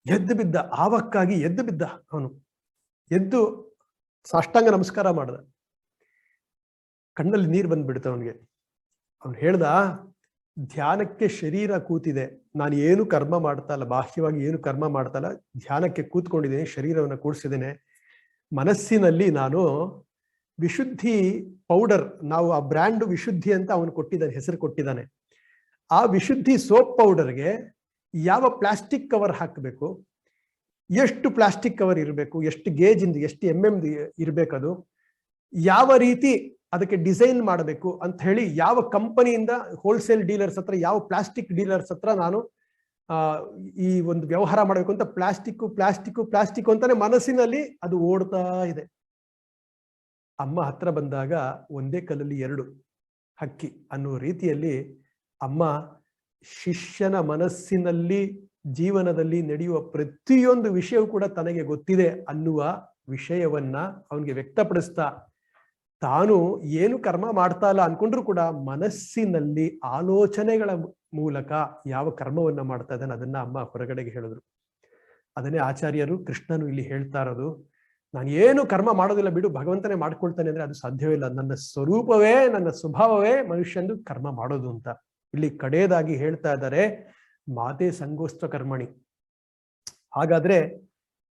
ಎದ್ದು ಬಿದ್ದ, ಆವಕ್ಕಾಗಿ ಎದ್ದು ಬಿದ್ದ. ಅವನು ಎದ್ದು ಸಾಷ್ಟಾಂಗ ನಮಸ್ಕಾರ ಮಾಡ್ದ. ಕಣ್ಣಲ್ಲಿ ನೀರು ಬಂದ್ಬಿಡ್ತ ಅವನಿಗೆ. ಅವನು ಹೇಳ್ದ, ಧ್ಯಾನಕ್ಕೆ ಶರೀರ ಕೂತಿದೆ, ನಾನು ಏನು ಕರ್ಮ ಮಾಡ್ತಾ ಇಲ್ಲ, ಬಾಹ್ಯವಾಗಿ ಏನು ಕರ್ಮ ಮಾಡ್ತಾ ಇಲ್ಲ, ಧ್ಯಾನಕ್ಕೆ ಕೂತ್ಕೊಂಡಿದ್ದೇನೆ, ಶರೀರವನ್ನು ಕೂಡಿಸಿದ್ದೇನೆ. ಮನಸ್ಸಿನಲ್ಲಿ ನಾನು ವಿಶುದ್ಧಿ ಪೌಡರ್, ನಾವು ಆ ಬ್ರ್ಯಾಂಡ್ ವಿಶುದ್ಧಿ ಅಂತ ಅವನು ಕೊಟ್ಟಿದ್ದಾನೆ, ಹೆಸರು ಕೊಟ್ಟಿದ್ದಾನೆ. ಆ ವಿಶುದ್ಧಿ ಸೋಪ್ ಪೌಡರ್ಗೆ ಯಾವ ಪ್ಲಾಸ್ಟಿಕ್ ಕವರ್ ಹಾಕಬೇಕು, ಎಷ್ಟು ಪ್ಲಾಸ್ಟಿಕ್ ಕವರ್ ಇರಬೇಕು, ಎಷ್ಟು ಗೇಜ್ ಇಂದ ಎಷ್ಟು MM ಇರಬೇಕದು, ಯಾವ ರೀತಿ ಅದಕ್ಕೆ ಡಿಸೈನ್ ಮಾಡಬೇಕು ಅಂತ ಹೇಳಿ, ಯಾವ ಕಂಪನಿಯಿಂದ ಹೋಲ್ಸೇಲ್ ಡೀಲರ್ಸ್ ಹತ್ರ, ಯಾವ ಪ್ಲಾಸ್ಟಿಕ್ ಡೀಲರ್ಸ್ ಹತ್ರ ನಾನು ಈ ಒಂದು ವ್ಯವಹಾರ ಮಾಡಬೇಕು ಅಂತ ಪ್ಲಾಸ್ಟಿಕ್ ಅಂತಾನೆ ಮನಸ್ಸಿನಲ್ಲಿ ಅದು ಓಡ್ತಾ ಇದೆ. ಅಮ್ಮ ಹತ್ರ ಬಂದಾಗ ಒಂದೇ ಕಲ್ಲಲ್ಲಿ 2 ಹಕ್ಕಿ ಅನ್ನುವ ರೀತಿಯಲ್ಲಿ ಅಮ್ಮ ಶಿಷ್ಯನ ಮನಸ್ಸಿನಲ್ಲಿ, ಜೀವನದಲ್ಲಿ ನಡೆಯುವ ಪ್ರತಿಯೊಂದು ವಿಷಯವೂ ಕೂಡ ತನಗೆ ಗೊತ್ತಿದೆ ಅನ್ನುವ ವಿಷಯವನ್ನ ಅವನಿಗೆ ವ್ಯಕ್ತಪಡಿಸ್ತಾ ತಾನು ಏನು ಕರ್ಮ ಮಾಡ್ತಾ ಇಲ್ಲ ಅನ್ಕೊಂಡ್ರು ಕೂಡ ಮನಸ್ಸಿನಲ್ಲಿ ಆಲೋಚನೆಗಳ ಮೂಲಕ ಯಾವ ಕರ್ಮವನ್ನ ಮಾಡ್ತಾ ಇದ್ದಾನೆ ಅದನ್ನ ಅಮ್ಮ ಹೊರಗಡೆಗೆ ಹೇಳಿದ್ರು. ಅದನ್ನೇ ಆಚಾರ್ಯರು ಕೃಷ್ಣನು ಇಲ್ಲಿ ಹೇಳ್ತಾ ಇರೋದು. ನಾನು ಏನು ಕರ್ಮ ಮಾಡೋದಿಲ್ಲ ಬಿಡು, ಭಗವಂತನೇ ಮಾಡ್ಕೊಳ್ತಾನೆ ಅಂದ್ರೆ ಅದು ಸಾಧ್ಯವೇ ಇಲ್ಲ. ನನ್ನ ಸ್ವರೂಪವೇ, ನನ್ನ ಸ್ವಭಾವವೇ ಮನುಷ್ಯಂದು ಕರ್ಮ ಮಾಡೋದು ಅಂತ ಇಲ್ಲಿ ಕಡೆಯದಾಗಿ ಹೇಳ್ತಾ ಇದ್ದಾರೆ. ಮಾತೆ ಸಂಗೋಸ್ತ್ವ ಕರ್ಮಣಿ. ಹಾಗಾದ್ರೆ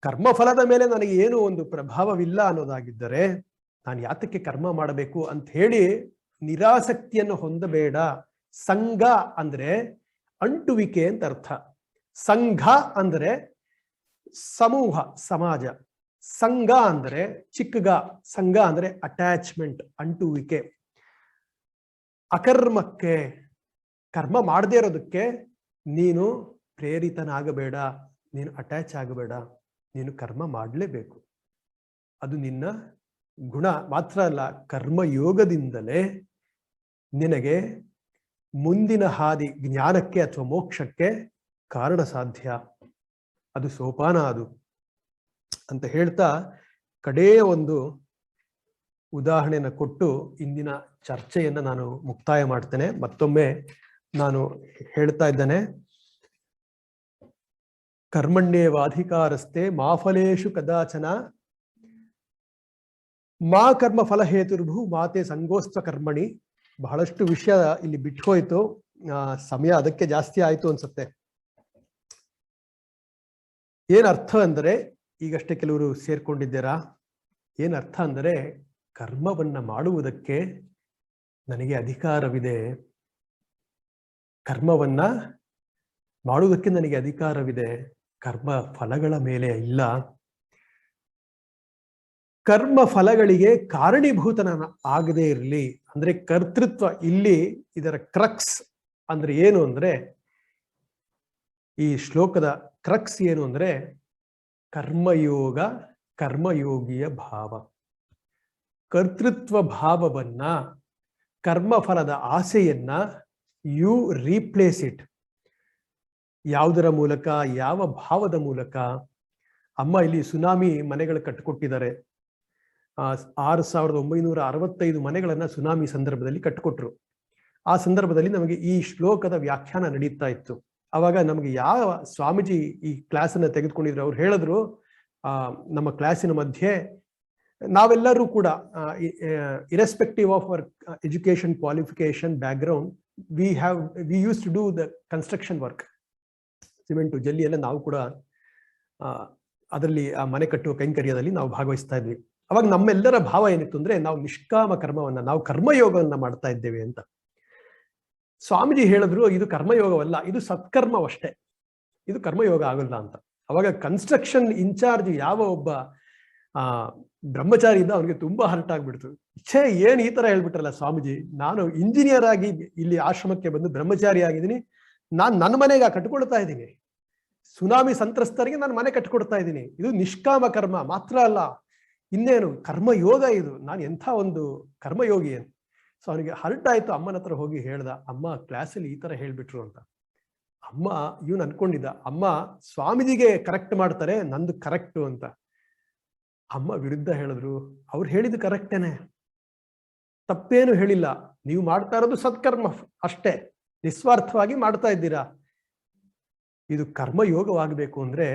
ಕರ್ಮಫಲದ ಮೇಲೆ ನನಗೆ ಏನು ಒಂದು ಪ್ರಭಾವವಿಲ್ಲ ಅನ್ನೋದಾಗಿದ್ದರೆ ನಾನು ಯಾತಕ್ಕೆ ಕರ್ಮ ಮಾಡಬೇಕು ಅಂತ ಹೇಳಿ ನಿರಾಸಕ್ತಿಯನ್ನು ಹೊಂದಬೇಡ. ಸಂಘ ಅಂದ್ರೆ ಅಂಟುವಿಕೆ ಅಂತ ಅರ್ಥ. ಸಂಘ ಅಂದ್ರೆ ಸಮೂಹ, ಸಮಾಜ. ಸಂಘ ಅಂದ್ರೆ ಚಿಕ್ಕಗ, ಸಂಘ ಅಂದ್ರೆ ಅಟ್ಯಾಚ್ಮೆಂಟ್, ಅಂಟುವಿಕೆ. ಅಕರ್ಮಕ್ಕೆ, ಕರ್ಮ ಮಾಡದೇ ಇರೋದಕ್ಕೆ ನೀನು ಪ್ರೇರಿತನಾಗಬೇಡ, ನೀನು ಅಟ್ಯಾಚ್ ಆಗಬೇಡ, ನೀನು ಕರ್ಮ ಮಾಡಲೇಬೇಕು. ಅದು ನಿನ್ನ ಗುಣ ಮಾತ್ರ ಅಲ್ಲ, ಕರ್ಮಯೋಗದಿಂದಲೇ ನಿನಗೆ ಮುಂದಿನ ಹಾದಿ ಜ್ಞಾನಕ್ಕೆ ಅಥವಾ ಮೋಕ್ಷಕ್ಕೆ ಕಾರಣ ಸಾಧ್ಯ. ಅದು ಸೋಪಾನ ಅದು ಅಂತ ಹೇಳ್ತಾ ಕಡೆಯ ಒಂದು ಉದಾಹರಣೆಯನ್ನು ಕೊಟ್ಟು ಇಂದಿನ ಚರ್ಚೆಯನ್ನು ನಾನು ಮುಕ್ತಾಯ ಮಾಡ್ತೇನೆ. ಮತ್ತೊಮ್ಮೆ ನಾನು ಹೇಳ್ತಾ ಇದ್ದೇನೆ, ಕರ್ಮಣ್ಯೇವಾಧಿಕಾರಸ್ಥೆ ಮಾ ಫಲೇಷು ಕದಾಚನ ಮಾ ಕರ್ಮ ಫಲ ಹೇತುರ್ಭು ಮಾತೆ ಸಂಗೋಸ್ತ್ವ ಕರ್ಮಣಿ. ಬಹಳಷ್ಟು ವಿಷಯ ಇಲ್ಲಿ ಬಿಟ್ಟು ಹೋಯ್ತು, ಸಮಯ ಅದಕ್ಕೆ ಜಾಸ್ತಿ ಆಯ್ತು ಅನ್ಸುತ್ತೆ. ಏನರ್ಥ ಅಂದರೆ, ಈಗಷ್ಟೇ ಕೆಲವರು ಸೇರ್ಕೊಂಡಿದ್ದೀರಾ, ಏನರ್ಥ ಅಂದರೆ ಕರ್ಮವನ್ನ ಮಾಡುವುದಕ್ಕೆ ನನಗೆ ಅಧಿಕಾರವಿದೆ, ಕರ್ಮವನ್ನ ಮಾಡುವುದಕ್ಕೆ ನನಗೆ ಅಧಿಕಾರವಿದೆ, ಕರ್ಮ ಫಲಗಳ ಮೇಲೆ ಇಲ್ಲ. ಕರ್ಮ ಫಲಗಳಿಗೆ ಕಾರಣೀಭೂತನ ಆಗದೇ ಇರಲಿ ಅಂದ್ರೆ ಕರ್ತೃತ್ವ. ಇಲ್ಲಿ ಇದರ ಕ್ರಕ್ಸ್ ಅಂದ್ರೆ ಏನು ಅಂದ್ರೆ, ಈ ಶ್ಲೋಕದ ಕ್ರಕ್ಸ್ ಏನು ಅಂದ್ರೆ ಕರ್ಮಯೋಗ, ಕರ್ಮಯೋಗಿಯ ಭಾವ. ಕರ್ತೃತ್ವ ಭಾವವನ್ನ, ಕರ್ಮಫಲದ ಆಸೆಯನ್ನ ಯು ರೀಪ್ಲೇಸ್ ಇಟ್. ಯಾವುದರ ಮೂಲಕ, ಯಾವ ಭಾವದ ಮೂಲಕ? ಅಮ್ಮ ಇಲ್ಲಿ ಸುನಾಮಿ ಮನೆಗಳು ಕಟ್ಟಿಕೊಟ್ಟಿದ್ದಾರೆ. 6965 ಮನೆಗಳನ್ನ ಸುನಾಮಿ ಸಂದರ್ಭದಲ್ಲಿ ಕಟ್ಟಿಕೊಟ್ರು. ಆ ಸಂದರ್ಭದಲ್ಲಿ ನಮಗೆ ಈ ಶ್ಲೋಕದ ವ್ಯಾಖ್ಯಾನ ನಡೀತಾ ಇತ್ತು. ಅವಾಗ ನಮಗೆ ಯಾವ ಸ್ವಾಮೀಜಿ ಈ ಕ್ಲಾಸ್ ಅನ್ನ ತೆಗೆದುಕೊಂಡಿದ್ರು, ಅವ್ರು ಹೇಳಿದ್ರು, ನಮ್ಮ ಕ್ಲಾಸಿನ ಮಧ್ಯೆ ನಾವೆಲ್ಲರೂ ಕೂಡ irrespective of our education, qualification, background, we use to do the construction work. Cement, ಜಲ್ಲಿ ಎಲ್ಲ ನಾವು ಕೂಡ ಅದರಲ್ಲಿ ಆ ಮನೆ ಕಟ್ಟುವ ಕೈಂಕರ್ಯದಲ್ಲಿ ನಾವು ಭಾಗವಹಿಸ್ತಾ ಇದ್ವಿ. ಅವಾಗ ನಮ್ಮೆಲ್ಲರ ಭಾವ ಏನಿತ್ತು ಅಂದ್ರೆ, ನಾವು ನಿಷ್ಕಾಮ ಕರ್ಮವನ್ನ, ನಾವು ಕರ್ಮಯೋಗವನ್ನ ಮಾಡ್ತಾ ಇದ್ದೇವೆ ಅಂತ. ಸ್ವಾಮೀಜಿ ಹೇಳಿದ್ರು, ಇದು ಕರ್ಮಯೋಗವಲ್ಲ, ಇದು ಸತ್ಕರ್ಮವಷ್ಟೇ, ಇದು ಕರ್ಮಯೋಗ ಆಗಲ್ಲ ಅಂತ. ಅವಾಗ ಕನ್ಸ್ಟ್ರಕ್ಷನ್ ಇನ್ಚಾರ್ಜ್ ಯಾವ ಒಬ್ಬ ಬ್ರಹ್ಮಚಾರಿ ಇದ್ದ, ಅವನಿಗೆ ತುಂಬಾ ಹರ್ಟ್ ಆಗ್ಬಿಡ್ತು. ಛೇ, ಏನ್ ಈ ತರ ಹೇಳ್ಬಿಟ್ರಲ್ಲ ಸ್ವಾಮೀಜಿ, ನಾನು ಇಂಜಿನಿಯರ್ ಆಗಿ ಇಲ್ಲಿ ಆಶ್ರಮಕ್ಕೆ ಬಂದು ಬ್ರಹ್ಮಚಾರಿ ಆಗಿದ್ದೀನಿ, ನಾನು ನನ್ನ ಮನೆಗೆ ಕಟ್ಕೊಳ್ತಾ ಇದ್ದೀನಿ, ಸುನಾಮಿ ಸಂತ್ರಸ್ತರಿಗೆ ನಾನು ಮನೆ ಕಟ್ಕೊಡ್ತಾ ಇದ್ದೀನಿ, ಇದು ನಿಷ್ಕಾಮ ಕರ್ಮ ಮಾತ್ರ ಅಲ್ಲ, ಇನ್ನೇನು ಕರ್ಮಯೋಗ ಇದು, ನಾನು ಎಂಥ ಒಂದು ಕರ್ಮಯೋಗಿ ಅಂತ. ಸೊ ಅವನಿಗೆ ಹರ್ಟ್ ಆಯ್ತು. ಅಮ್ಮನ ಹತ್ರ ಹೋಗಿ ಹೇಳ್ದ, ಅಮ್ಮ ಕ್ಲಾಸಲ್ಲಿ ಈ ತರ ಹೇಳ್ಬಿಟ್ರು ಅಂತ. ಅಮ್ಮ ಇವನು ಅನ್ಕೊಂಡಿದ್ದ, ಅಮ್ಮ ಸ್ವಾಮೀಜಿಗೆ ಕರೆಕ್ಟ್ ಮಾಡ್ತಾರೆ, ನಂದು ಕರೆಕ್ಟು ಅಂತ. ಅಮ್ಮ ವಿರುದ್ಧ ಹೇಳಿದ್ರು, ಅವ್ರು ಹೇಳಿದ್ದು ಕರೆಕ್ಟೇನೆ, ತಪ್ಪೇನು ಹೇಳಿಲ್ಲ, ನೀವು ಮಾಡ್ತಾ ಇರೋದು ಸತ್ಕರ್ಮ ಅಷ್ಟೇ, ನಿಸ್ವಾರ್ಥವಾಗಿ ಮಾಡ್ತಾ ಇದ್ದೀರಾ. ಇದು ಕರ್ಮಯೋಗವಾಗಬೇಕು ಅಂದ್ರೆ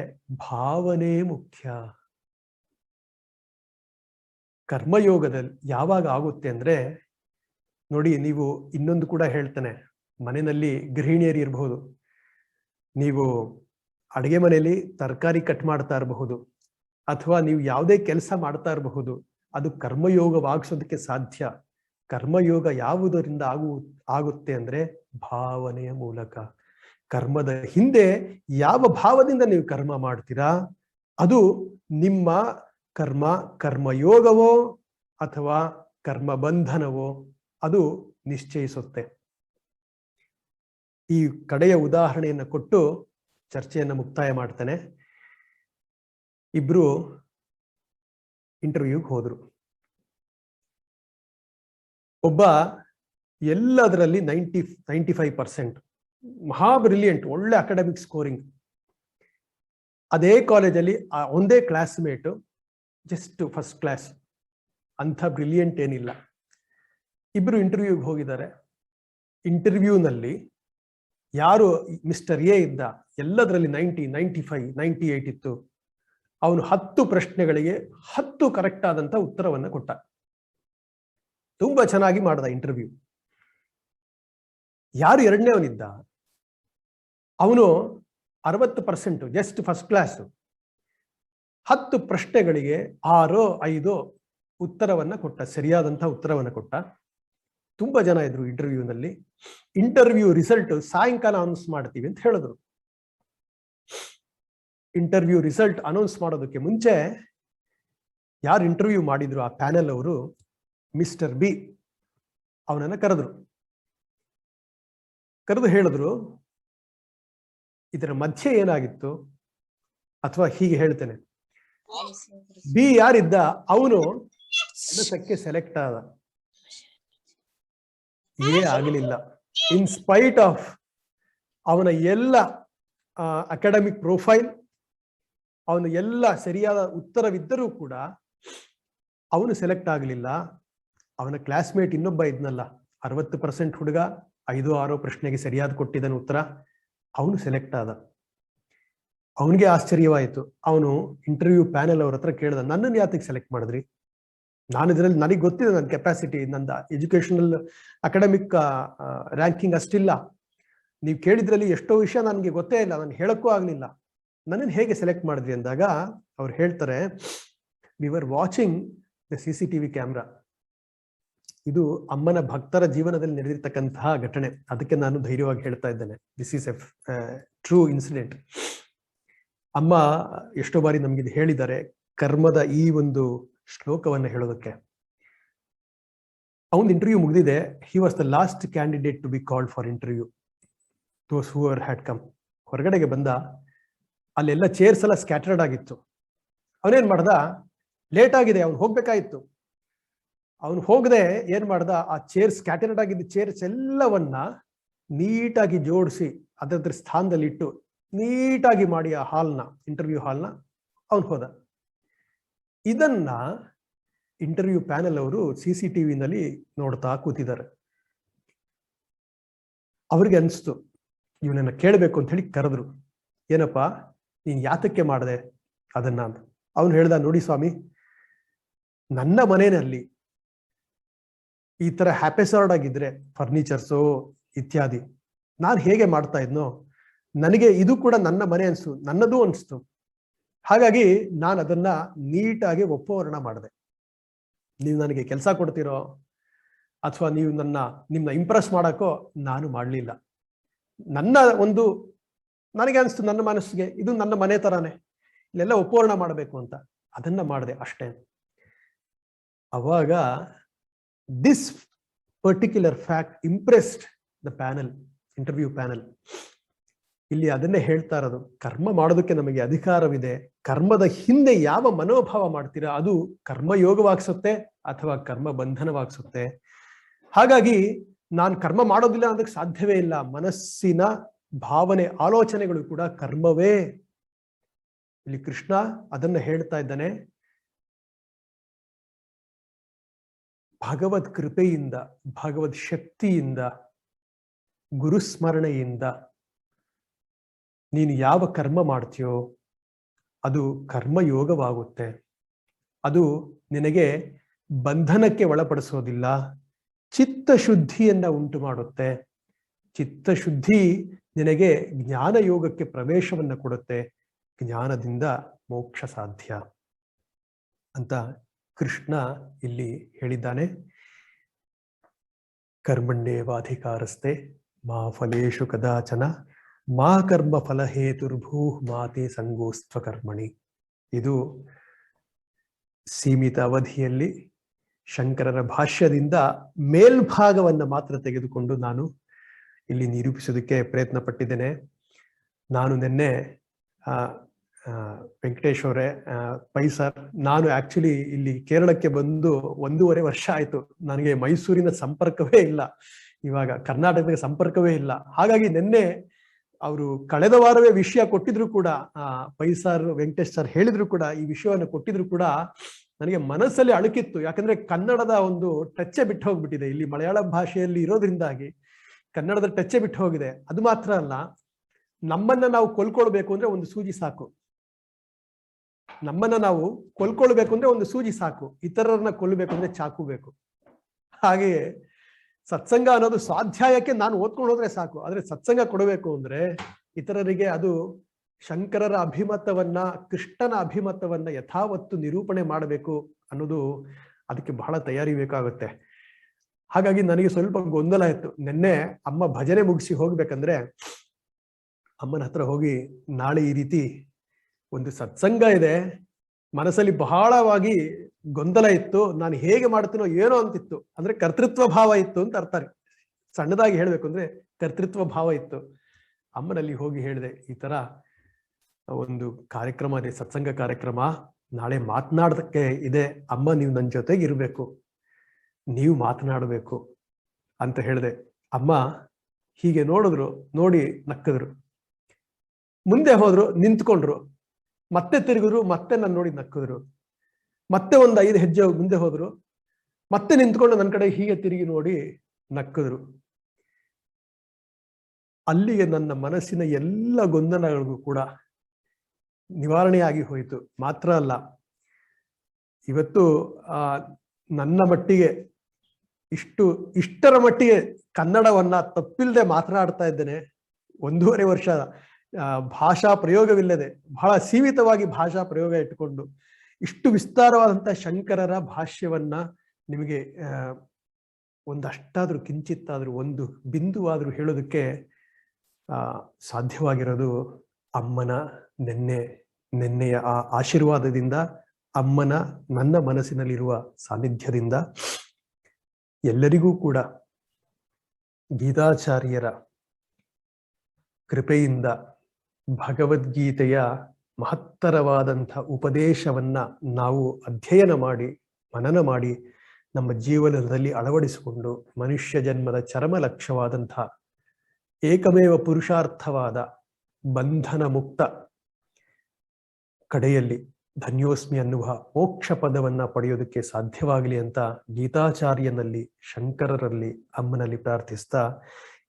ಭಾವನೆ ಮುಖ್ಯ. ಕರ್ಮಯೋಗದಲ್ಲಿ ಯಾವಾಗ ಆಗುತ್ತೆ ಅಂದ್ರೆ, ನೋಡಿ, ನೀವು ಇನ್ನೊಂದು ಕೂಡ ಹೇಳ್ತಾನೆ, ಮನೆಯಲ್ಲಿ ಗೃಹಿಣಿಯರು ಇರಬಹುದು, ನೀವು ಅಡುಗೆ ಮನೆಯಲ್ಲಿ ತರಕಾರಿ ಕಟ್ ಮಾಡ್ತಾ ಇರಬಹುದು, ಅಥವಾ ನೀವು ಯಾವುದೇ ಕೆಲಸ ಮಾಡ್ತಾ ಇರಬಹುದು, ಅದು ಕರ್ಮಯೋಗವಾಗಿಸೋದಕ್ಕೆ ಸಾಧ್ಯ. ಕರ್ಮಯೋಗ ಯಾವುದರಿಂದ ಆಗುತ್ತೆ ಅಂದ್ರೆ ಭಾವನೆಯ ಮೂಲಕ. ಕರ್ಮದ ಹಿಂದೆ ಯಾವ ಭಾವದಿಂದ ನೀವು ಕರ್ಮ ಮಾಡ್ತೀರಾ, ಅದು ನಿಮ್ಮ ಕರ್ಮಯೋಗವೋ ಅಥವಾ ಕರ್ಮ ಬಂಧನವೋ ಅದು ನಿಶ್ಚಯಿಸುತ್ತೆ. ಈ ಕಡೆಯ ಉದಾಹರಣೆಯನ್ನು ಕೊಟ್ಟು ಚರ್ಚೆಯನ್ನು ಮುಕ್ತಾಯ ಮಾಡ್ತಾನೆ. ಇಬ್ರು ಇಂಟರ್ವ್ಯೂಗೆ ಹೋದ್ರು. ಒಬ್ಬ ಎಲ್ಲದರಲ್ಲಿ 95%, ಮಹಾ ಬ್ರಿಲಿಯಂಟ್, ಒಳ್ಳೆ ಅಕಾಡೆಮಿಕ್ ಸ್ಕೋರಿಂಗ್. ಅದೇ ಕಾಲೇಜಲ್ಲಿ ಒಂದೇ ಕ್ಲಾಸ್ಮೇಟ್, ಜಸ್ಟ್ ಫಸ್ಟ್ ಕ್ಲಾಸ್. ಅಂಥ ಬ್ರಿಲಿಯಂಟ್ ಏನಿಲ್ಲ. ಇಬ್ರು ಇಂಟರ್ವ್ಯೂಗೆ ಹೋಗಿದ್ದಾರೆ. ಇಂಟರ್ವ್ಯೂನಲ್ಲಿ ಯಾರು ಮಿಸ್ಟರ್ ಎ ಇದ್ದ, ಎಲ್ಲದರಲ್ಲಿ 90, 95, 98 ಇತ್ತು. ಅವನು 10 ಪ್ರಶ್ನೆಗಳಿಗೆ 10 ಕರೆಕ್ಟ್ ಆದಂತ ಉತ್ತರವನ್ನು ಕೊಟ್ಟ. ತುಂಬಾ ಚೆನ್ನಾಗಿ ಮಾಡ್ದ ಇಂಟರ್ವ್ಯೂ. ಯಾರು ಎರಡನೇವನಿದ್ದ, ಅವನು 60%, ಜಸ್ಟ್ ಫಸ್ಟ್ ಕ್ಲಾಸ್, 10 ಪ್ರಶ್ನೆಗಳಿಗೆ 6, 5 ಉತ್ತರವನ್ನ ಕೊಟ್ಟ, ಸರಿಯಾದಂತಹ ಉತ್ತರವನ್ನ ಕೊಟ್ಟ. ತುಂಬಾ ಜನ ಇದ್ರು ಇಂಟರ್ವ್ಯೂನಲ್ಲಿ. ಇಂಟರ್ವ್ಯೂ ರಿಸಲ್ಟ್ ಸಾಯಂಕಾಲ ಅನೌನ್ಸ್ ಮಾಡ್ತೀವಿ ಅಂತ ಹೇಳಿದ್ರು. ಇಂಟರ್ವ್ಯೂ ರಿಸಲ್ಟ್ ಅನೌನ್ಸ್ ಮಾಡೋದಕ್ಕೆ ಮುಂಚೆ ಯಾರು ಇಂಟರ್ವ್ಯೂ ಮಾಡಿದ್ರು ಆ ಪ್ಯಾನೆಲ್ ಅವರು, ಮಿಸ್ಟರ್ ಬಿ ಅವನನ್ನ ಕರೆದು ಹೇಳಿದ್ರು, ಇದರ ಮಧ್ಯೆ ಏನಾಗಿತ್ತು, ಅಥವಾ ಹೀಗೆ ಹೇಳ್ತೇನೆ, ಬಿ ಯಾರಿದ್ದ ಅವನು ಕೆಲಸಕ್ಕೆ ಸೆಲೆಕ್ಟ್ ಆದ, ಏ ಆಗಲಿಲ್ಲ. ಇನ್ ಸ್ಪೈಟ್ ಆಫ್ ಅವನ ಎಲ್ಲ ಅಕಾಡೆಮಿಕ್ ಪ್ರೊಫೈಲ್, ಅವನು ಎಲ್ಲ ಸರಿಯಾದ ಉತ್ತರವಿದ್ದರೂ ಕೂಡ ಅವನು ಸೆಲೆಕ್ಟ್ ಆಗಲಿಲ್ಲ. ಅವನ ಕ್ಲಾಸ್ಮೇಟ್ ಇನ್ನೊಬ್ಬ ಇದ್ನಲ್ಲ, 60% ಹುಡುಗ, 5-6 ಪ್ರಶ್ನೆಗೆ ಸರಿಯಾದ ಕೊಟ್ಟಿದ್ದಾನೆ ಉತ್ತರ, ಅವನು ಸೆಲೆಕ್ಟ್ ಆದ. ಅವನಿಗೆ ಆಶ್ಚರ್ಯವಾಯಿತು. ಅವನು ಇಂಟರ್ವ್ಯೂ ಪ್ಯಾನೆಲ್ ಅವ್ರ ಹತ್ರ ಕೇಳ್ದ, ನನ್ನನ್ನು ಯಾತಕ್ಕೆ ಸೆಲೆಕ್ಟ್ ಮಾಡಿದ್ರಿ? ನಾನು ಇದರಲ್ಲಿ, ನನಗೆ ಗೊತ್ತಿದೆ ನನ್ನ ಕೆಪಾಸಿಟಿ, ನನ್ನ ಎಜುಕೇಶನಲ್ ಅಕಾಡೆಮಿಕ್ ರ್ಯಾಂಕಿಂಗ್ ಅಷ್ಟಿಲ್ಲ. ನೀವು ಕೇಳಿದ್ರಲ್ಲಿ ಎಷ್ಟೋ ವಿಷಯ ನನಗೆ ಗೊತ್ತೇ ಇಲ್ಲ, ನಾನು ಹೇಳಕ್ಕೂ ಆಗಲಿಲ್ಲ, ನನ್ನನ್ನು ಹೇಗೆ ಸೆಲೆಕ್ಟ್ ಮಾಡಿದ್ರಿ ಅಂದಾಗ ಅವ್ರು ಹೇಳ್ತಾರೆ, we were watching the CCTV camera. ಇದು ಅಮ್ಮನ ಭಕ್ತರ ಜೀವನದಲ್ಲಿ ನಡೆದಿರ್ತಕ್ಕಂತಹ ಘಟನೆ, ಅದಕ್ಕೆ ನಾನು ಧೈರ್ಯವಾಗಿ ಹೇಳ್ತಾ ಇದ್ದೇನೆ. This is A true incident. ಅಮ್ಮ ಎಷ್ಟೋ ಬಾರಿ ನಮ್ಗೆ ಹೇಳಿದ್ದಾರೆ ಕರ್ಮದ ಈ ಒಂದು ಶ್ಲೋಕವನ್ನ ಹೇಳೋದಕ್ಕೆ. ಅವನ್ ಇಂಟರ್ವ್ಯೂ ಮುಗಿದಿದೆ. He was the last candidate to be called for interview. Those who are had come. ಹೊರಗಡೆಗೆ ಬಂದ, ಅಲ್ಲೆಲ್ಲ ಚೇರ್ಸ್ ಎಲ್ಲ ಸ್ಕ್ಯಾಟರ್ಡ್ ಆಗಿತ್ತು. ಅವನೇನ್ ಮಾಡ್ದ, ಲೇಟ್ ಆಗಿದೆ, ಅವ್ನು ಹೋಗ್ಬೇಕಾಗಿತ್ತು. ಅವನು ಹೋಗದೆ ಏನ್ ಮಾಡ್ದ, ಆ ಚೇರ್ ಸ್ಕ್ಯಾಟರ್ಡ್ ಆಗಿದ್ದ ಚೇರ್ಸ್ ಎಲ್ಲವನ್ನ ನೀಟಾಗಿ ಜೋಡಿಸಿ ಅದರ ಸ್ಥಾನದಲ್ಲಿ ಇಟ್ಟು ನೀಟಾಗಿ ಮಾಡಿ ಆ ಹಾಲ್ನ, ಇಂಟರ್ವ್ಯೂ ಹಾಲ್ನ ಅವನು ಹೋದ. ಇದನ್ನ ಇಂಟರ್ವ್ಯೂ ಪ್ಯಾನೆಲ್ ಅವರು CCTVನಲ್ಲಿ ನೋಡ್ತಾ ಕೂತಿದ್ದಾರೆ. ಅವ್ರಿಗೆ ಅನಿಸ್ತು, ಇವನನ್ನ ಕೇಳಬೇಕು ಅಂತ ಹೇಳಿ ಕರೆದ್ರು. ಏನಪ್ಪ ನೀನ್ ಯಾತಕ್ಕೆ ಮಾಡಿದೆ ಅದನ್ನ ಅಂತ. ಅವನು ಹೇಳ್ದ, ನೋಡಿ ಸ್ವಾಮಿ, ನನ್ನ ಮನೆಯಲ್ಲಿ ಈ ತರ ಹ್ಯಾಪೆಸಾರ್ಡ್ ಆಗಿದ್ರೆ ಫರ್ನಿಚರ್ಸು ಇತ್ಯಾದಿ, ನಾನು ಹೇಗೆ ಮಾಡ್ತಾ ಇದ್ನೋ ನನಗೆ ಇದು ಕೂಡ ನನ್ನ ಮನೆ ಅನ್ಸು, ನನ್ನದು ಅನಿಸ್ತು. ಹಾಗಾಗಿ ನಾನು ಅದನ್ನ ನೀಟಾಗಿ ಒಪ್ಪೋರ್ಣ ಮಾಡಿದೆ. ನೀವು ನನಗೆ ಕೆಲಸ ಕೊಡ್ತಿರೋ ಅಥವಾ ನೀವು ನಿಮ್ಮನ್ನ ಇಂಪ್ರೆಸ್ ಮಾಡಕ್ಕೋ ನಾನು ಮಾಡಲಿಲ್ಲ. ನನ್ನ ಒಂದು ನನಗೆ ಅನಿಸ್ತು, ನನ್ನ ಮನಸ್ಸಿಗೆ ಇದು ನನ್ನ ಮನೆ ತರಾನೇ, ಇಲ್ಲೆಲ್ಲ ಒಪ್ಪೋರ್ಣ ಮಾಡಬೇಕು ಅಂತ ಅದನ್ನ ಮಾಡಿದೆ ಅಷ್ಟೇ. ಅವಾಗ this particular fact impressed the panel, interview panel. ಇಲ್ಲಿ ಅದನ್ನೇ ಹೇಳ್ತಾ ಇರೋದು, ಕರ್ಮ ಮಾಡೋದಕ್ಕೆ ನಮಗೆ ಅಧಿಕಾರವಿದೆ. ಕರ್ಮದ ಹಿಂದೆ ಯಾವ ಮನೋಭಾವ ಮಾಡ್ತೀರಾ ಅದು ಕರ್ಮಯೋಗವಾಗಿಸುತ್ತೆ ಅಥವಾ ಕರ್ಮ ಬಂಧನವಾಗಿಸುತ್ತೆ. ಹಾಗಾಗಿ ನಾನು ಕರ್ಮ ಮಾಡೋದಿಲ್ಲ ಅನ್ನೋದಕ್ಕೆ ಸಾಧ್ಯವೇ ಇಲ್ಲ. ಮನಸ್ಸಿನ ಭಾವನೆ, ಆಲೋಚನೆಗಳು ಕೂಡ ಕರ್ಮವೇ. ಇಲ್ಲಿ ಕೃಷ್ಣ ಅದನ್ನ ಹೇಳ್ತಾ ಇದ್ದಾನೆ. ಭಗವದ್ ಕೃಪೆಯಿಂದ, ಭಗವದ್ ಶಕ್ತಿಯಿಂದ, ಗುರುಸ್ಮರಣೆಯಿಂದ ನೀನು ಯಾವ ಕರ್ಮ ಮಾಡ್ತೀಯೋ ಅದು ಕರ್ಮಯೋಗವಾಗುತ್ತೆ. ಅದು ನಿನಗೆ ಬಂಧನಕ್ಕೆ ಒಳಪಡಿಸೋದಿಲ್ಲ, ಚಿತ್ತಶುದ್ಧಿಯನ್ನ ಉಂಟು ಮಾಡುತ್ತೆ. ಚಿತ್ತಶುದ್ಧಿ ನಿನಗೆ ಜ್ಞಾನ ಯೋಗಕ್ಕೆ ಪ್ರವೇಶವನ್ನ ಕೊಡುತ್ತೆ. ಜ್ಞಾನದಿಂದ ಮೋಕ್ಷ ಸಾಧ್ಯ ಅಂತ ಕೃಷ್ಣ ಇಲ್ಲಿ ಹೇಳಿದ್ದಾನೆ. ಕರ್ಮಣ್ಯೇವಾಧಿಕಾರಸ್ತೆ ಮಾ ಫಲೇಶು ಕದಾಚನ ಮಾ ಕರ್ಮ ಫಲಹೇತುರ್ಭೂ ಮಾತೆ ಸಂಗೋಸ್ತ್ವ ಕರ್ಮಣಿ. ಇದು ಸೀಮಿತ ಅವಧಿಯಲ್ಲಿ ಶಂಕರರ ಭಾಷ್ಯದಿಂದ ಮೇಲ್ಭಾಗವನ್ನು ಮಾತ್ರ ತೆಗೆದುಕೊಂಡು ನಾನು ಇಲ್ಲಿ ನಿರೂಪಿಸೋದಕ್ಕೆ ಪ್ರಯತ್ನ ಪಟ್ಟಿದ್ದೇನೆ. ನಾನು ನಿನ್ನೆ ವೆಂಕಟೇಶ್ ಅವರೇ, ಪೈ ಸರ್, ನಾನು ಆಕ್ಚುಲಿ ಇಲ್ಲಿ ಕೇರಳಕ್ಕೆ ಬಂದು 1.5 ವರ್ಷ ಆಯ್ತು. ನನಗೆ ಮೈಸೂರಿನ ಸಂಪರ್ಕವೇ ಇಲ್ಲ, ಇವಾಗ ಕರ್ನಾಟಕದ ಸಂಪರ್ಕವೇ ಇಲ್ಲ. ಹಾಗಾಗಿ ನಿನ್ನೆ ಅವರು ಕಳೆದ ವಾರವೇ ವಿಷಯ ಕೊಟ್ಟಿದ್ರು ಕೂಡ, ಪೈ ಸರ್ ವೆಂಕಟೇಶ್ ಸರ್ ಹೇಳಿದ್ರು ಕೂಡ, ಈ ವಿಷಯವನ್ನು ಕೊಟ್ಟಿದ್ರು ಕೂಡ ನನಗೆ ಮನಸ್ಸಲ್ಲಿ ಅಳುಕಿತ್ತು. ಯಾಕಂದ್ರೆ ಕನ್ನಡದ ಒಂದು ಟಚ್ಚೆ ಬಿಟ್ಟು ಹೋಗ್ಬಿಟ್ಟಿದೆ. ಇಲ್ಲಿ ಮಲಯಾಳ ಭಾಷೆಯಲ್ಲಿ ಇರೋದ್ರಿಂದಾಗಿ ಕನ್ನಡದ ಟಚ್ಚೆ ಬಿಟ್ಟು ಹೋಗಿದೆ. ಅದು ಮಾತ್ರ ಅಲ್ಲ, ನಮ್ಮನ್ನ ನಾವು ಕೊಲ್ಕೊಳ್ಬೇಕು ಅಂದ್ರೆ ಒಂದು ಸೂಜಿ ಸಾಕು. ನಮ್ಮನ್ನ ನಾವು ಕೊಲ್ಕೊಳ್ಬೇಕು ಅಂದ್ರೆ ಒಂದು ಸೂಜಿ ಸಾಕು. ಇತರರನ್ನ ಕೊಲ್ಲಬೇಕು ಅಂದ್ರೆ ಚಾಕು ಬೇಕು. ಹಾಗೆಯೇ ಸತ್ಸಂಗ ಅನ್ನೋದು ಸ್ವಾಧ್ಯಾಯಕ್ಕೆ ನಾನು ಓದ್ಕೊಂಡು ಹೋದ್ರೆ ಸಾಕು. ಆದ್ರೆ ಸತ್ಸಂಗ ಕೊಡಬೇಕು ಅಂದ್ರೆ ಇತರರಿಗೆ ಅದು ಶಂಕರರ ಅಭಿಮತವನ್ನ, ಕೃಷ್ಣನ ಅಭಿಮತವನ್ನ ಯಥಾವತ್ತು ನಿರೂಪಣೆ ಮಾಡಬೇಕು ಅನ್ನೋದು, ಅದಕ್ಕೆ ಬಹಳ ತಯಾರಿ ಬೇಕಾಗುತ್ತೆ. ಹಾಗಾಗಿ ನನಗೆ ಸ್ವಲ್ಪ ಗೊಂದಲ ಇತ್ತು. ನಿನ್ನೆ ಅಮ್ಮ ಭಜನೆ ಮುಗಿಸಿ ಹೋಗ್ಬೇಕಂದ್ರೆ ಅಮ್ಮನ ಹತ್ರ ಹೋಗಿ, ನಾಳೆ ಈ ರೀತಿ ಒಂದು ಸತ್ಸಂಗ ಇದೆ, ಮನಸ್ಸಲ್ಲಿ ಬಹಳವಾಗಿ ಗೊಂದಲ ಇತ್ತು, ನಾನು ಹೇಗೆ ಮಾಡ್ತೀನೋ ಏನೋ ಅಂತಿತ್ತು. ಅಂದ್ರೆ ಕರ್ತೃತ್ವ ಭಾವ ಇತ್ತು ಅಂತ ಅರ್ಥ. ಸಣ್ಣದಾಗಿ ಹೇಳ್ಬೇಕು ಅಂದ್ರೆ ಕರ್ತೃತ್ವ ಭಾವ ಇತ್ತು. ಅಮ್ಮನಲ್ಲಿ ಹೋಗಿ ಹೇಳಿದೆ, ಈ ತರ ಒಂದು ಕಾರ್ಯಕ್ರಮ ಇದೆ, ಸತ್ಸಂಗ ಕಾರ್ಯಕ್ರಮ, ನಾಳೆ ಮಾತನಾಡೋದಕ್ಕೆ ಇದೆ ಅಮ್ಮ, ನೀವು ನನ್ನ ಜೊತೆಗೆ ಇರಬೇಕು, ನೀವು ಮಾತನಾಡಬೇಕು ಅಂತ ಹೇಳಿದೆ. ಅಮ್ಮ ಹೀಗೆ ನೋಡಿದ್ರು, ನೋಡಿ ನಕ್ಕಿದ್ರು, ಮುಂದೆ ಹೋದ್ರು, ನಿಂತ್ಕೊಂಡ್ರು, ಮತ್ತೆ ತಿರುಗಿದ್ರು, ಮತ್ತೆ ನನ್ನ ನೋಡಿ ನಕ್ಕಿದ್ರು, ಮತ್ತೆ ಒಂದು 5 ಹೆಜ್ಜೆ ಮುಂದೆ ಹೋದ್ರು, ಮತ್ತೆ ನಿಂತ್ಕೊಂಡು ನನ್ನ ಕಡೆ ಹೀಗೆ ತಿರುಗಿ ನೋಡಿ ನಕ್ಕಿದ್ರು. ಅಲ್ಲಿಗೆ ನನ್ನ ಮನಸ್ಸಿನ ಎಲ್ಲ ಗೊಂದಲಗಳಿಗೂ ಕೂಡ ನಿವಾರಣೆಯಾಗಿ ಹೋಯಿತು. ಮಾತ್ರ ಅಲ್ಲ, ಇವತ್ತು ನನ್ನ ಮಟ್ಟಿಗೆ ಇಷ್ಟರ ಮಟ್ಟಿಗೆ ಕನ್ನಡವನ್ನ ತಪ್ಪಿಲ್ಲದೆ ಮಾತನಾಡ್ತಾ ಇದ್ದೇನೆ. 1.5 ವರ್ಷ ಭಾಷಾ ಪ್ರಯೋಗವಿಲ್ಲದೆ, ಬಹಳ ಸೀಮಿತವಾಗಿ ಭಾಷಾ ಪ್ರಯೋಗ ಇಟ್ಟುಕೊಂಡು ಇಷ್ಟು ವಿಸ್ತಾರವಾದಂಥ ಶಂಕರರ ಭಾಷ್ಯವನ್ನ ನಿಮಗೆ ಒಂದಷ್ಟಾದ್ರೂ, ಕಿಂಚಿತ್ತಾದ್ರೂ, ಒಂದು ಬಿಂದುವಾದ್ರೂ ಹೇಳೋದಕ್ಕೆ ಸಾಧ್ಯವಾಗಿರೋದು ಅಮ್ಮನ ನೆನ್ನೆಯ ಆ ಆಶೀರ್ವಾದದಿಂದ, ಅಮ್ಮನ ನನ್ನ ಮನಸ್ಸಿನಲ್ಲಿರುವ ಸಾನ್ನಿಧ್ಯದಿಂದ. ಎಲ್ಲರಿಗೂ ಕೂಡ ಗೀತಾಚಾರ್ಯರ ಕೃಪೆಯಿಂದ ಭಗವದ್ಗೀತೆಯ ಮಹತ್ತರವಾದಂಥ ಉಪದೇಶವನ್ನ ನಾವು ಅಧ್ಯಯನ ಮಾಡಿ, ಮನನ ಮಾಡಿ, ನಮ್ಮ ಜೀವನದಲ್ಲಿ ಅಳವಡಿಸಿಕೊಂಡು ಮನುಷ್ಯ ಜನ್ಮದ ಚರಮ ಲಕ್ಷ್ಯವಾದಂಥ ಏಕಮೇವ ಪುರುಷಾರ್ಥವಾದ ಬಂಧನ ಮುಕ್ತ ಕಡೆಯಲ್ಲಿ ಧನ್ಯೋಸ್ಮಿ ಅನ್ನುವ ಮೋಕ್ಷ ಪದವನ್ನ ಪಡೆಯೋದಕ್ಕೆ ಸಾಧ್ಯವಾಗಲಿ ಅಂತ ಗೀತಾಚಾರ್ಯನಲ್ಲಿ, ಶಂಕರರಲ್ಲಿ, ಅಮ್ಮನಲ್ಲಿ ಪ್ರಾರ್ಥಿಸ್ತಾ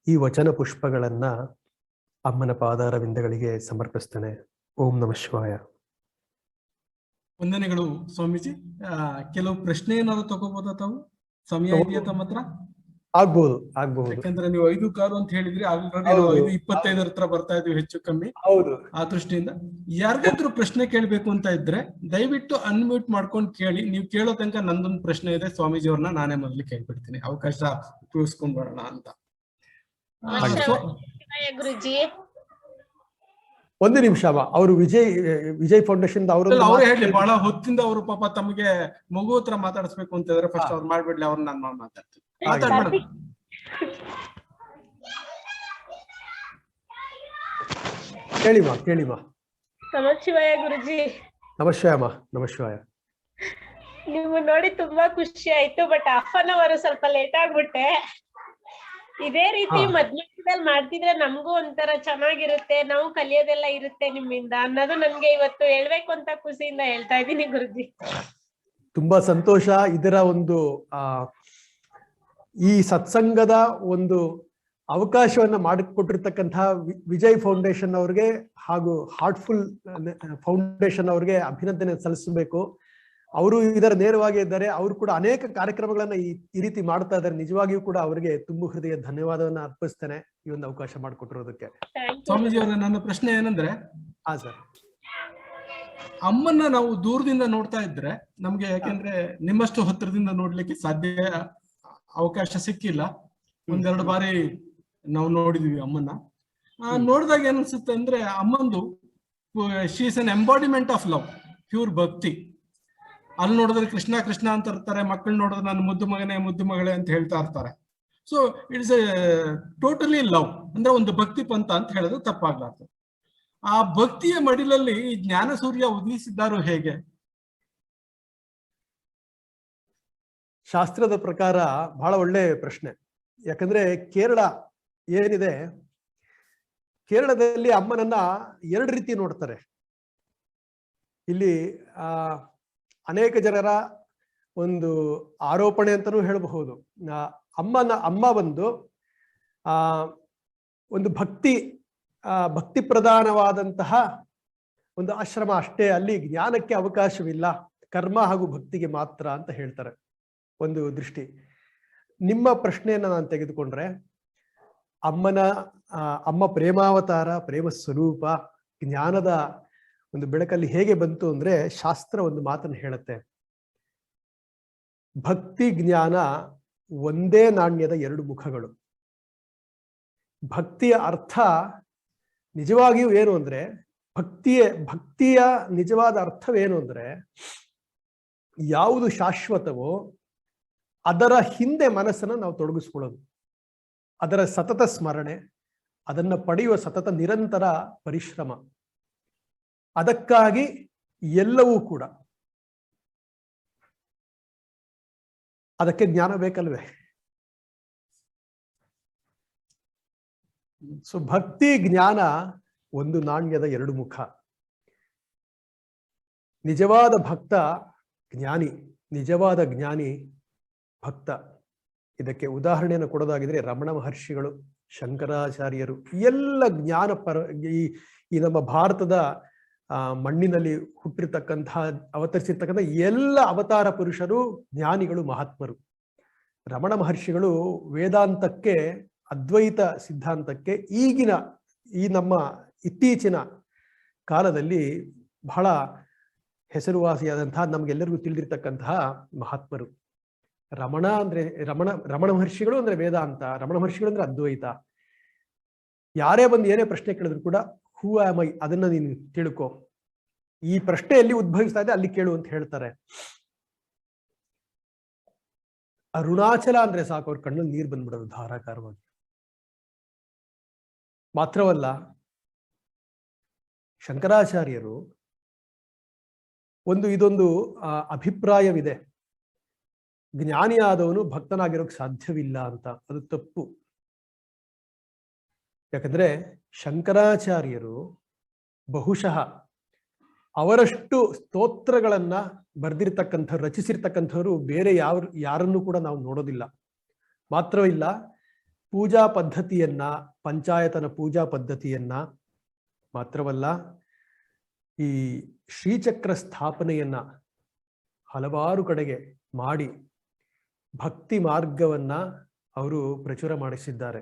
ಈ ವಚನ ಪುಷ್ಪಗಳನ್ನ ಅಮ್ಮನ ಪಾದಾರವಿಂದಗಳಿಗೆ ಸಮರ್ಪಿಸ್ತೇನೆ. ಓಂ ನಮಃ ಶಿವಾಯ. ವಂದನೆಗಳು ಸ್ವಾಮೀಜಿ. ಕೆಲವು ಪ್ರಶ್ನೆ ಏನಾದ್ರು ತಗೋಬೋದಾ ತಾವು? ಸಮಯ ಇದೆಯಾ ತಮ್ಮ ಹತ್ರ? ಆಗ್ಬಹುದು. ಯಾಕಂದ್ರೆ ನೀವು 5:15 ಅಂತ ಹೇಳಿದ್ರಿ, ಆಲ್ರೆಡಿ 5:25 ಹತ್ರ ಬರ್ತಾ ಇದೀವಿ ಹೆಚ್ಚು ಕಮ್ಮಿ. ಹೌದು. ಆ ದೃಷ್ಟಿಯಿಂದ ಯಾರಿಗಾದ್ರೂ ಪ್ರಶ್ನೆ ಕೇಳ್ಬೇಕು ಅಂತ ಇದ್ರೆ ದಯವಿಟ್ಟು ಅನ್ಮ್ಯೂಟ್ ಮಾಡ್ಕೊಂಡು ಕೇಳಿ. ನೀವು ಕೇಳೋ ತನಕ ನಂದೊಂದು ಪ್ರಶ್ನೆ ಇದೆ, ಸ್ವಾಮೀಜಿ ಅವ್ರನ್ನ ನಾನೇ ಮೊದಲು ಕೇಳ್ಬಿಡ್ತೀನಿ, ಅವಕಾಶ ಉಪಯೋಗಿಸ್ಕೊಂಡ್ ಬರೋಣ ಅಂತ. ಗುರುಜಿ ಒಂದು ನಿಮಿಷ, ಅವರು ವಿಜಯ್ ಫೌಂಡೇಶನ್ ಅವ್ರು ಹೇಳಿ. ಬಹಳ ಹೊತ್ತಿಂದ ಅವರು ಪಾಪ ತಮಗೆ ಮಗು ಹತ್ರ ಮಾತಾಡಿಸ್ಬೇಕು ಅಂತ ಇದ್ರೆ ಫಸ್ಟ್ ಅವ್ರು ಮಾಡ್ಬಿಡ್ಲಿ, ಅವ್ರನ್ನ ನಾನು ಮಾತಾಡ್ತೀನಿ. ಕೇಳಿಮಾ. ನಮಃಶಿವಾಯ ಗುರುಜಿ. ನಮಃಶಿವಾಯ. ನೀವು ನೋಡಿ ತುಂಬಾ ಖುಷಿ ಆಯ್ತು. ಬಟ್ 1/2 hour ಸ್ವಲ್ಪ ಲೇಟ್ ಆಗ್ಬಿಟ್ಟೆ. ಇದೇ ರೀತಿ ಮಧ್ಯಾಹ್ನದಲ್ಲಿ ಮಾಡ್ತಿದ್ರೆ ನಮಗೂ ಒಂಥರ ಚೆನ್ನಾಗಿರುತ್ತೆ, ನಾವು ಕಲಿಯೋದೆಲ್ಲ ಇರುತ್ತೆ ನಿಮ್ಮಿಂದ ಅನ್ನೋದು ನನ್ಗೆ ಇವತ್ತು ಹೇಳ್ಬೇಕು ಅಂತ ಖುಷಿಯಿಂದ ಹೇಳ್ತಾ ಇದ್ದೀನಿ ಗುರುಜಿ. ತುಂಬಾ ಸಂತೋಷ. ಇದರ ಒಂದು ಈ ಸತ್ಸಂಗದ ಒಂದು ಅವಕಾಶವನ್ನ ಮಾಡಿಕೊಟ್ಟಿರ್ತಕ್ಕಂತಹ ವಿಜಯ್ ಫೌಂಡೇಶನ್ ಅವ್ರಿಗೆ ಹಾಗೂ ಹಾರ್ಟ್ಫುಲ್ ಫೌಂಡೇಶನ್ ಅವ್ರಿಗೆ ಅಭಿನಂದನೆ ಸಲ್ಲಿಸಬೇಕು. ಅವರು ಇದರ ನೇರವಾಗಿ ಇದ್ದಾರೆ. ಅವರು ಕೂಡ ಅನೇಕ ಕಾರ್ಯಕ್ರಮಗಳನ್ನ ಈ ರೀತಿ ಮಾಡ್ತಾ ಇದ್ದಾರೆ. ನಿಜವಾಗಿಯೂ ಕೂಡ ಅವರಿಗೆ ತುಂಬು ಹೃದಯ ಧನ್ಯವಾದವನ್ನ ಅರ್ಪಿಸ್ತೇನೆ ಈ ಒಂದು ಅವಕಾಶ ಮಾಡಿಕೊಟ್ಟಿರೋದಕ್ಕೆ. ಸ್ವಾಮೀಜಿ ಅವರ ನನ್ನ ಪ್ರಶ್ನೆ ಏನಂದ್ರೆ, ಸರ್, ಅಮ್ಮನ್ನ ನಾವು ದೂರದಿಂದ ನೋಡ್ತಾ ಇದ್ರೆ ನಮ್ಗೆ, ಯಾಕೆಂದ್ರೆ ನಿಮ್ಮಷ್ಟು ಹತ್ತಿರದಿಂದ ನೋಡ್ಲಿಕ್ಕೆ ಸಾಧ್ಯ ಅವಕಾಶ ಸಿಕ್ಕಿಲ್ಲ. 1-2 ಬಾರಿ ನಾವು ನೋಡಿದೀವಿ ಅಮ್ಮನ್ನ. ನೋಡಿದಾಗ ಏನ್ಸುತ್ತೆ ಅಂದ್ರೆ, ಅಮ್ಮಂದು she is an embodiment of love, pure bhakti. ಅಲ್ಲಿ ನೋಡಿದ್ರೆ ಕೃಷ್ಣ ಕೃಷ್ಣ ಅಂತ ಇರ್ತಾರೆ, ಮಕ್ಕಳು ನೋಡಿದ್ರೆ ನಾನು ಮುದ್ದು ಮಗನೇ ಮುದ್ದು ಮಗಳೇ ಅಂತ ಹೇಳ್ತಾ ಇರ್ತಾರೆ. So it's A totally love, ಅಂದ್ರೆ ಒಂದು ಭಕ್ತಿ ಪಂಥ ಅಂತ ಹೇಳಿದ್ರೆ ತಪ್ಪಾಗ್ಲಾರ್ದು. ಆ ಭಕ್ತಿಯ ಮಡಿಲಲ್ಲಿ ಜ್ಞಾನ ಸೂರ್ಯ ಉದಯಿಸಿದ್ದಾರೋ ಹೇಗೆ? ಶಾಸ್ತ್ರದ ಪ್ರಕಾರ ಬಹಳ ಒಳ್ಳೆ ಪ್ರಶ್ನೆ. ಯಾಕಂದ್ರೆ ಕೇರಳ ಏನಿದೆ, ಕೇರಳದಲ್ಲಿ ಅಮ್ಮನನ್ನ 2 ರೀತಿ ನೋಡ್ತಾರೆ. ಇಲ್ಲಿ ಅನೇಕ ಜನರ ಒಂದು ಆರೋಪಣೆ ಅಂತಲೂ ಹೇಳಬಹುದು. ಅಮ್ಮ ಬಂದು ಒಂದು ಭಕ್ತಿ ಪ್ರಧಾನವಾದಂತಹ ಒಂದು ಆಶ್ರಮ ಅಷ್ಟೇ, ಅಲ್ಲಿ ಜ್ಞಾನಕ್ಕೆ ಅವಕಾಶವಿಲ್ಲ, ಕರ್ಮ ಹಾಗೂ ಭಕ್ತಿಗೆ ಮಾತ್ರ ಅಂತ ಹೇಳ್ತಾರೆ ಒಂದು ದೃಷ್ಟಿ. ನಿಮ್ಮ ಪ್ರಶ್ನೆಯನ್ನ ನಾನು ತೆಗೆದುಕೊಂಡ್ರೆ, ಅಮ್ಮ ಪ್ರೇಮಾವತಾರ, ಪ್ರೇಮ ಸ್ವರೂಪ, ಜ್ಞಾನದ ಒಂದು ಬೆಳಕಲ್ಲಿ ಹೇಗೆ ಬಂತು ಅಂದ್ರೆ, ಶಾಸ್ತ್ರ ಒಂದು ಮಾತನ್ನು ಹೇಳುತ್ತೆ, ಭಕ್ತಿ ಜ್ಞಾನ ಒಂದೇ ನಾಣ್ಯದ ಎರಡು ಮುಖಗಳು. ಭಕ್ತಿಯ ಅರ್ಥ ನಿಜವಾಗಿಯೂ ಏನು ಅಂದ್ರೆ, ಭಕ್ತಿಯ ನಿಜವಾದ ಅರ್ಥವೇನು ಅಂದ್ರೆ, ಯಾವುದು ಶಾಶ್ವತವೋ ಅದರ ಹಿಂದೆ ಮನಸ್ಸನ್ನು ನಾವು ತೊಡಗಿಸ್ಕೊಳ್ಳೋದು, ಅದರ ಸತತ ಸ್ಮರಣೆ, ಅದನ್ನ ಪಡೆಯುವ ಸತತ ನಿರಂತರ ಪರಿಶ್ರಮ. ಅದಕ್ಕಾಗಿ ಎಲ್ಲವೂ ಕೂಡ, ಅದಕ್ಕೆ ಜ್ಞಾನ ಬೇಕಲ್ವೇ? ಸೊ ಭಕ್ತಿ ಜ್ಞಾನ ಒಂದು ನಾಣ್ಯದ ಎರಡು ಮುಖ. ನಿಜವಾದ ಭಕ್ತ ಜ್ಞಾನಿ, ನಿಜವಾದ ಜ್ಞಾನಿ ಭಕ್ತ. ಇದಕ್ಕೆ ಉದಾಹರಣೆಯನ್ನು ಕೊಡೋದಾಗಿದ್ರೆ ರಮಣ ಮಹರ್ಷಿಗಳು, ಶಂಕರಾಚಾರ್ಯರು, ಎಲ್ಲ ಜ್ಞಾನ ಈ ನಮ್ಮ ಭಾರತದ ಮಣ್ಣಿನಲ್ಲಿ ಹುಟ್ಟಿರ್ತಕ್ಕಂತಹ ಅವತರಿಸಿರ್ತಕ್ಕಂಥ ಎಲ್ಲ ಅವತಾರ ಪುರುಷರು ಜ್ಞಾನಿಗಳು, ಮಹಾತ್ಮರು. ರಮಣ ಮಹರ್ಷಿಗಳು ವೇದಾಂತಕ್ಕೆ, ಅದ್ವೈತ ಸಿದ್ಧಾಂತಕ್ಕೆ ಈ ನಮ್ಮ ಇತ್ತೀಚಿನ ಕಾಲದಲ್ಲಿ ಬಹಳ ಹೆಸರುವಾಸಿಯಾದಂತಹ, ನಮ್ಗೆಲ್ಲರಿಗೂ ತಿಳಿದಿರ್ತಕ್ಕಂತಹ ಮಹಾತ್ಮರು. ರಮಣ ಮಹರ್ಷಿಗಳು ಅಂದ್ರೆ ವೇದಾಂತ, ರಮಣ ಮಹರ್ಷಿಗಳು ಅಂದ್ರೆ ಅದ್ವೈತ. ಯಾರೇ ಬಂದು ಏನೇ ಪ್ರಶ್ನೆ ಕೇಳಿದ್ರು ಕೂಡ ಹೂ ಆಮ್ ಐ, ಅದನ್ನ ನೀನು ತಿಳ್ಕೊ, ಈ ಪ್ರಶ್ನೆ ಎಲ್ಲಿ ಉದ್ಭವಿಸ್ತಾ ಇದೆ ಅಲ್ಲಿ ಕೇಳು ಅಂತ ಹೇಳ್ತಾರೆ. ಅರುಣಾಚಲ ಅಂದ್ರೆ ಸಾಕು, ಅವ್ರ ಕಣ್ಣಲ್ಲಿ ನೀರು ಬಂದ್ಬಿಡೋದು ಧಾರಾಕಾರವಾಗಿ. ಮಾತ್ರವಲ್ಲ, ಶಂಕರಾಚಾರ್ಯರು ಇದೊಂದು ಅಭಿಪ್ರಾಯವಿದೆ, ಜ್ಞಾನಿಯಾದವನು ಭಕ್ತನಾಗಿರೋಕ್ ಸಾಧ್ಯವಿಲ್ಲ ಅಂತ. ಅದು ತಪ್ಪು. ಯಾಕಂದ್ರೆ ಶಂಕರಾಚಾರ್ಯರು ಬಹುಶಃ ಅವರಷ್ಟು ಸ್ತೋತ್ರಗಳನ್ನ ಬರೆದಿರ್ತಕ್ಕಂಥವ್ರು, ರಚಿಸಿರ್ತಕ್ಕಂಥವ್ರು ಬೇರೆ ಯಾರನ್ನೂ ಕೂಡ ನಾವು ನೋಡೋದಿಲ್ಲ. ಮಾತ್ರವಿಲ್ಲ, ಪೂಜಾ ಪದ್ಧತಿಯನ್ನ, ಪಂಚಾಯತನ ಪೂಜಾ ಪದ್ಧತಿಯನ್ನ, ಮಾತ್ರವಲ್ಲ ಈ ಶ್ರೀಚಕ್ರ ಸ್ಥಾಪನೆಯನ್ನ ಹಲವಾರು ಕಡೆಗೆ ಮಾಡಿ ಭಕ್ತಿ ಮಾರ್ಗವನ್ನ ಅವರು ಪ್ರಚುರ ಮಾಡಿಸಿದ್ದಾರೆ.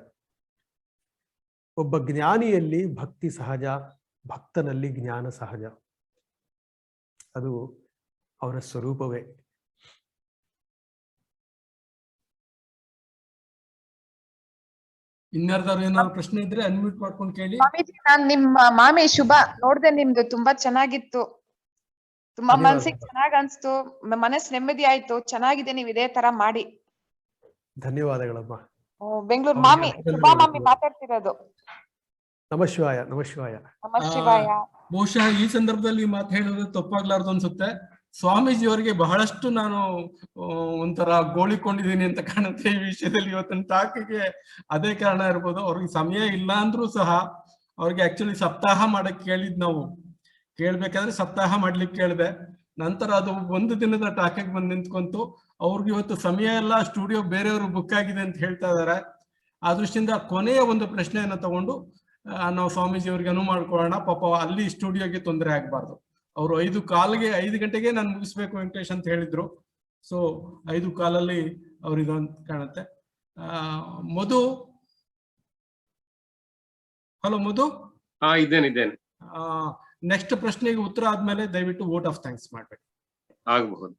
ಒಬ್ಬ ಜ್ಞಾನಿಯಲ್ಲಿ ಭಕ್ತಿ ಸಹಜ, ಭಕ್ತನಲ್ಲಿ ಜ್ಞಾನ ಸಹಜ. ಅದು ಅವರ ಸ್ವರೂಪವೇ. ಇನ್ಯಾರ್ದಾರು ಏನಾದ್ರು ಪ್ರಶ್ನೆ ಇದ್ರೆ ಅನ್ಮ್ಯೂಟ್ ಮಾಡ್ಕೊಂಡು ಕೇಳಿ. ಸ್ವಾಮೀಜಿ, ನಾನ್ ನಿಮ್ಮ ಮಾಮಿ ಶುಭ ನೋಡ್ದೆ, ನಿಮ್ದು ತುಂಬಾ ಚೆನ್ನಾಗಿತ್ತು, ತುಂಬಾ ಮನ್ಸಿಗೆ ಚೆನ್ನಾಗ್ ಅನ್ಸ್ತು, ಮನಸ್ ನೆಮ್ಮದಿ ಆಯ್ತು. ಚೆನ್ನಾಗಿದೆ, ನೀವ್ ಇದೇ ತರ ಮಾಡಿ. ಧನ್ಯವಾದಗಳಮ್ಮ. ಬೆಂಗಳೂರು ಮಾಮಿ ಶುಭಾ ಮಾಮಿ ಮಾತಾಡ್ತಿರೋದು. ನಮಃಶಿವಾಯ. ನಮಃಶಿವಾಯ. ನಮಃಶಿವಾಯ. ಬಹುಶಃ ಈ ಸಂದರ್ಭದಲ್ಲಿ ಮಾತು ಹೇಳೋದು ತಪ್ಪಾಗ್ಲಾರ್ದು ಅನ್ಸುತ್ತೆ. ಸ್ವಾಮೀಜಿ ಅವರಿಗೆ ಬಹಳಷ್ಟು ನಾನು ಒಂಥರ ಗೋಳಿಕೊಂಡಿದ್ದೀನಿ ಅಂತ ಕಾಣುತ್ತೆ ಈ ವಿಷಯದಲ್ಲಿ. ಇವತ್ತಿನ ಟಾಕಿಗೆ ಅದೇ ಕಾರಣ ಇರ್ಬೋದು. ಅವ್ರಿಗೆ ಸಮಯ ಇಲ್ಲ ಅಂದ್ರೂ ಸಹ ಅವ್ರಿಗೆ ಆಕ್ಚುಲಿ ಸಪ್ತಾಹ ಮಾಡಕ್ ಕೇಳಿದ್ ನಾವು. ಕೇಳ್ಬೇಕಾದ್ರೆ ಸಪ್ತಾಹ ಮಾಡ್ಲಿಕ್ಕೆ ಕೇಳಿದೆ. ನಂತರ ಅದು ಒಂದು ದಿನದ ಟಾಕಿಗೆ ಬಂದು ನಿಂತ್ಕೊಂತು. ಅವ್ರಿಗೆ ಇವತ್ತು ಸಮಯ ಎಲ್ಲ, ಸ್ಟುಡಿಯೋ ಬೇರೆಯವರು ಬುಕ್ ಆಗಿದೆ ಅಂತ ಹೇಳ್ತಾ ಇದಾರೆ. ಆ ದೃಷ್ಟಿಯಿಂದ ಕೊನೆಯ ಒಂದು ಪ್ರಶ್ನೆಯನ್ನ ತಗೊಂಡು ನಾವು ಸ್ವಾಮೀಜಿ ಅವ್ರಿಗೆ ಅನುವು ಮಾಡ್ಕೊಳ್ಳೋಣ. ಪಾಪ ಅಲ್ಲಿ ಸ್ಟುಡಿಯೋಗೆ ತೊಂದರೆ ಆಗ್ಬಾರ್ದು. ಅವರು 5 ಗಂಟೆಗೆ ನಾನು ಮುಗಿಸ್ಬೇಕು ವೆಂಕಟೇಶ್ ಅಂತ ಹೇಳಿದ್ರು. ಸೊ 5:15 ಅವ್ರು ಇದೊಂದು ಕಾಣುತ್ತೆ. ಮಧು, ಹಲೋ ಮಧು. ಇದ್ದೇನೆ. ನೆಕ್ಸ್ಟ್ ಪ್ರಶ್ನೆಗೆ ಉತ್ತರ ಆದ್ಮೇಲೆ ದಯವಿಟ್ಟು ವೋಟ್ ಆಫ್ ಥ್ಯಾಂಕ್ಸ್ ಮಾಡ್ಬೇಕು. ಆಗಬಹುದು.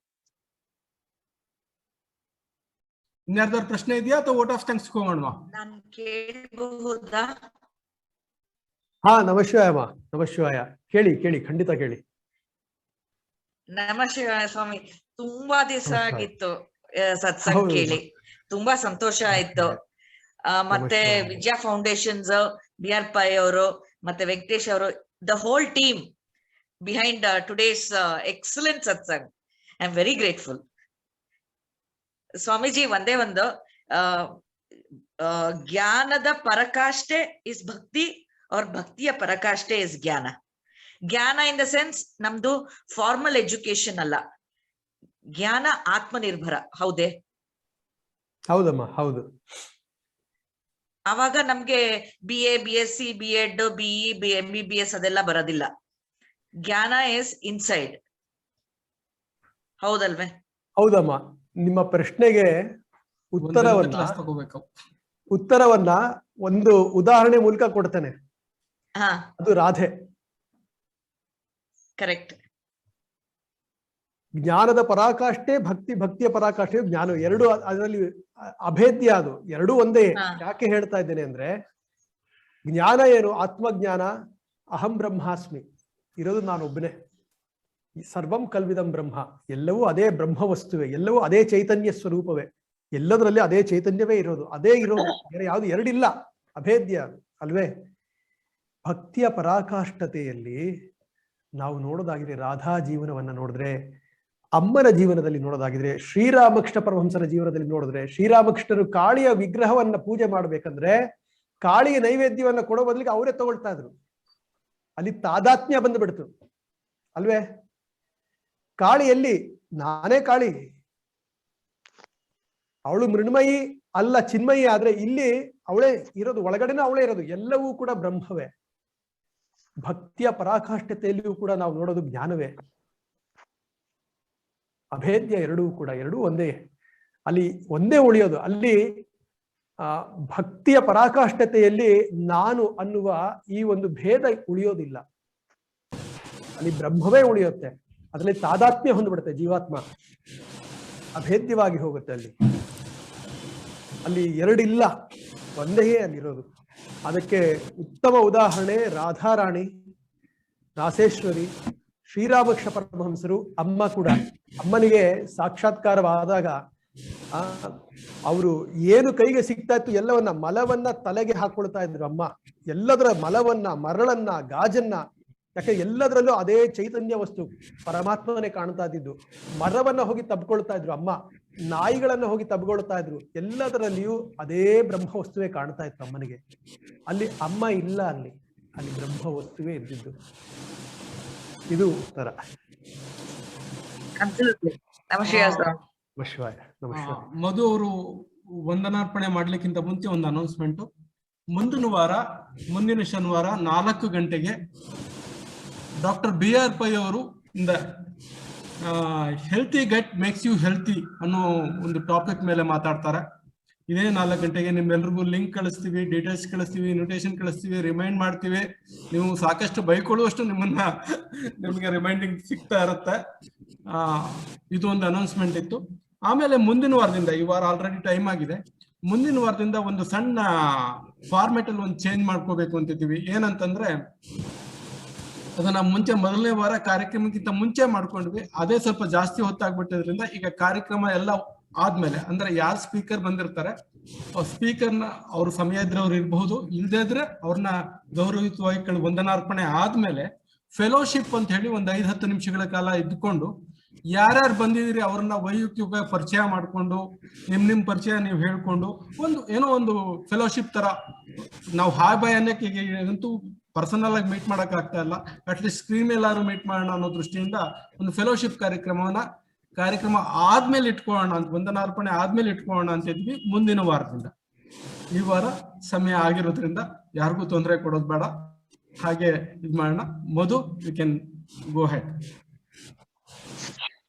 ಇನ್ಯಾರ್ದಾರು ಪ್ರಶ್ನೆ ಇದೆಯಾ ಅಥವಾ ವೋಟ್ ಆಫ್ ಥ್ಯಾಂಕ್ಸ್ ಹೋಗೋಣ? ನಾನು ಕೇಳಬಹುದಾ? ಹಾ, ನಮಃಶಿವಾಯಮ್ಮ. ನಮಃಶಿವಾಯ. ಕೇಳಿ, ಖಂಡಿತ ಕೇಳಿ. ನಮಃಶಿವಾಯ ಸ್ವಾಮಿ. ತುಂಬಾ ದಿವಸ ಆಗಿತ್ತು ಸತ್ಸಂಗ್ ಕೇಳಿ, ತುಂಬಾ ಸಂತೋಷ ಆಯ್ತು. ಮತ್ತೆ ವಿದ್ಯಾ ಫೌಂಡೇಶನ್ಸ್, BR ಪೈ ಅವರು ಮತ್ತೆ ವೆಂಕಟೇಶ್ ಅವರು, the whole team behind today's excellent satsang. I am very grateful. Swamiji, ಒಂದೇ ಒಂದು, ಜ್ಞಾನದ ಪರಾಕಾಷ್ಠೆ ಇಸ್ ಭಕ್ತಿ, और ಭಕ್ತಿಯ ಪರಾಕಾಷ್ಠೆ ಇಸ್ ಜ್ಞಾನ. ಜ್ಞಾನ ಇನ್ ದ ಸೆನ್ಸ್ ನಮ್ದು ಫಾರ್ಮಲ್ ಎಜುಕೇಶನ್ ಅಲ್ಲ, ಜ್ಞಾನ ಆತ್ಮನಿರ್ಭರ, ಹೌದೇ? ಹೌದಮ್ಮ, ಹೌದು. ಆವಾಗ ನಮ್ಗೆ BA, BSc, B.Ed, BE, MBBS ಅದೆಲ್ಲ ಬರೋದಿಲ್ಲ. ಜ್ಞಾನ ಇಸ್ ಇನ್ಸೈಡ್, ಹೌದಲ್ವೇ? ಹೌದಮ್ಮ. ನಿಮ್ಮ ಪ್ರಶ್ನೆಗೆ ಉತ್ತರವನ್ನ ಒಂದು ಉದಾಹರಣೆ ಮೂಲಕ ಕೊಡ್ತೇನೆ. ಹಾ, ಅದು ರಾಧೆ. ಕರೆಕ್ಟ್. ಜ್ಞಾನದ ಪರಾಕಾಷ್ಠೆ ಭಕ್ತಿ, ಭಕ್ತಿಯ ಪರಾಕಾಷ್ಠೆ ಜ್ಞಾನ, ಎರಡು ಅದರಲ್ಲಿ ಅಭೇದ್ಯ. ಅದು ಎರಡೂ ಒಂದೇ. ಯಾಕೆ ಹೇಳ್ತಾ ಇದ್ದೇನೆ ಅಂದ್ರೆ, ಜ್ಞಾನ ಏನು? ಆತ್ಮಜ್ಞಾನ. ಅಹಂ ಬ್ರಹ್ಮಾಸ್ಮಿ, ಇರೋದು ನಾನೊಬ್ಬನೇ. ಸರ್ವಂ ಕಲ್ವಿದಂ ಬ್ರಹ್ಮ, ಎಲ್ಲವೂ ಅದೇ ಬ್ರಹ್ಮ ವಸ್ತುವೆ, ಎಲ್ಲವೂ ಅದೇ ಚೈತನ್ಯ ಸ್ವರೂಪವೇ, ಎಲ್ಲದರಲ್ಲಿ ಅದೇ ಚೈತನ್ಯವೇ ಇರೋದು, ಅದೇ ಇರೋದು, ಬೇರೆ ಯಾವುದು ಎರಡಿಲ್ಲ, ಅಭೇದ್ಯ ಅಲ್ವೇ? ಭಕ್ತಿಯ ಪರಾಕಾಷ್ಠತೆಯಲ್ಲಿ ನಾವು ನೋಡೋದಾಗಿದೆ, ರಾಧಾ ಜೀವನವನ್ನ ನೋಡಿದ್ರೆ, ಅಮ್ಮನ ಜೀವನದಲ್ಲಿ ನೋಡೋದಾಗಿದ್ರೆ, ಶ್ರೀರಾಮಕೃಷ್ಣ ಪರಮಹಂಸರ ಜೀವನದಲ್ಲಿ ನೋಡಿದ್ರೆ, ಶ್ರೀರಾಮಕೃಷ್ಣರು ಕಾಳಿಯ ವಿಗ್ರಹವನ್ನ ಪೂಜೆ ಮಾಡ್ಬೇಕಂದ್ರೆ ಕಾಳಿಯ ನೈವೇದ್ಯವನ್ನ ಕೊಡೋ ಬದಲಿಗೆ ಅವರೇ ತಗೊಳ್ತಾ ಇದ್ರು. ಅಲ್ಲಿ ತಾದಾತ್ಮ್ಯ ಬಂದುಬಿಡ್ತು ಅಲ್ವೇ? ಕಾಳಿಯಲ್ಲಿ ನಾನೇ ಕಾಳಿ, ಅವಳು ಮೃಣ್ಮಯಿ ಅಲ್ಲ ಚಿನ್ಮಯಿ, ಆದ್ರೆ ಇಲ್ಲಿ ಅವಳೇ ಇರೋದು, ಒಳಗಡೆನೂ ಅವಳೇ ಇರೋದು, ಎಲ್ಲವೂ ಕೂಡ ಬ್ರಹ್ಮವೇ. ಭಕ್ತಿಯ ಪರಾಕಾಷ್ಠತೆಯಲ್ಲಿಯೂ ಕೂಡ ನಾವು ನೋಡೋದು ಜ್ಞಾನವೇ, ಅಭೇದ್ಯ. ಎರಡೂ ಒಂದೇ, ಅಲ್ಲಿ ಒಂದೇ ಉಳಿಯೋದು. ಅಲ್ಲಿ ಭಕ್ತಿಯ ಪರಾಕಾಷ್ಠತೆಯಲ್ಲಿ ನಾನು ಅನ್ನುವ ಈ ಒಂದು ಭೇದ ಉಳಿಯೋದಿಲ್ಲ, ಅಲ್ಲಿ ಬ್ರಹ್ಮವೇ ಉಳಿಯುತ್ತೆ. ಅದರಲ್ಲಿ ತಾದಾತ್ಮ್ಯ ಹೊಂದ್ಬಿಡುತ್ತೆ ಜೀವಾತ್ಮ, ಅಭೇದ್ಯವಾಗಿ ಹೋಗುತ್ತೆ. ಅಲ್ಲಿ ಎರಡಿಲ್ಲ, ಒಂದೇ ಅಲ್ಲಿರೋದು. ಅದಕ್ಕೆ ಉತ್ತಮ ಉದಾಹರಣೆ ರಾಧಾರಾಣಿ, ರಾಸೇಶ್ವರಿ, ಶ್ರೀರಾಮಕೃಷ್ಣ ಪರಮಹಂಸರು. ಅಮ್ಮ ಕೂಡ, ಅಮ್ಮನಿಗೆ ಸಾಕ್ಷಾತ್ಕಾರವಾದಾಗ ಅವರು ಏನು ಕೈಗೆ ಸಿಗ್ತಾ ಇತ್ತು ಎಲ್ಲವನ್ನ, ಮಲವನ್ನ ತಲೆಗೆ ಹಾಕೊಳ್ತಾ ಇದ್ರು ಅಮ್ಮ. ಎಲ್ಲದರ ಮಲವನ್ನ, ಮರಳನ್ನ, ಗಾಜನ್ನ, ಯಾಕೆ ಎಲ್ಲದರಲ್ಲೂ ಅದೇ ಚೈತನ್ಯ ವಸ್ತು ಪರಮಾತ್ಮನೇ ಕಾಣ್ತಾ ಇದ್ದಿದ್ದು. ಮರವನ್ನ ಹೋಗಿ ತಬ್ಕೊಳ್ತಾ ಇದ್ರು ಅಮ್ಮ, ನಾಯಿಗಳನ್ನ ಹೋಗಿ ತಬ್ಕೊಳ್ತಾ ಇದ್ರು, ಎಲ್ಲದರಲ್ಲಿಯೂ ಅದೇ ಬ್ರಹ್ಮ ವಸ್ತುವೇ ಕಾಣ್ತಾ ಇತ್ತು ಅಮ್ಮನಿಗೆ. ಅಲ್ಲಿ ಅಮ್ಮ ಇಲ್ಲ, ಅಲ್ಲಿ ಬ್ರಹ್ಮ ವಸ್ತುವೇ ಇದ್ದಿದ್ದು. ಇದು ಉತ್ತರ. ನಮಸ್ಕಾರ. ಮಧು ಅವರು ವಂದನಾರ್ಪಣೆ ಮಾಡ್ಲಿಕ್ಕಿಂತ ಮುಂಚೆ ಒಂದು ಅನೌನ್ಸ್ಮೆಂಟ್. ಮುಂದಿನ ಶನಿವಾರ 4 ಗಂಟೆಗೆ ಡಾಕ್ಟರ್ BR ಪೈ ಅವರು healthy gut makes you healthy ಅನ್ನೋ ಒಂದು ಟಾಪಿಕ್ ಮೇಲೆ ಮಾತಾಡ್ತಾರೆ. ಇದೇ 4 ಗಂಟೆಗೆ. ನಿಮ್ಮೆಲ್ರಿಗೂ ಲಿಂಕ್ ಕಳಿಸ್ತೀವಿ, ಡೀಟೇಲ್ಸ್ ಕಳಿಸ್ತೀವಿ, ಇನ್ವಿಟೇಷನ್ ಕಳಿಸ್ತೀವಿ, ರಿಮೈಂಡ್ ಮಾಡ್ತೀವಿ. ನೀವು ಸಾಕಷ್ಟು ಬೈಕೊಳ್ಳುವಷ್ಟು ನಿಮಗೆ ರಿಮೈಂಡಿಂಗ್ ಸಿಗ್ತಾ ಇರುತ್ತೆ. ಇದು ಒಂದು ಅನೌನ್ಸ್ಮೆಂಟ್ ಇತ್ತು. ಆಮೇಲೆ ಮುಂದಿನ ವಾರದಿಂದ, ಈ ವಾರ ಆಲ್ರೆಡಿ ಟೈಮ್ ಆಗಿದೆ, ಮುಂದಿನ ವಾರದಿಂದ ಒಂದು ಸಣ್ಣ ಫಾರ್ಮೆಟ್ ಅಲ್ಲಿ ಒಂದು ಚೇಂಜ್ ಮಾಡ್ಕೋಬೇಕು ಅಂತಿದ್ದೀವಿ. ಏನಂತಂದ್ರೆ, ಅದನ್ನ ಮೊದಲನೇ ವಾರ ಕಾರ್ಯಕ್ರಮಕ್ಕಿಂತ ಮುಂಚೆ ಮಾಡ್ಕೊಂಡ್ವಿ. ಅದೇ ಸ್ವಲ್ಪ ಜಾಸ್ತಿ ಹೊತ್ತಾಗ್ಬಿಟ್ಟಿದ್ರಿಂದ ಈಗ ಕಾರ್ಯಕ್ರಮ ಎಲ್ಲ ಆದ್ಮೇಲೆ, ಅಂದ್ರೆ ಯಾರು ಸ್ಪೀಕರ್ ಬಂದಿರ್ತಾರೆ ಸ್ಪೀಕರ್ನ ಅವ್ರ ಸಮಯ ಇದ್ರೆ ಅವ್ರು ಇರಬಹುದು, ಇಲ್ಲದೇ ಇದ್ರೆ ಅವ್ರನ್ನ ಗೌರವಯುತವಾಗಿ ವಂದನಾರ್ಪಣೆ ಆದ್ಮೇಲೆ ಫೆಲೋಶಿಪ್ ಅಂತ ಹೇಳಿ ಒಂದು 5-10 ನಿಮಿಷಗಳ ಕಾಲ ಇದ್ಕೊಂಡು ಯಾರ್ಯಾರು ಬಂದಿದ್ದೀರಿ ಅವ್ರನ್ನ ವೈಯಕ್ತಿಕ ಪರಿಚಯ ಮಾಡ್ಕೊಂಡು, ನಿಮ್ ಪರಿಚಯ ನೀವು ಹೇಳ್ಕೊಂಡು, ಒಂದು ಫೆಲೋಶಿಪ್ ತರ, ನಾವು ಹಾಯ್ ಬಾಯ್ ಅನ್ನಕ್ಕೆ ಅಂತೂ ಪರ್ಸನಲ್ ಆಗಿ ಮೀಟ್ ಮಾಡಕ್ ಆಗ್ತಾ ಇಲ್ಲ, ಅಟ್ಲೀಸ್ಟ್ ಸ್ಕ್ರೀನ್ ಎಲ್ಲಾರು ಮೀಟ್ ಮಾಡೋಣ ಅನ್ನೋ ದೃಷ್ಟಿಯಿಂದ ಒಂದು ಫೆಲೋಶಿಪ್ ಕಾರ್ಯಕ್ರಮ ಆದ್ಮೇಲೆ ಇಟ್ಕೊಳ್ಳೋಣ ಅಂತ, ವಂದನಾರ್ಪಣೆ ಆದ್ಮೇಲೆ ಇಟ್ಕೊಳ್ಳೋಣ ಅಂತ ಇದ್ವಿ. ಮುಂದಿನ ವಾರದಿಂದ, ಈ ವಾರ ಸಮಯ ಆಗಿರೋದ್ರಿಂದ ಯಾರಿಗೂ ತೊಂದರೆ ಕೊಡೋದು ಬೇಡ, ಹಾಗೆ ಇದ್ ಮಾಡೋಣ. Madhu, you can go head.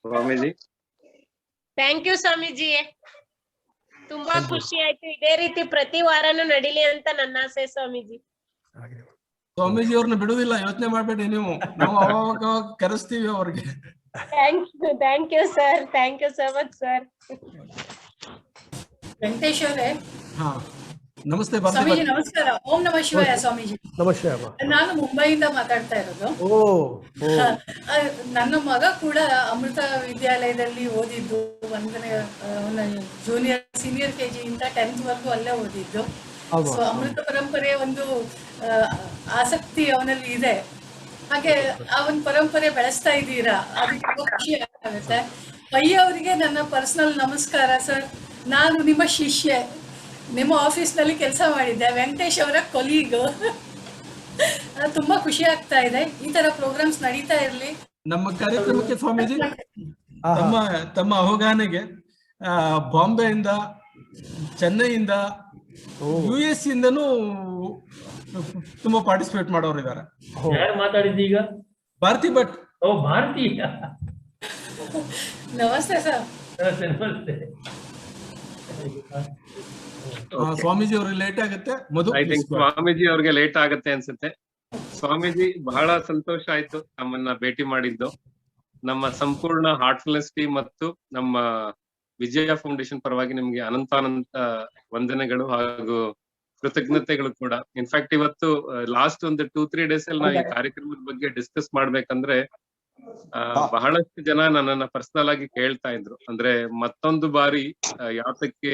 Swamiji, thank you Swamiji. ತುಂಬಾ ಖುಷಿ ಆಯ್ತು. ಇದೇ ರೀತಿ ಪ್ರತಿ ವಾರನೂ ನಡೀಲಿ ಅಂತ ನನ್ನ ಆಸೆ ಸ್ವಾಮೀಜಿ. ಸ್ವಾಮೀಜಿ ಅವ್ರನ್ನ ಬಿಡುದಿಲ್ಲ, ಯೋಚನೆ ಮಾಡ್ಬೇಡಿ ನೀವು, ನಾವು ಅವಾಗ ಕರೆಸ್ತೀವಿ ಅವ್ರಿಗೆ. Thank you sir, thank you so much sir. Venkatesh ಅವರೇ. ಹಾ, ನಮಸ್ತೆ ಸ್ವಾಮೀಜಿ. ನಮಸ್ಕಾರ. ಓಂ ನಮಃ ಶಿವಾಯ ಸ್ವಾಮೀಜಿ. ನಮಸ್ತೆ. ನಾನು ಮುಂಬೈಯಿಂದ ಮಾತಾಡ್ತಾ ಇರೋದು. ನನ್ನ ಮಗ ಕೂಡ ಅಮೃತ ವಿದ್ಯಾಲಯದಲ್ಲಿ ಓದಿದ್ದು, ಸೀನಿಯರ್ KG ಇಂದ 10th ವರೆಗೂ ಅಲ್ಲೇ ಓದಿದ್ದು. ಸೊ ಅಮೃತ ಪರಂಪರೆ ಒಂದು ಆಸಕ್ತಿ ಅವನಲ್ಲಿ ಇದೆ. ಹಾಗೆ ಆ ಒಂದು ಪರಂಪರೆ ಬೆಳೆಸ್ತಾ ಇದ್ದೀರಾ, ಅದು ತುಂಬಾ ಖುಷಿ ಆಗುತ್ತೆ. ಪೈ ಅವರಿಗೆ ನನ್ನ ಪರ್ಸನಲ್ ನಮಸ್ಕಾರ ಸರ್. ನಾನು ನಿಮ್ಮ ಶಿಷ್ಯೆ, ನಿಮ್ಮ ಆಫೀಸ್ ನಲ್ಲಿ ಕೆಲಸ ಮಾಡಿದ್ದೆ, ವೆಂಕಟೇಶ್ ಅವರ ಕೊಲೀಗ್. ತುಂಬಾ ಖುಷಿ ಆಗ್ತಾ ಇದೆ. ಈ ತರ ಪ್ರೋಗ್ರಾಮ್ಸ್ ನಡೀತಾ ಇರ್ಲಿ ನಮ್ಮ ಕಾರ್ಯಕ್ರಮಕ್ಕೆ. ಸ್ವಾಮೀಜಿ ತಮ್ಮ ತಮ್ಮ ಅವಗಾಹನೆಗೆ ಬಾಂಬೆಯಿಂದ, ಚೆನ್ನೈಯಿಂದ, US ಇಂದನೂ ತುಂಬಾ ಪಾರ್ಟಿಸಿಪೇಟ್ ಮಾಡೋರು ಇದ್ದಾರೆ. ಯಾರು ಮಾತಾಡಿದ್ದೀಗ? ಭಾರತಿ ಭಟ್. ಓ, ಭಾರತಿ. ನಮಸ್ತೆ ಸರ್. ನಮಸ್ತೆ ನಮಸ್ತೆ. ಸ್ವಾಮೀಜಿ ಅವ್ರಿಗೆ ಲೇಟ್ ಆಗುತ್ತೆ. ಐ ಥಿಂಕ್ ಸ್ವಾಮೀಜಿ ಅವ್ರಿಗೆ ಲೇಟ್ ಆಗುತ್ತೆ ಅನ್ಸುತ್ತೆ. ಸ್ವಾಮೀಜಿ, ಬಹಳ ಸಂತೋಷ ಆಯ್ತು ನಮ್ಮನ್ನ ಭೇಟಿ ಮಾಡಿದ್ದು. ನಮ್ಮ ಸಂಪೂರ್ಣ ಹಾರ್ಟ್ಫುಲ್ನೆಸ್ ಟೀಮ್ ಮತ್ತು ನಮ್ಮ ವಿಜಯ ಫೌಂಡೇಶನ್ ಪರವಾಗಿ ನಿಮ್ಗೆ ಅನಂತಾನಂತ ವಂದನೆಗಳು ಹಾಗೂ ಕೃತಜ್ಞತೆಗಳು ಕೂಡ. ಇನ್ಫ್ಯಾಕ್ಟ್ ಇವತ್ತು ಲಾಸ್ಟ್ ಒಂದು 2-3 ಡೇಸ್ ಅಲ್ಲಿ ನಾವು ಈ ಕಾರ್ಯಕ್ರಮದ ಬಗ್ಗೆ ಡಿಸ್ಕಸ್ ಮಾಡ್ಬೇಕಂದ್ರೆ ಬಹಳಷ್ಟು ಜನ ನನ್ನನ್ನ ಪರ್ಸನಲ್ ಆಗಿ ಕೇಳ್ತಾ ಇದ್ರು, ಅಂದ್ರೆ ಮತ್ತೊಂದು ಬಾರಿ ಯಾತಕ್ಕೆ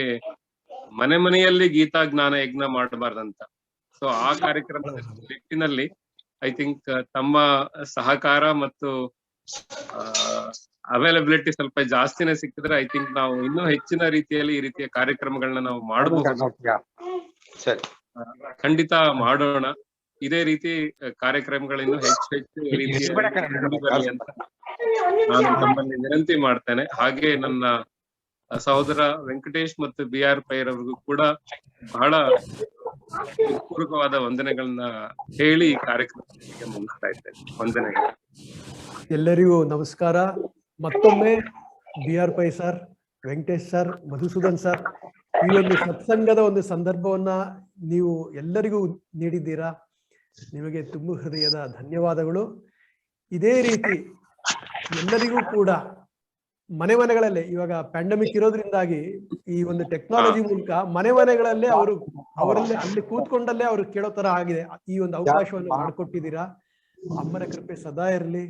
ಮನೆ ಮನೆಯಲ್ಲಿ ಗೀತಾ ಜ್ಞಾನ ಯಜ್ಞ ಮಾಡಬಾರ್ದಂತ. ಸೊ ಆ ಕಾರ್ಯಕ್ರಮದ ನಿಟ್ಟಿನಲ್ಲಿ ಐ ಥಿಂಕ್ ತಮ್ಮ ಸಹಕಾರ ಮತ್ತು ಅವೈಲಬಿಲಿಟಿ ಸ್ವಲ್ಪ ಜಾಸ್ತಿನೇ ಸಿಕ್ಕಿದ್ರೆ ಐ ಥಿಂಕ್ ನಾವು ಇನ್ನೂ ಹೆಚ್ಚಿನ ರೀತಿಯಲ್ಲಿ ಈ ರೀತಿಯ ಕಾರ್ಯಕ್ರಮಗಳನ್ನ ನಾವು ಮಾಡಬಹುದು. ಖಂಡಿತ ಮಾಡೋಣ. ಇದೇ ರೀತಿ ಕಾರ್ಯಕ್ರಮಗಳಿನ್ನು ಹೆಚ್ಚು ರೀತಿಯ ಅಂತ ನಾನು ತಮ್ಮಲ್ಲಿ ವಿನಂತಿ ಮಾಡ್ತೇನೆ. ಹಾಗೆ ನನ್ನ ಸಹೋದರ ವೆಂಕಟೇಶ್ ಮತ್ತು BR ಪೈರವ್ರಿಗೂ ಕೂಡ ಬಹಳ ಪೂರ್ವಕವಾದ ವಂದನೆಗಳನ್ನ ಹೇಳಿ ಈ ಕಾರ್ಯಕ್ರಮಕ್ಕೆ ಮುಗಿಸ್ತಾ ಇದ್ದೇನೆ. ವಂದನೆಗಳು. ಎಲ್ಲರಿಗೂ ನಮಸ್ಕಾರ. ಮತ್ತೊಮ್ಮೆ BR Pai sir, Venkatesh sir, Madhusudan sir, ಈ ಒಂದು ಸತ್ಸಂಗದ ಒಂದು ಸಂದರ್ಭವನ್ನ ನೀವು ಎಲ್ಲರಿಗೂ ನೀಡಿದ್ದೀರಾ. ನಿಮಗೆ ತುಂಬ ಹೃದಯದ ಧನ್ಯವಾದಗಳು. ಇದೇ ರೀತಿ ಎಲ್ಲರಿಗೂ ಕೂಡ ಮನೆ ಮನೆಗಳಲ್ಲೇ, ಇವಾಗ ಪ್ಯಾಂಡಮಿಕ್ ಇರೋದ್ರಿಂದಾಗಿ ಈ ಒಂದು ಟೆಕ್ನಾಲಜಿ ಮೂಲಕ ಮನೆ ಮನೆಗಳಲ್ಲೇ ಅವರಲ್ಲಿ ಅಲ್ಲಿ ಕೂತ್ಕೊಂಡಲ್ಲೇ ಅವ್ರು ಕೇಳೋ ತರ ಆಗಿದೆ. ಈ ಒಂದು ಅವಕಾಶವನ್ನು ಮಾಡಿಕೊಟ್ಟಿದ್ದೀರಾ. ಅಮ್ಮನ ಕೃಪೆ ಸದಾ ಇರಲಿ.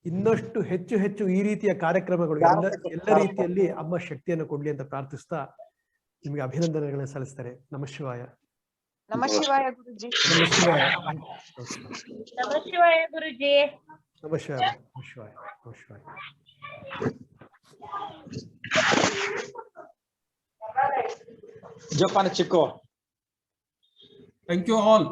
ಇನ್ನಷ್ಟು ಹೆಚ್ಚು ಹೆಚ್ಚು ಈ ರೀತಿಯ ಕಾರ್ಯಕ್ರಮಗಳು ಎಲ್ಲ ರೀತಿಯಲ್ಲಿ ಅಮ್ಮ ಶಕ್ತಿಯನ್ನು ಕೊಡ್ಲಿ ಅಂತ ಪ್ರಾರ್ಥಿಸ್ತಾ ನಿಮಗೆ ಅಭಿನಂದನೆಗಳನ್ನ ಸಲ್ಲಿಸ್ತಾರೆ. ನಮಃ ಶಿವಾಯ. ನಮಃ ಶಿವಾಯ ಗುರುಜಿ. ನಮಃ ಶಿವಾಯ. ನಮಃ ಶಿವಾಯ ಗುರುಜಿ. ನಮಃ ಶಿವಾಯ. ನಮಃ ಶಿವಾಯ. ನಮಃ ಶಿವಾಯ. ಜೋಪಾನ ಚಿಕ್ಕು. Thank you all.